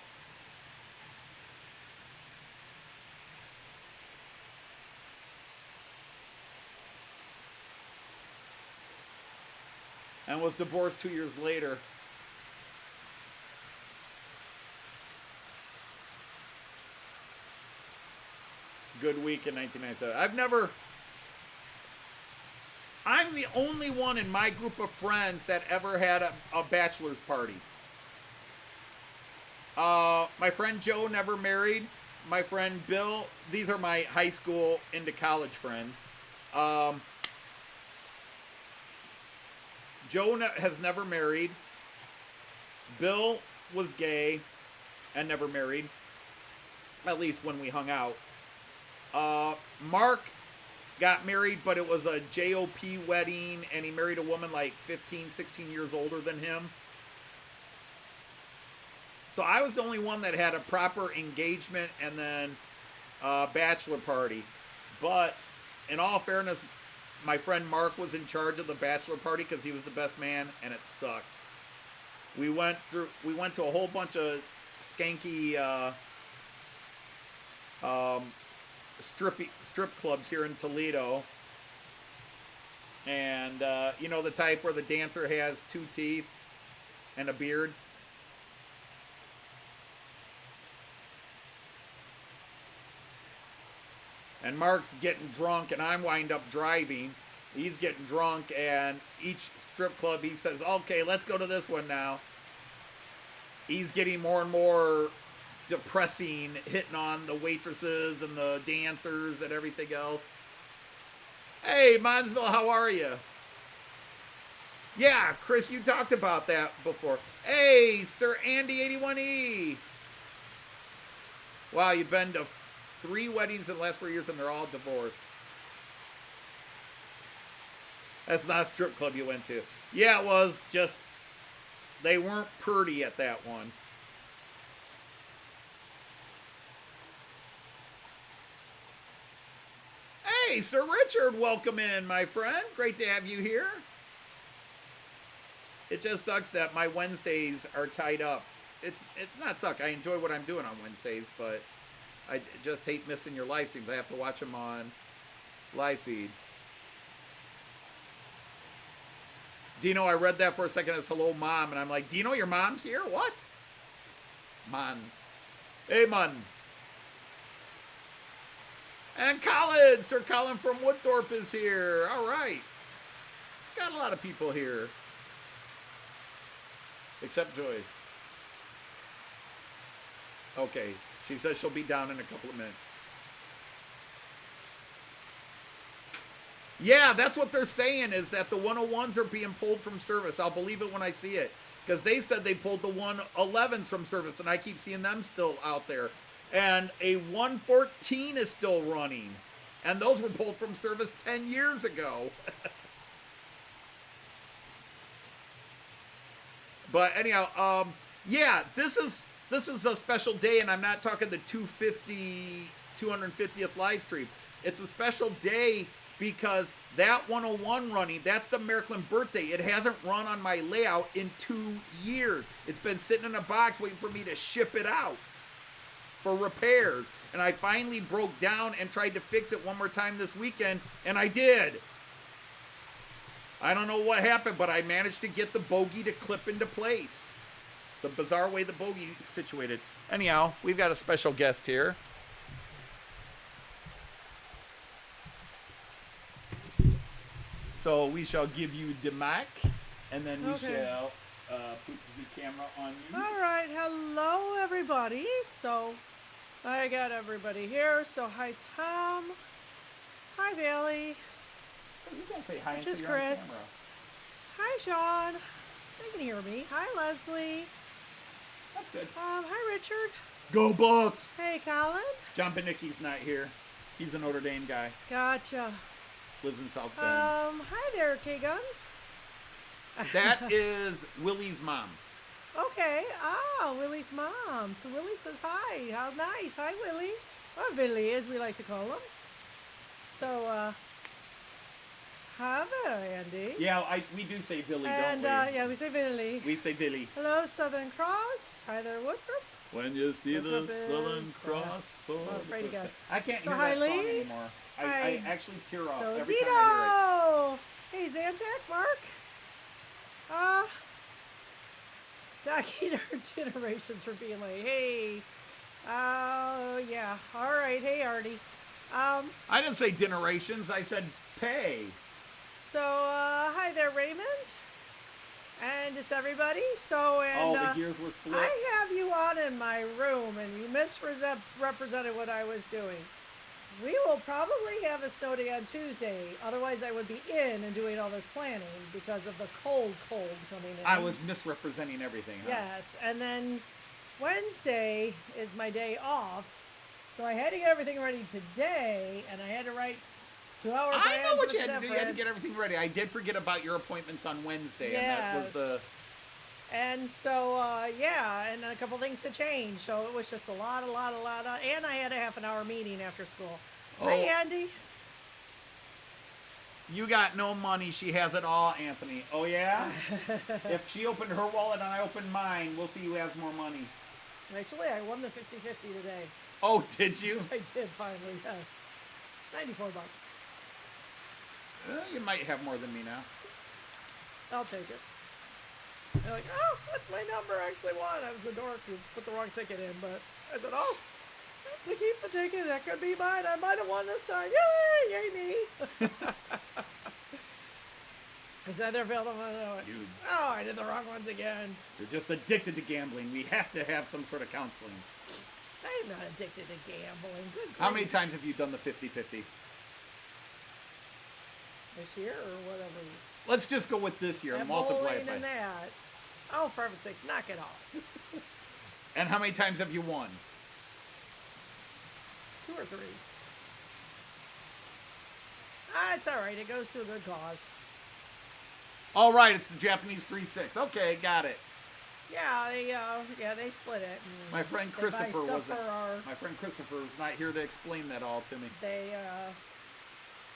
And was divorced 2 years later. Good week in 1997. I'm the only one in my group of friends that ever had a bachelor's party. My friend Joe never married. my friend Bill. These are my high school into college friends. Joe has never married. Bill was gay and never married, at least when we hung out. Mark got married, but it was a JOP wedding, and he married a woman like 15, 16 years older than him. So I was the only one that had a proper engagement and then bachelor party. But in all fairness, my friend Mark was in charge of the bachelor party because he was the best man, and it sucked. We went to a whole bunch of skanky strip clubs here in Toledo. And you know, the type where the dancer has 2 teeth and a beard. And Mark's getting drunk, and I wind up driving. He's getting drunk, and each strip club he says, okay, let's go to this one now. He's getting more and more depressing, hitting on the waitresses and the dancers and everything else. Hey, Monsville, how are you? Yeah, Chris, you talked about that before. Hey, Sir Andy 81E. Wow, you've been to 3 weddings in the last 4 years, and they're all divorced. That's not a strip club you went to. Yeah, it was, just they weren't pretty at that one. Hey, Sir Richard, welcome in, my friend. Great to have you here. It just sucks that my Wednesdays are tied up. It's not suck. I enjoy what I'm doing on Wednesdays, but I just hate missing your live streams. I have to watch them on live feed. Dino, I read that for a second as hello, Mom. And I'm like, Dino, your mom's here? What? Man. Hey, man. And Colin, Sir Colin from Woodthorpe is here. All right. Got a lot of people here. Except Joyce. Okay. She says she'll be down in a couple of minutes. Yeah, that's what they're saying, is that the 101s are being pulled from service. I'll believe it when I see it. Because they said they pulled the 111s from service, and I keep seeing them still out there. And a 114 is still running. And those were pulled from service 10 years ago. But anyhow, yeah, this is a special day, and I'm not talking the 250th live stream. It's a special day because that 101 running, that's the Märklin birthday. It hasn't run on my layout in 2 years. It's been sitting in a box waiting for me to ship it out for repairs. And I finally broke down and tried to fix it one more time this weekend, and I did. I don't know what happened, but I managed to get the bogey to clip into place. The bizarre way the bogey is situated. Anyhow, we've got a special guest here. So we shall give you the mic, and then we shall put the camera on you. All right, hello everybody. So I got everybody here. So hi Tom, hi Bailey. You can't say hi Which until is you're on Chris. camera. Hi Sean. They can hear me. Hi Leslie. That's good. Hi Richard. Go Bucks! Hey Colin. John Benicki's not here. He's a Notre Dame guy. Gotcha. Lives in South Bend. Hi there, K-Guns. That is Willie's mom. Okay. Willie's mom. So Willie says hi. How nice. Hi, Willie. Or Billy, as we like to call him. So, hi there, Andy. Yeah, we do say Billy, And, don't we? yeah, we say Billy. We say Billy. Hello, Southern Cross. Hi there, Woodthorpe. When you see the Woodthorpe Southern is, Cross for I'm afraid to the first guess. time. I can't So hear hi, that song Lee. anymore. I Hi. actually tear up So, every time I Dino! Hey, Zantac, Mark. Docking our generations for being late. Hey. Yeah. All right. Hey, Artie. I didn't say generations. I said pay. So, hi there, Raymond. And just everybody. So, and the gears were split. I have you on in my room, and you misrepresented what I was doing. We will probably have a snow day on Tuesday. Otherwise, I would be in and doing all this planning because of the cold coming in. I was misrepresenting everything. Huh? Yes, and then Wednesday is my day off, so I had to get everything ready today, and I had to write 2-hour plans. I know what you with had to do. You had to difference. get everything ready. I did forget about your appointments on Wednesday, Yes. and that was the... And so, and a couple things to change. So it was just a lot of, and I had a half an hour meeting after school. Oh. Hi, Andy. You got no money. She has it all, Anthony. Oh, yeah? If she opened her wallet and I opened mine, we'll see who has more money. Actually, I won the 50-50 today. Oh, did you? I did finally, yes. $94. You might have more than me now. I'll take it. They're like, oh, that's my number. I actually won. I was the dork who put the wrong ticket in, but I said, oh, that's to keep the ticket. That could be mine. I might have won this time. Yay me. Is that their field? Dude. Oh, I did the wrong ones again. You're just addicted to gambling. We have to have some sort of counseling. I'm not addicted to gambling. Good How many grief. times have you done the 50-50? This year or whatever? Let's just go with this year and And multiply bowling it by... and that. Oh, for heaven's sakes, knock it off. And how many times have you won? 2 or 3. It's all right. It goes to a good cause. All right, it's the Japanese 3-6. Okay, got it. Yeah, they split it. And My friend they buy Christopher stuff wasn't. for our- My friend Christopher was not here to explain that all to me. They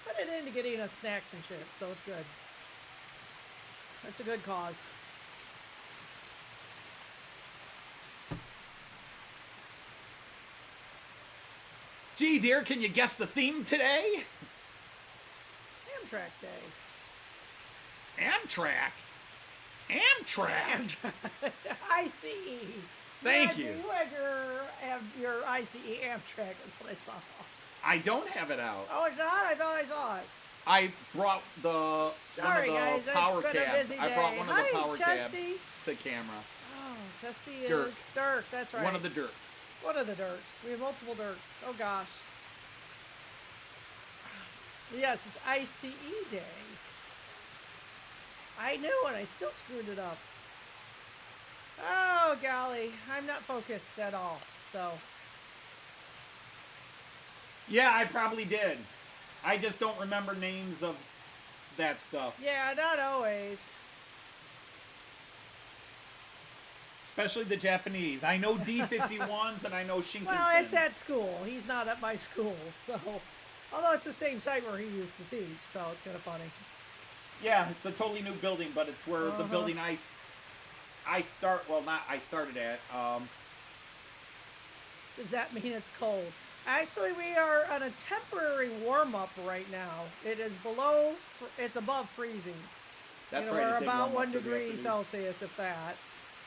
put it into getting us snacks and shit, so it's good. It's a good cause. Gee, dear, can you guess the theme today? Amtrak Day. Amtrak. Amtrak. ICE. Thank You you. had your ICE Amtrak. That's what I saw. I don't have it out. Oh, it's not? I thought I saw it. I brought one Sorry, of the guys. power It's been a cabs. busy I brought day. one of the Hi, power cabs Chesty. to camera. Oh, Chesty Dirk. is Dirk. That's right. One of the Dirks. One of the Dirks. We have multiple Dirks. Oh, gosh. Yes, it's ICE Day. I knew and I still screwed it up. Oh, golly. I'm not focused at all, so. Yeah, I probably did. I just don't remember names of that stuff. Yeah, not always. Especially the Japanese. I know D51s and I know Shinkansen. Well, it's at school. He's not at my school, so. Although it's the same site where he used to teach, so it's kind of funny. Yeah, it's a totally new building, but it's where the building I started at. Does that mean it's cold? Actually, we are on a temporary warm-up right now. It is it's above freezing. That's We're right. it did about warm up 1 through the degree afternoon. Celsius, if that.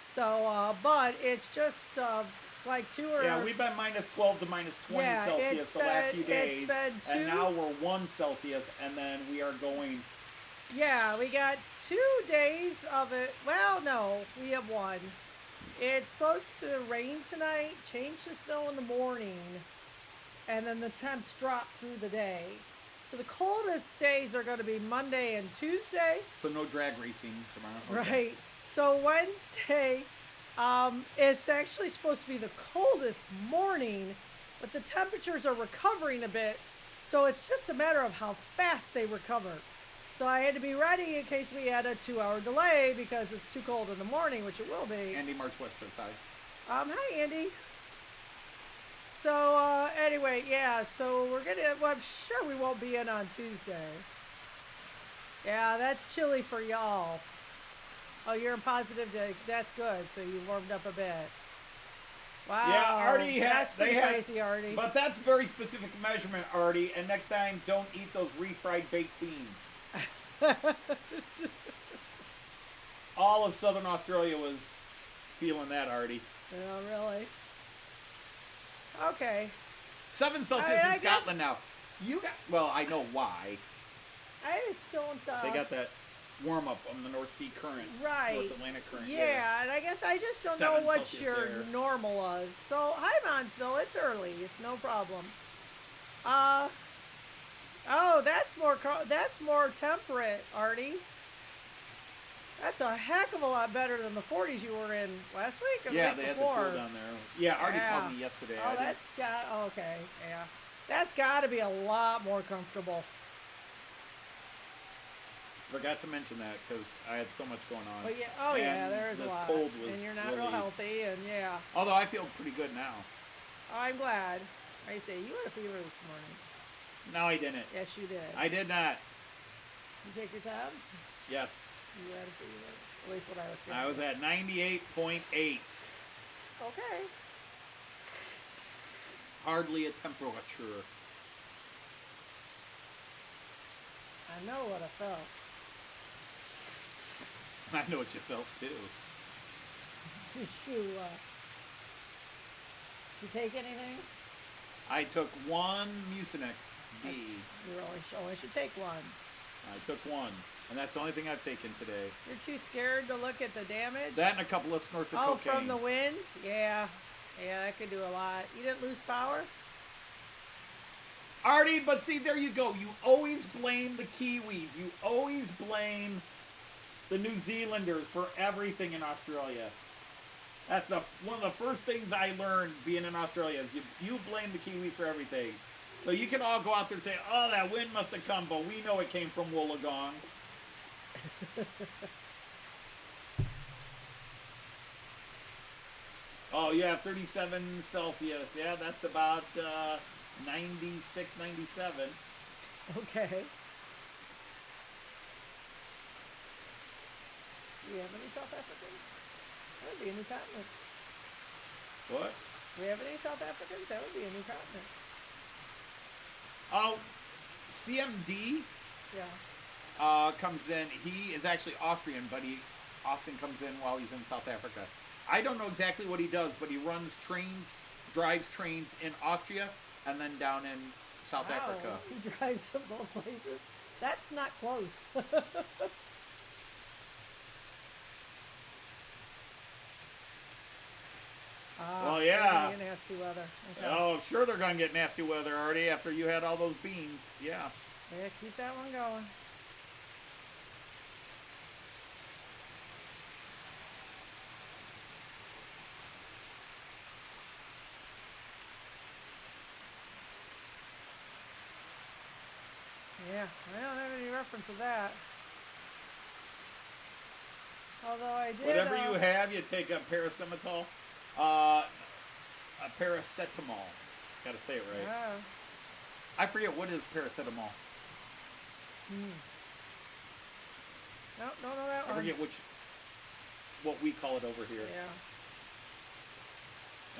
So, but it's just, it's like 2 or... Yeah, we've been minus 12 to minus 20 Yeah, Celsius it's the last few been- it's days. been And two- now we're 1 Celsius, and then we are going... Yeah, we got 2 days of it. Well, no, we have 1. It's supposed to rain tonight, change to snow in the morning, and then the temps drop through the day. So the coldest days are going to be Monday and Tuesday. So no drag racing tomorrow. Okay. Right. So Wednesday is actually supposed to be the coldest morning, but the temperatures are recovering a bit. So it's just a matter of how fast they recover. So I had to be ready in case we had a 2-hour delay because it's too cold in the morning, which it will be. Andy March West says hi. Hi, Andy. So, anyway, yeah, so well, I'm sure we won't be in on Tuesday. Yeah, that's chilly for y'all. Oh, you're in positive day. That's good. So you warmed up a bit. Wow. Yeah, Artie that's pretty they had, crazy, Artie. But that's very specific measurement, Artie. And next time, don't eat those refried baked beans. All of Southern Australia was feeling that, Artie. Oh, really? Okay. 7 Celsius I in Scotland now. You got... Well, I know why. I just don't... They got that warm up on the North Sea current. Right. North Atlantic current. Yeah, and I guess I just don't know 7 what Celsius your there. normal was. So, hi, Monsville. It's early. It's no problem. Oh, that's more temperate, Artie. That's a heck of a lot better than the 40s you were in last week or the Yeah, week they had the before. cool down there. Yeah, Artie Yeah. called me yesterday. Oh, that's got okay. Yeah, that's got to be a lot more comfortable. Forgot to mention that because I had so much going on. But yeah, oh yeah, And there is a this lot. cold was and you're not really, real healthy, and yeah. Although I feel pretty good now. I'm glad. I say you had a fever this morning. No, I didn't. Yes, you did. I did not. You take your time. Yes. You had a fever. At least what I was feeling. I was at 98.8. Okay. Hardly a temperature. I know what I felt. I know what you felt too. Did you take anything? I took one Mucinex D. You only should take one. I took one, and that's the only thing I've taken today. You're too scared to look at the damage? That and a couple of snorts of oh, cocaine. from the wind? Yeah. Yeah, that could do a lot. You didn't lose power? Artie, but see, there you go. You always blame the Kiwis. You always blame the New Zealanders for everything in Australia. That's one of the first things I learned being in Australia is you blame the Kiwis for everything. So you can all go out there and say, oh, that wind must have come, but we know it came from Wollongong. Oh, yeah, 37 Celsius. Yeah, that's about 96, 97. Okay. Do you have any South Africans? That would be a new continent. What? Do we have any South Africans? That would be a new continent. Oh, CMD Yeah. comes in. He is actually Austrian, but he often comes in while he's in South Africa. I don't know exactly what he does, but he runs trains, drives trains in Austria, and then down in South Wow. Africa. He drives to both places. That's not close. Well, yeah. Really nasty weather. Okay. Oh, sure they're going to get nasty weather, Artie, after you had all those beans. Yeah. Yeah, keep that one going. Yeah, I don't have any reference to that. Although I did. Whatever you have, you take a paracetamol. A paracetamol. Got to say it right. Yeah. I forget what is paracetamol. No, don't know that I one. forget what we call it over here. Yeah.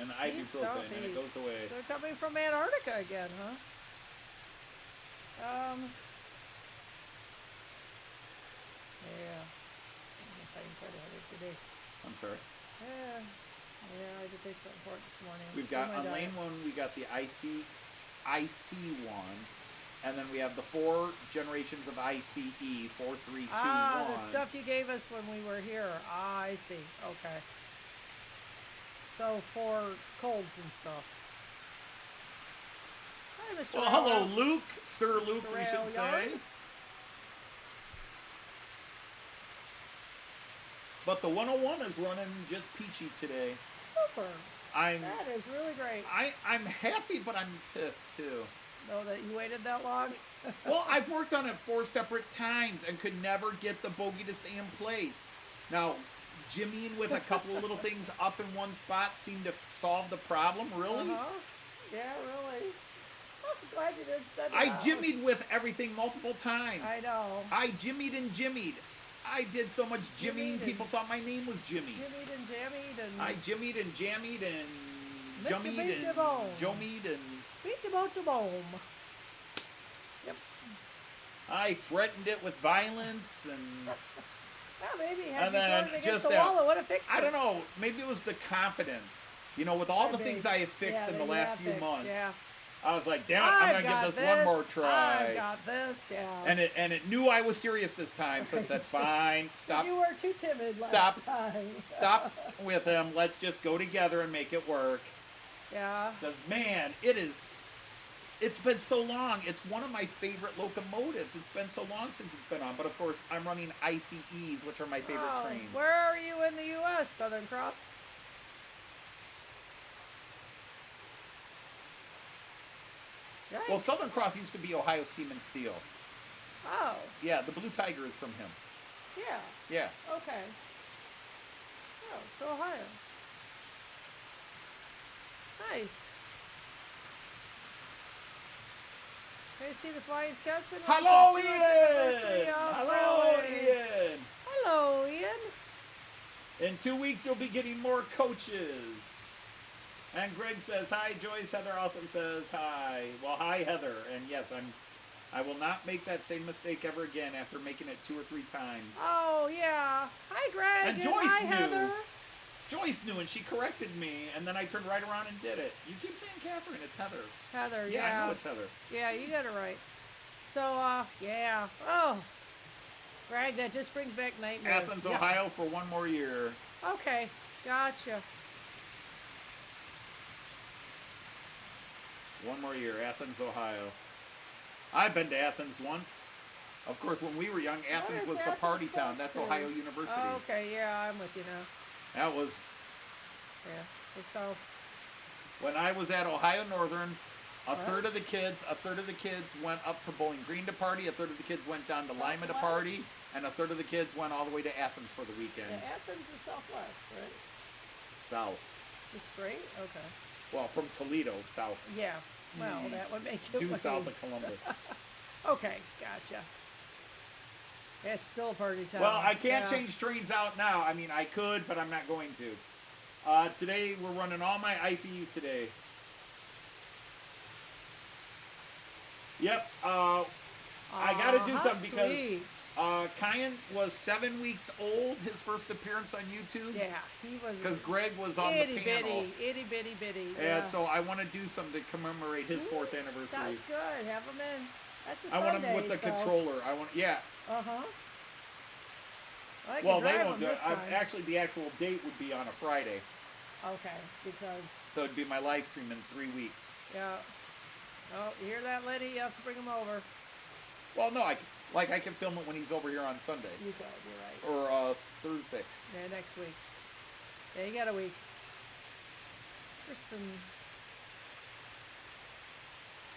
And Deep ibuprofen, and it southeast. goes away. So coming from Antarctica again, huh? Yeah. I'm fighting quite a headache today. I'm sorry. Yeah. Yeah, I did take something for it this morning. We've Do got my on diet. lane one, we got the IC one, and then we have the 4 generations of ICE 4, 3, 2, 1. The stuff you gave us when we were here. I see. Okay. So for colds and stuff. Hi, Mr. Well, hello, Rail. Luke, Sir Mr. Luke, we should Rail say. Yard. But the 101 is running just peachy today. Super. I'm That is really great. I'm happy, but I'm pissed too. Know that you waited that long? Well, I've worked on it 4 separate times and could never get the bogey to stay in place. Now, jimmying with a couple of little things up in one spot seemed to solve the problem. Really? Uh-huh. Yeah, really. I'm glad you didn't send it I out. jimmied with everything multiple times. I know. I jimmied and jimmied. I did so much jimmying, Jimmied people thought my name was Jimmy. Jimmied and jammied and I jimmied and jammied and Mr. jummied Beat the and bone. jomied and beat the boat to boom. Yep. I threatened it with violence and Well, maybe had And you then thrown it against just the wall, it would have fixed it. I don't know, maybe it was the confidence. You know, with all the Maybe. things I have fixed Yeah, in that the you last have few fixed, months. Yeah. I was like, damn it, I'm I've gonna got give this one more this, try. I've got this, yeah. And it knew I was serious this time, so it said, fine, stop. You were too timid Stop. last time. Stop with him. Let's just go together and make it work. Yeah. Because, man, it's been so long. It's one of my favorite locomotives. It's been so long since it's been on. But, of course, I'm running ICEs, which are my favorite trains. Where are you in the U.S., Southern Cross? Yikes. Well, Southern Cross used to be Ohio Steam and Steel. Oh. Yeah, the Blue Tiger is from him. Yeah. Yeah. Okay. Oh, so Ohio. Nice. Okay, see the Flying Scotsman? Hello, 200th Ian! anniversary of Hello, railways. Ian! Hello, Ian. In 2 weeks, you'll be getting more coaches. And Greg says, hi, Joyce. Heather also says, hi. Well, hi, Heather. And yes, I will not make that same mistake ever again after making it 2 or 3 times. Oh, yeah. Hi, Greg. And Joyce hi, knew. Heather. Joyce knew, and she corrected me, and then I turned right around and did it. You keep saying Catherine. It's Heather. Heather, Yeah, yeah. I know it's Heather. Yeah, you got it right. So, yeah. Oh. Greg, that just brings back nightmares. Athens, Yep. Ohio for 1 more year. Okay. Gotcha. 1 more year, Athens, Ohio. I've been to Athens once. Of course, when we were young, Athens is was the Athens party town. close That's to? Ohio University. Oh, okay, yeah, I'm with you now. That was Yeah, so south. when I was at Ohio Northern. A What? third of the kids went up to Bowling Green to party. A third of the kids went down to Lima to party, and a third of the kids went all the way to Athens for the weekend. Yeah, Athens is southwest, right? South. Just straight? Okay. Well, from Toledo, south. Yeah. Well, that would make it Due south of east. Columbus. Okay, gotcha. Yeah, it's still a party town. Well, I can't Yeah. change trains out now. I mean, I could, but I'm not going to. Today, we're running all my ICEs today. Yep. I got to do how something because sweet. Kyan was 7 weeks old, his first appearance on YouTube. Yeah, he was Because Greg was on itty the panel. bitty, itty bitty bitty. And so I want to do something to commemorate his 4th anniversary. Sounds good. Have him in. That's a I want Sunday, him with the so. controller. Yeah. Uh-huh. I Well, can they drive won't him do it. this time. Actually, the actual date would be on a Friday. Okay, because, So it'd be my live stream in 3 weeks. yeah. Oh, you hear that, Liddy? You have to bring him over. Well, no, I can film it when he's over here on Sunday. You could, you're right. Or Thursday. Yeah, next week. Yeah, you got a week. Crispin.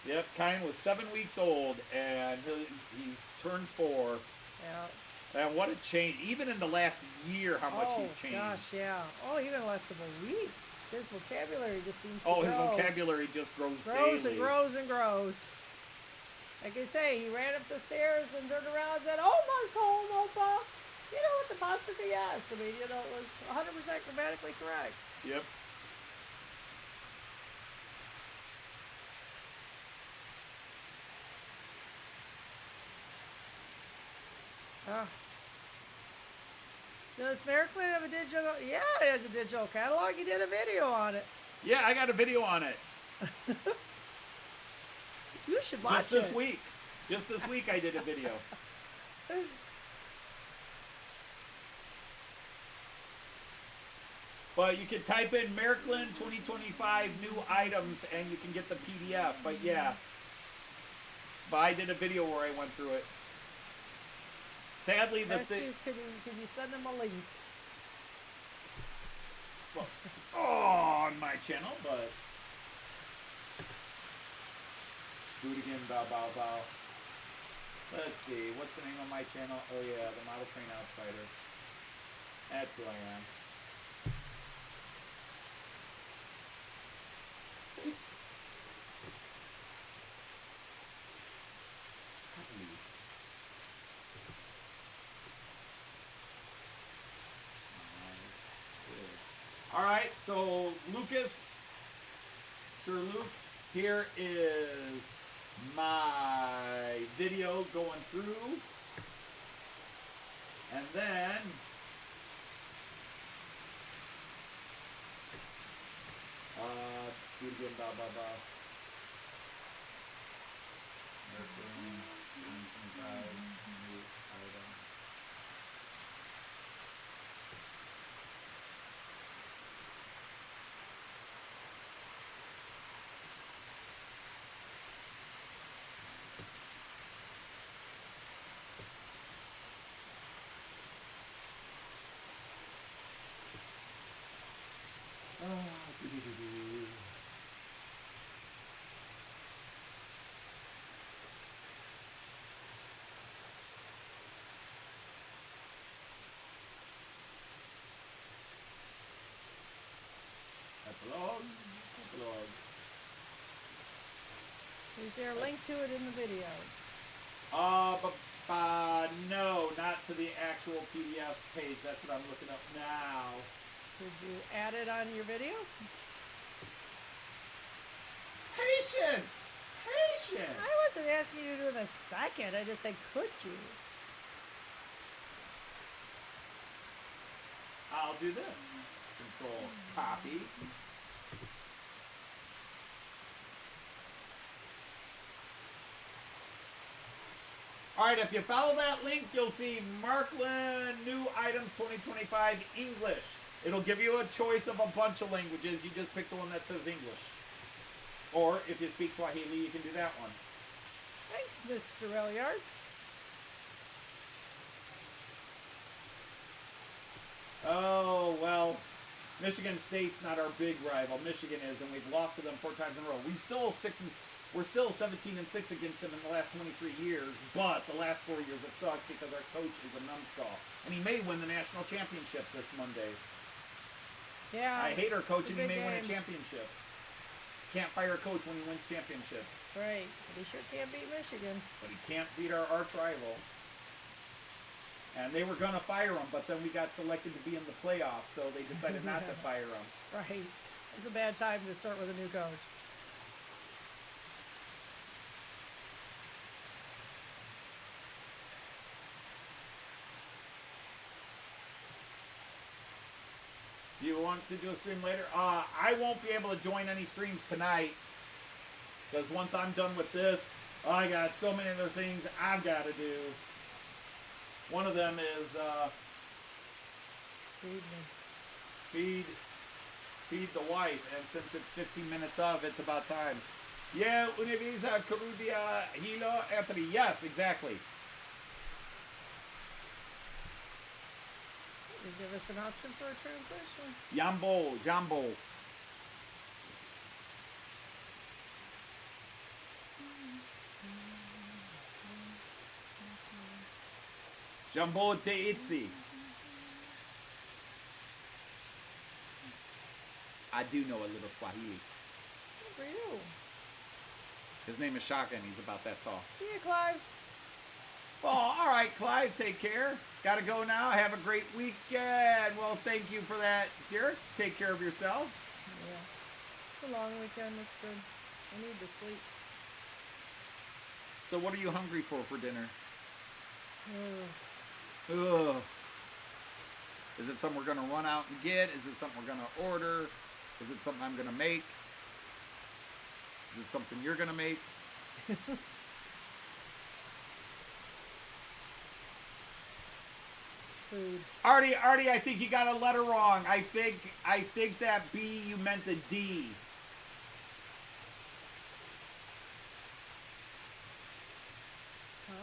Yep, Kyan was 7 weeks old, and he's turned 4. Yeah. And what a change. Even in the last year, how much he's changed. Oh, gosh, yeah. Oh, even the last couple of weeks. His vocabulary just seems to Oh, his grow. vocabulary just grows Grows daily. and grows and grows. Like I say, he ran up the stairs and turned around and said, almost home, Opa. You know, with the apostrophe S. I mean, you know, it was 100% grammatically correct. Yep. Does Märklin have a digital? Yeah, it has a digital catalog. He did a video on it. Yeah, I got a video on it. You should watch Just this week. Just this week I did a video. But you can type in Märklin 2025 new items and you can get the PDF. But yeah. But I did a video where I went through it. Sadly, the thing. Can you send him a link? Well, on my channel, but. Do it again, bow, bow, bow. Let's see, what's the name of my channel? Oh yeah, the Model Train Outsider. That's who I am. All right, so Lucas, Sir Luke, here is my video going through, and then do it again, bow, bow, bow. Märklin, 2025, new item. Doo-doo-doo-doo. Epilogue. Epilogue. Is there a link to it in the video? No, not to the actual PDF page. That's what I'm looking up now. Did you add it on your video? Patience! Patience! I wasn't asking you to do it in a second. I just said, could you? I'll do this. Control copy. Alright, if you follow that link, you'll see Märklin New Items 2025 English. It'll give you a choice of a bunch of languages. You just pick the one that says English. Or if you speak Swahili, you can do that one. Thanks, Mr. Elyard. Oh, well, Michigan State's not our big rival. Michigan is, and we've lost to them 4 times in a row. We're still 17-6 against them in the last 23 years, but the last 4 years have sucked because our coach is a numbskull. And he may win the national championship this Monday. Yeah. I hate our coach, it's and he big may win a game. championship. Can't fire a coach when he wins championships. That's right. But he sure can't beat Michigan. But he can't beat our arch rival. And they were going to fire him, but then we got selected to be in the playoffs, so they decided not to fire him. Right. It's a bad time to start with a new coach. Do you want to do a stream later? I won't be able to join any streams tonight, because once I'm done with this, I got so many other things I've got to do. One of them is feed the wife, and since it's 15 minutes of, it's about time. Yeah, Univisa Caribia Hilo Anthony. Yes, exactly. You give us an option for a translation. Jambo. Jambo Teitsi. I do know a little Swahili. Good for you. His name is Shaka, and he's about that tall. See you, Clive. Well, all right, Clive, take care. Got to go now. Have a great weekend. Well, thank you for that, Derek. Take care of yourself. Yeah. It's a long weekend. It's good. I need to sleep. So what are you hungry for dinner? Ugh. Ugh. Is it something we're going to run out and get? Is it something we're going to order? Is it something I'm going to make? Is it something you're going to make? Food. Artie, I think you got a letter wrong. I think that B, you meant a D. Huh?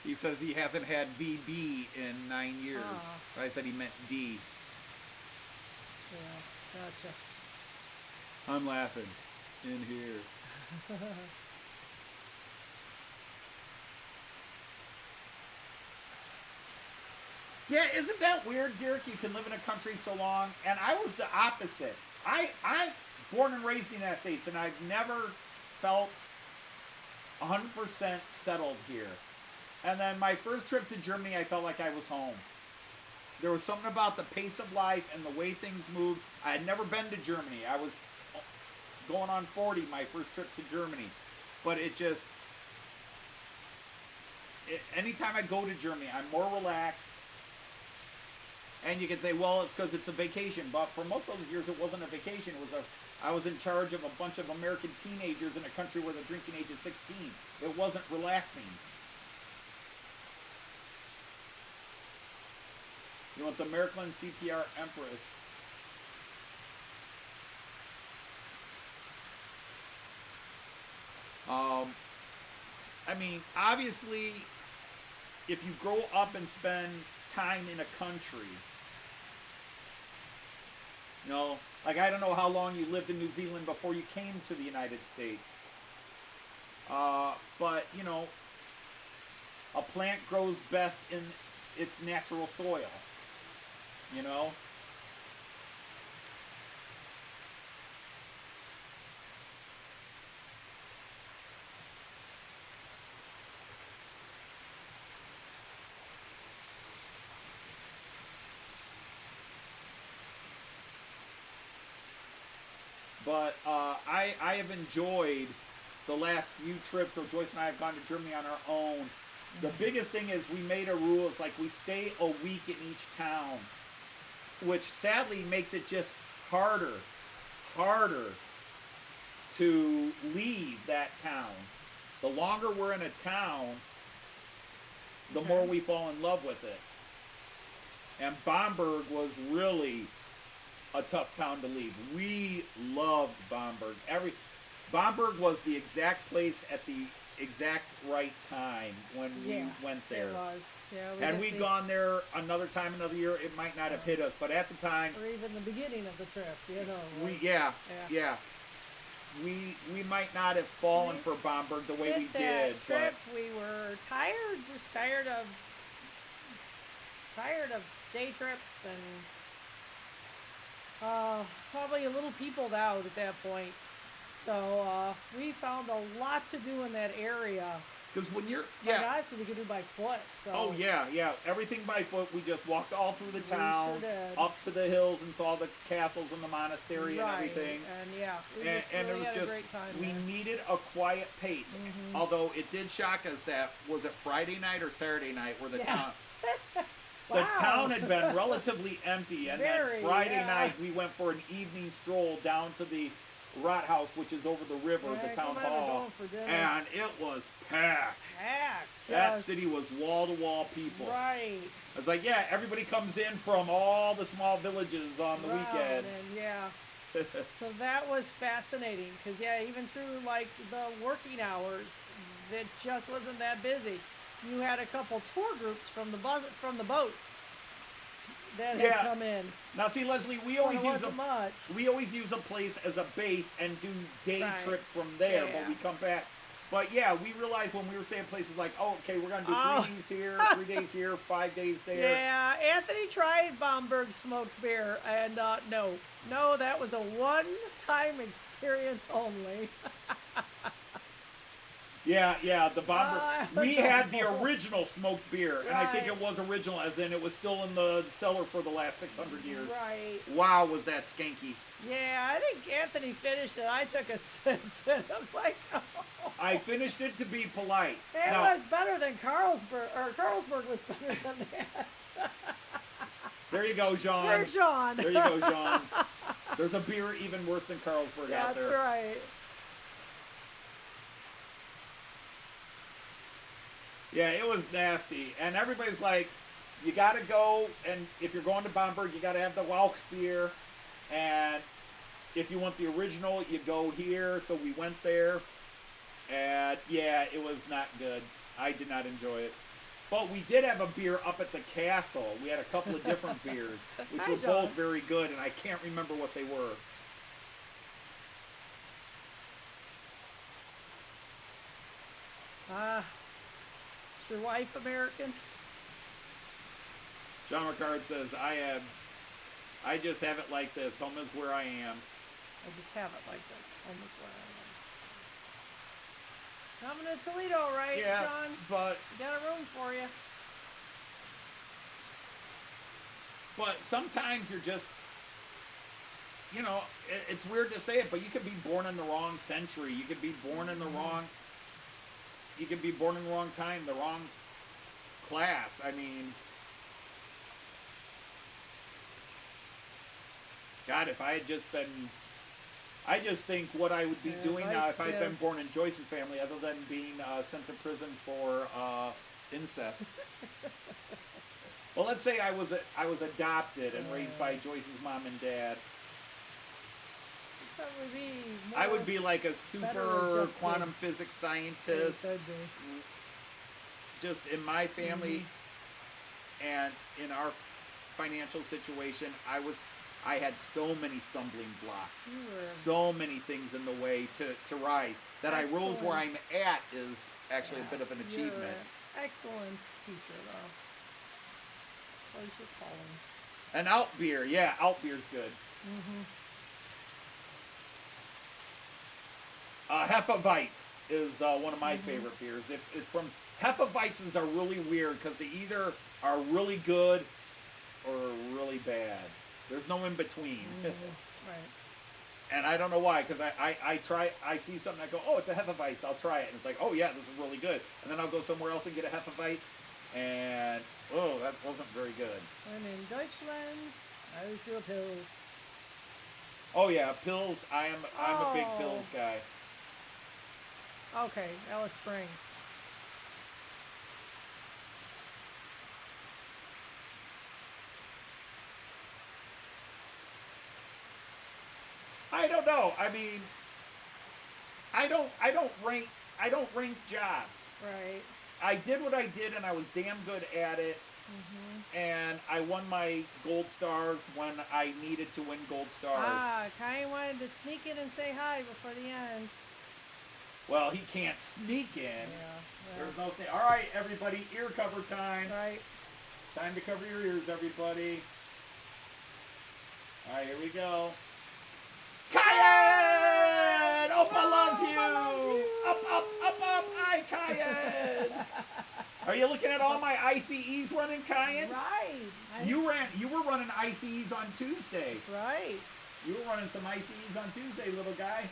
He says he hasn't had VB in 9 years. Oh. I said he meant D. Yeah. Gotcha. I'm laughing in here. Yeah, isn't that weird, Derek? You can live in a country so long, and I was the opposite. I'm born and raised in the United States, and I've never felt 100% settled here. And then my first trip to Germany, I felt like I was home. There was something about the pace of life and the way things moved. I had never been to Germany. I was going on 40 my first trip to Germany. But anytime I go to Germany, I'm more relaxed. And you can say, well, it's because it's a vacation. But for most of those years, it wasn't a vacation. I was in charge of a bunch of American teenagers in a country where the drinking age is 16. It wasn't relaxing. You want the Märklin CPR Empress. I mean, obviously, if you grow up and spend time in a country, you know, like I don't know how long you lived in New Zealand before you came to the United States. But, you know, a plant grows best in its natural soil, you know? But I have enjoyed the last few trips where Joyce and I have gone to Germany on our own. The biggest thing is we made a rule. It's like we stay a week in each town, which sadly makes it just harder to leave that town. The longer we're in a town, the more we fall in love with it. And Bamberg was really a tough town to leave. We loved Bamberg. Bamberg was the exact place at the exact right time when we went there. It was. Yeah, Had we gone there another time, another year, it might not have hit us. But at the time, or even the beginning of the trip, you know. We might not have fallen for Bamberg the way we did. Trip, we were tired, just tired of day trips and probably a little peopled out at that point. So we found a lot to do in that area. Because when you're, honestly, we could do by foot. So. Oh yeah, everything by foot. We just walked all through the town, sure did. up to the hills, and saw the castles and the monastery and everything. And we and really it was had just a great time. we there. needed a quiet pace. Although it did shock us that was it Friday night or Saturday night where the town. The town had been relatively empty, and then Friday night we went for an evening stroll down to the Rathaus, which is over the river, the town hall, and it was packed. That city was wall-to-wall people. Right. I was like, everybody comes in from all the small villages on the weekend. And so that was fascinating, because even through like the working hours, it just wasn't that busy. You had a couple tour groups from the boats that had come in. Now see, Leslie, we always use a place as a base and do day trips from there, but we come back. But we realized when we were staying places like, we're gonna do 3 days here, 3 days here, 5 days there. Yeah, Anthony tried Bamberg smoked beer, and no, that was a one-time experience only. The Bamberg. We had the original smoked beer, and I think it was original, as in it was still in the cellar for the last 600 years. Right. Wow, was that skanky. Yeah, I think Anthony finished it. I took a sip, and I was like, I finished it to be polite. It was better than Carlsberg, or Carlsberg was better than that. There you go, Jean. There's Jean. There you go, Jean. There's a beer even worse than Carlsberg out there. That's right. Yeah, it was nasty. And everybody's like, you got to go, and if you're going to Bamberg, you got to have the Welch beer. And if you want the original, you go here. So we went there. And, it was not good. I did not enjoy it. But we did have a beer up at the castle. We had a couple of different beers, which were both very good, and I can't remember what they were. Your wife American? John Ricard says, I just have it like this. Home is where I am. I just have it like this. Home is where I am. Coming to Toledo, right, John? But got a room for you. But sometimes you're just, it's weird to say it, but you could be born in the wrong century. You could be born in the wrong... You could be born in the wrong time, the wrong class. I mean, God, if I had just been... I just think what I would be doing now if I'd been born in Joyce's family, other than being sent to prison for incest. Well, let's say I was adopted and raised by Joyce's mom and dad. That would be more I would be like a super quantum physics scientist. Just in my family and in our financial situation, I had so many stumbling blocks, so many things in the way to rise. That I rose where I'm at is actually a bit of an achievement. You're an excellent teacher, though. What is your calling? An out beer, yeah, out beer's good. Hefeweizen is one of my favorite beers. It's from Hefeweizens are really weird because they either are really good or really bad. There's no in between. Right. And I don't know why, because I see something, I go, oh, it's a Hefeweizen, I'll try it. And it's like, oh yeah, this is really good. And then I'll go somewhere else and get a Hefeweizen, and oh, that wasn't very good. And in Deutschland, I always do a Pils. Oh yeah, Pils, I'm a big Pils guy. Okay, Alice Springs. I don't know. I mean, I don't rank jobs. Right. I did what I did, and I was damn good at it. And I won my gold stars when I needed to win gold stars. Kai wanted to sneak in and say hi before the end. Well, he can't sneak in. Yeah. There's no sneak. All right, everybody, ear cover time. Right. Time to cover your ears, everybody. All right, here we go. Kyan! Opa loves you! Up, I, Kyan! Are you looking at all my ICEs running, Kyan? Right. You were running ICEs on Tuesday. That's right. You were running some ICEs on Tuesday, little guy.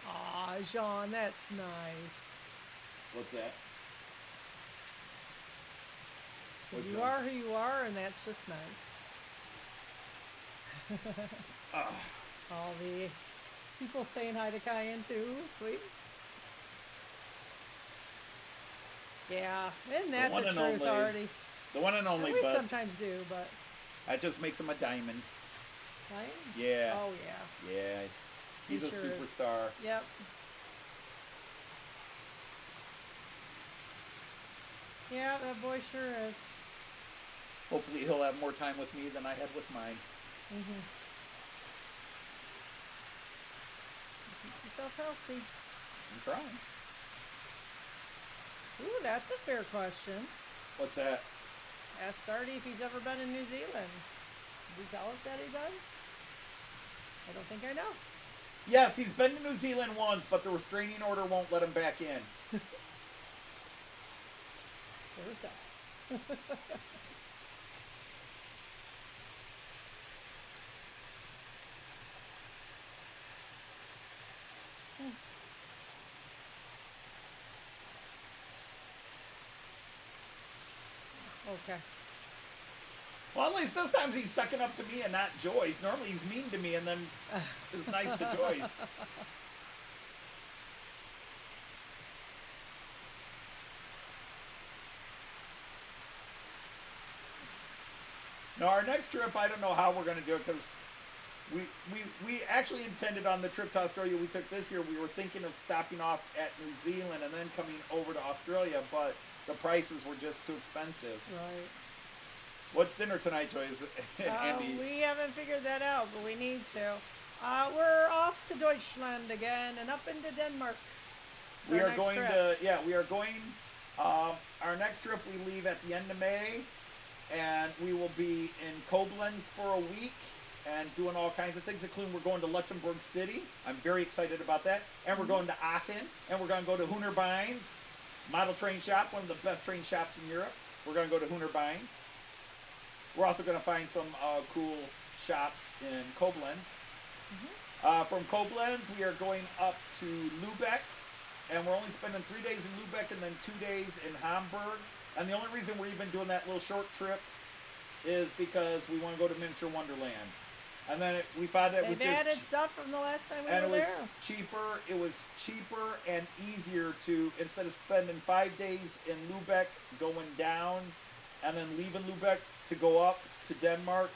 Aw, Jean, that's nice. What's that? So you are who you are, and that's just nice. All the people saying hi to Cayenne too. Sweet. Yeah, isn't that the truth, Artie? The one and only, We bud. sometimes do, but... That just makes him a diamond. Right? Yeah. Oh, yeah. Yeah. He's a sure superstar. Yep. Yeah, that boy sure is. Hopefully he'll have more time with me than I had with mine. Keep yourself healthy. I'm trying. Ooh, that's a fair question. What's that? Asked Artie if he's ever been in New Zealand. Did he tell us that he did? I don't think I know. Yes, he's been to New Zealand once, but the restraining order won't let him back in. There's that. Okay. Well, at least this time he's sucking up to me and not Joyce. Normally he's mean to me and then is nice to Joyce. Now, our next trip, I don't know how we're going to do it because we actually intended on the trip to Australia we took this year, we were thinking of stopping off at New Zealand and then coming over to Australia, but the prices were just too expensive. Right. What's dinner tonight, Joyce? Andy? We haven't figured that out, but we need to. We're off to Deutschland again and up into Denmark. We are going to, we are going, our next trip we leave at the end of May, and we will be in Koblenz for a week and doing all kinds of things, including we're going to Luxembourg City. I'm very excited about that. And we're going to Aachen, and we're going to go to Hornby's model train shop, one of the best train shops in Europe. We're going to go to Hornby's. We're also going to find some cool shops in Koblenz. From Koblenz, we are going up to Lübeck, and we're only spending 3 days in Lübeck and then 2 days in Hamburg. And the only reason we're even doing that little short trip is because we want to go to Miniature Wonderland. And then we found that it was They've just added stuff from the last time we and were it was there. cheaper. It was cheaper and easier to, instead of spending 5 days in Lubeck going down and then leaving Lubeck to go up to Denmark,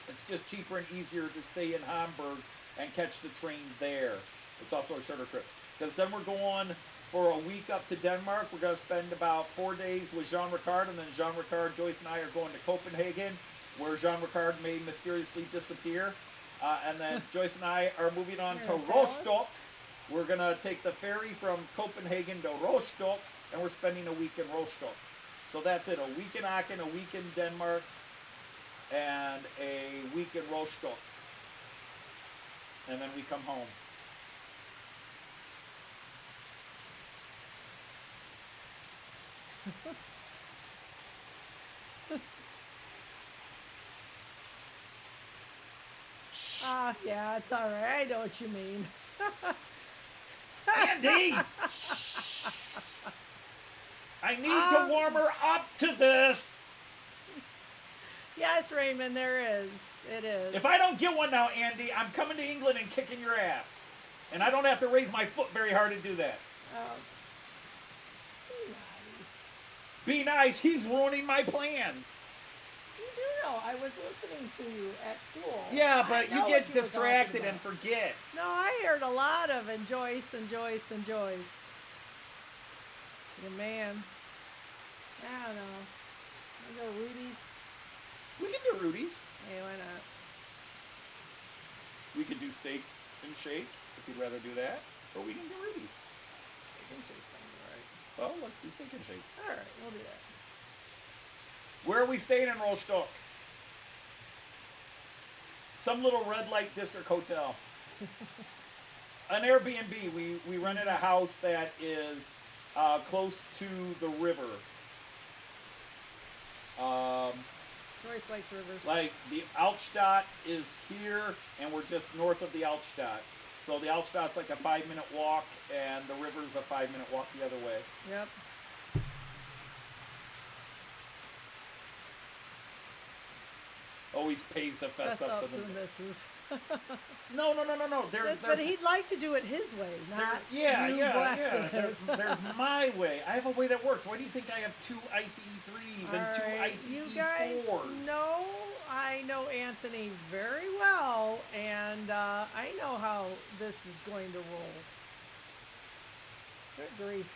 it's just cheaper and easier to stay in Hamburg and catch the train there. It's also a shorter trip. Because then we're going for a week up to Denmark. We're going to spend about 4 days with Jean Ricard, and then Jean Ricard, Joyce, and I are going to Copenhagen, where Jean Ricard may mysteriously disappear. And then Joyce and I are moving on to Rostock. We're going to take the ferry from Copenhagen to Rostock, and we're spending a week in Rostock. So that's it, a week in Aachen, a week in Denmark, and a week in Rostock. And then we come home. Yeah, it's all right. I know what you mean. Andy! I need to warm her up to this. Yes, Raymond, there is. It is. If I don't get one now, Andy, I'm coming to England and kicking your ass. And I don't have to raise my foot very hard to do that. Oh. Be nice. He's ruining my plans. You do know. I was listening to you at school. Yeah, but I you know get what were distracted talking and about. forget. No, I heard a lot of and Joyce and Joyce and Joyce. Your man. I don't know. We go Rudy's. We can do Rudy's. Hey, why not? We could do steak and shake if you'd rather do that. Or we can do Rudy's. Steak and shake sounds alright. Well, let's do steak and shake. Alright, we'll do that. Where are we staying in Rostock? Some little red light district hotel. An Airbnb. We rented a house that is close to the river. Joyce likes rivers. Like the Altstadt is here, and we're just north of the Altstadt. So the Altstadt's like a 5-minute walk, and the river's a 5-minute walk the other way. Yep. Always pays to fess Fess up up to to the... the missus. No. Yes, but he'd like to do it his way, not yeah. blessing There's it. my way. I have a way that works. Why do you think I have 2 ICE3s and 2 Alright, ICE4s? you guys know I know Anthony very well, and I know how this is going to roll. Good grief.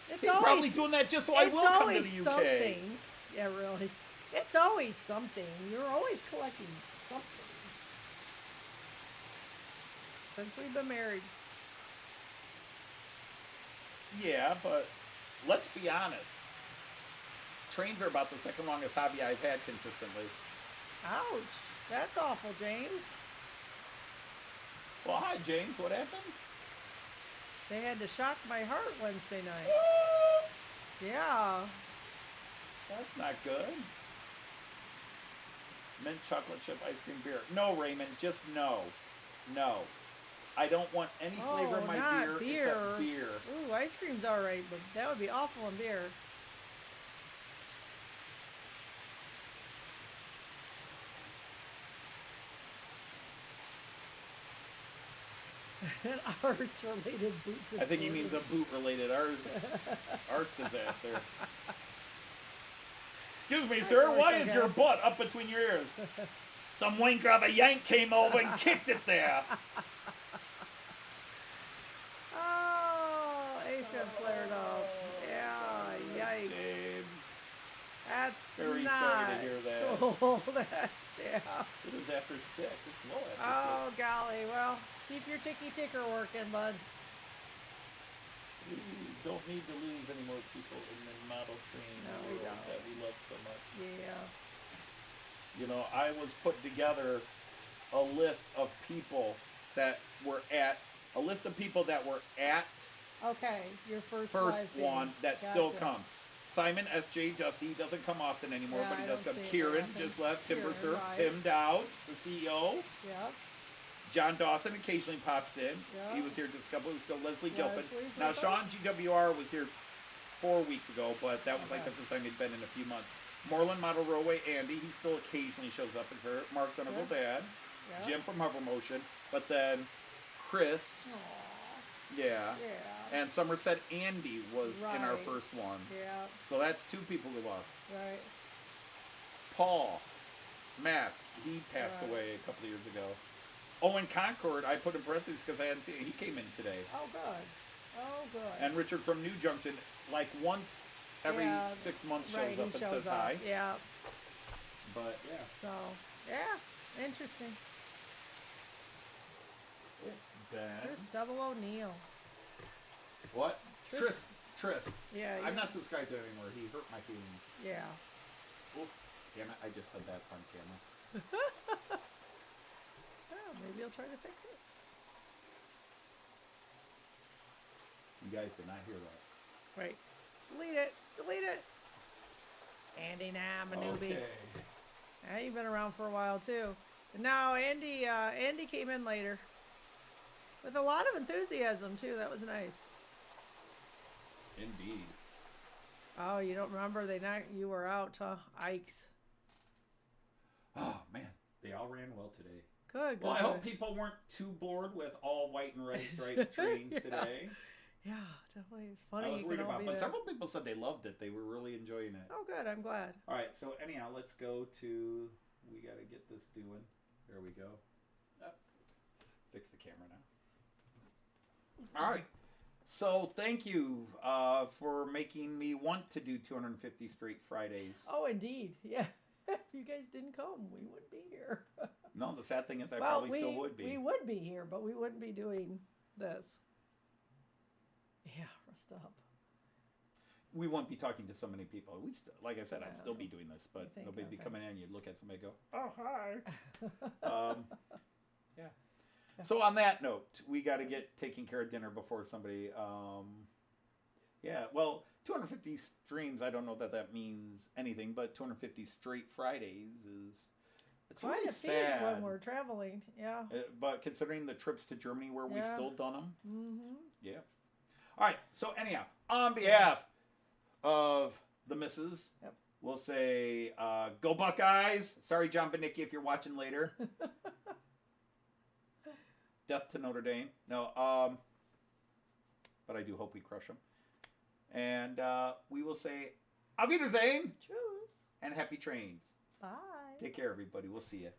It's He's always, probably doing that just so I it's will come to always the UK. something. Yeah, really. It's always something. You're always collecting something. Since we've been married. Yeah, but let's be honest. Trains are about the second longest hobby I've had consistently. Ouch. That's awful, James. Well, hi, James. What happened? They had to shock my heart Wednesday night. Yeah. That's not good. Mint chocolate chip ice cream beer. No, Raymond, just no. No. I don't want any flavor in my not beer except beer. Ooh, ice cream's all right, but that would be awful in beer. An arts-related boot disorder. I think he means a boot-related arse disaster. Excuse me, sir. Why is your butt up between your ears? Some wanker of a Yank came over and kicked it there. Oh, Asia flared up. Yeah, yikes. James. That's Very not sorry to hear that. cool. That's, yeah. It is after 6. It's low after 6. Oh, golly. Well, keep your ticky-ticker working, bud. We don't need to lose any more people in the model train No, we world don't. that we love so much. Yeah. You know, I was putting together a list of people that were at Okay, your first first live one feed. that still Gotcha. come. Simon S.J. Dusty doesn't come often anymore, Yeah, but he I does don't come. see it Kieran very often. just left. Timber Kieran, Surf. right. Tim Dowd, the CEO. Yep. John Dawson occasionally pops in. Yeah. He was here just a couple weeks ago. Leslie Gilpin. Leslie's Now with Sean us. GWR was here 4 weeks ago, but that was like the first time he'd been in a few months. Moreland Model Railway, Andy, he still occasionally shows up as her. Mark Donegal, Dad. Yeah. Jim from Hover Motion. But then Chris. Aww. Yeah. Yeah. And Somerset Andy was in our Right. first one. Yeah. So that's 2 people we lost. Right. Paul Mask, he passed Right. away a couple of years ago. Owen Concord, I put in parentheses because I hadn't seen it. He came in today. Oh, good. Oh, good. And Richard from New Junction, like once every Yeah, 6 months shows right, up he and shows says up. hi. Yeah. But yeah, So, yeah. Interesting. it's bad. Chris Double O'Neill. What? Tris. Tris. Yeah. I'm not subscribed to him anymore. He hurt my feelings. Yeah. Oh, damn it! I just said that on camera. Oh, maybe I'll try to fix it. You guys did not hear that. Right. Delete it. Delete it. Andy, nah, I'm a newbie. Okay. Yeah, you've been around for a while too. And now Andy came in later with a lot of enthusiasm too. That was nice. Indeed. Oh, you don't remember? You were out, huh? Ikes. Oh man, they all ran well today. Good. Well, I good. hope people weren't too bored with all white and red striped trains Yeah. today. Yeah, definitely. It's funny. I was you worried can all about, be but there. several people said they loved it. They were really enjoying it. Oh, good. I'm glad. All right, so anyhow, let's go to. We got to get this doing. There we go. Oh, fix the camera now. All right. So thank you for making me want to do 250 straight Fridays. Oh, indeed. Yeah. If you guys didn't come, we wouldn't be here. No, the sad thing is I well, probably still would be. We would be here, but we wouldn't be doing this. Yeah, rest up. We won't be talking to so many people. Like I said, I'd Yeah. still be doing this, but think, nobody'd be okay. coming in. You'd look at somebody and go, Oh, hi. yeah. So on that note, we got to get taking care of dinner before somebody. Yeah, well, 250 streams. I don't know that means anything, but 250 straight Fridays is. It's Quite really a few sad. when we're traveling. Yeah. But considering the trips to Germany where we've Yeah. still done them, Mm-hmm. yeah. All right. So anyhow, on behalf of the missus, Yep. we'll say, go Buckeyes. Sorry, John Benicki, if you're watching later. Death to Notre Dame. No, but I do hope we crush them. And we will say, Auf Wiedersehen Choose. and happy trains. Bye. Take care, everybody. We'll see you.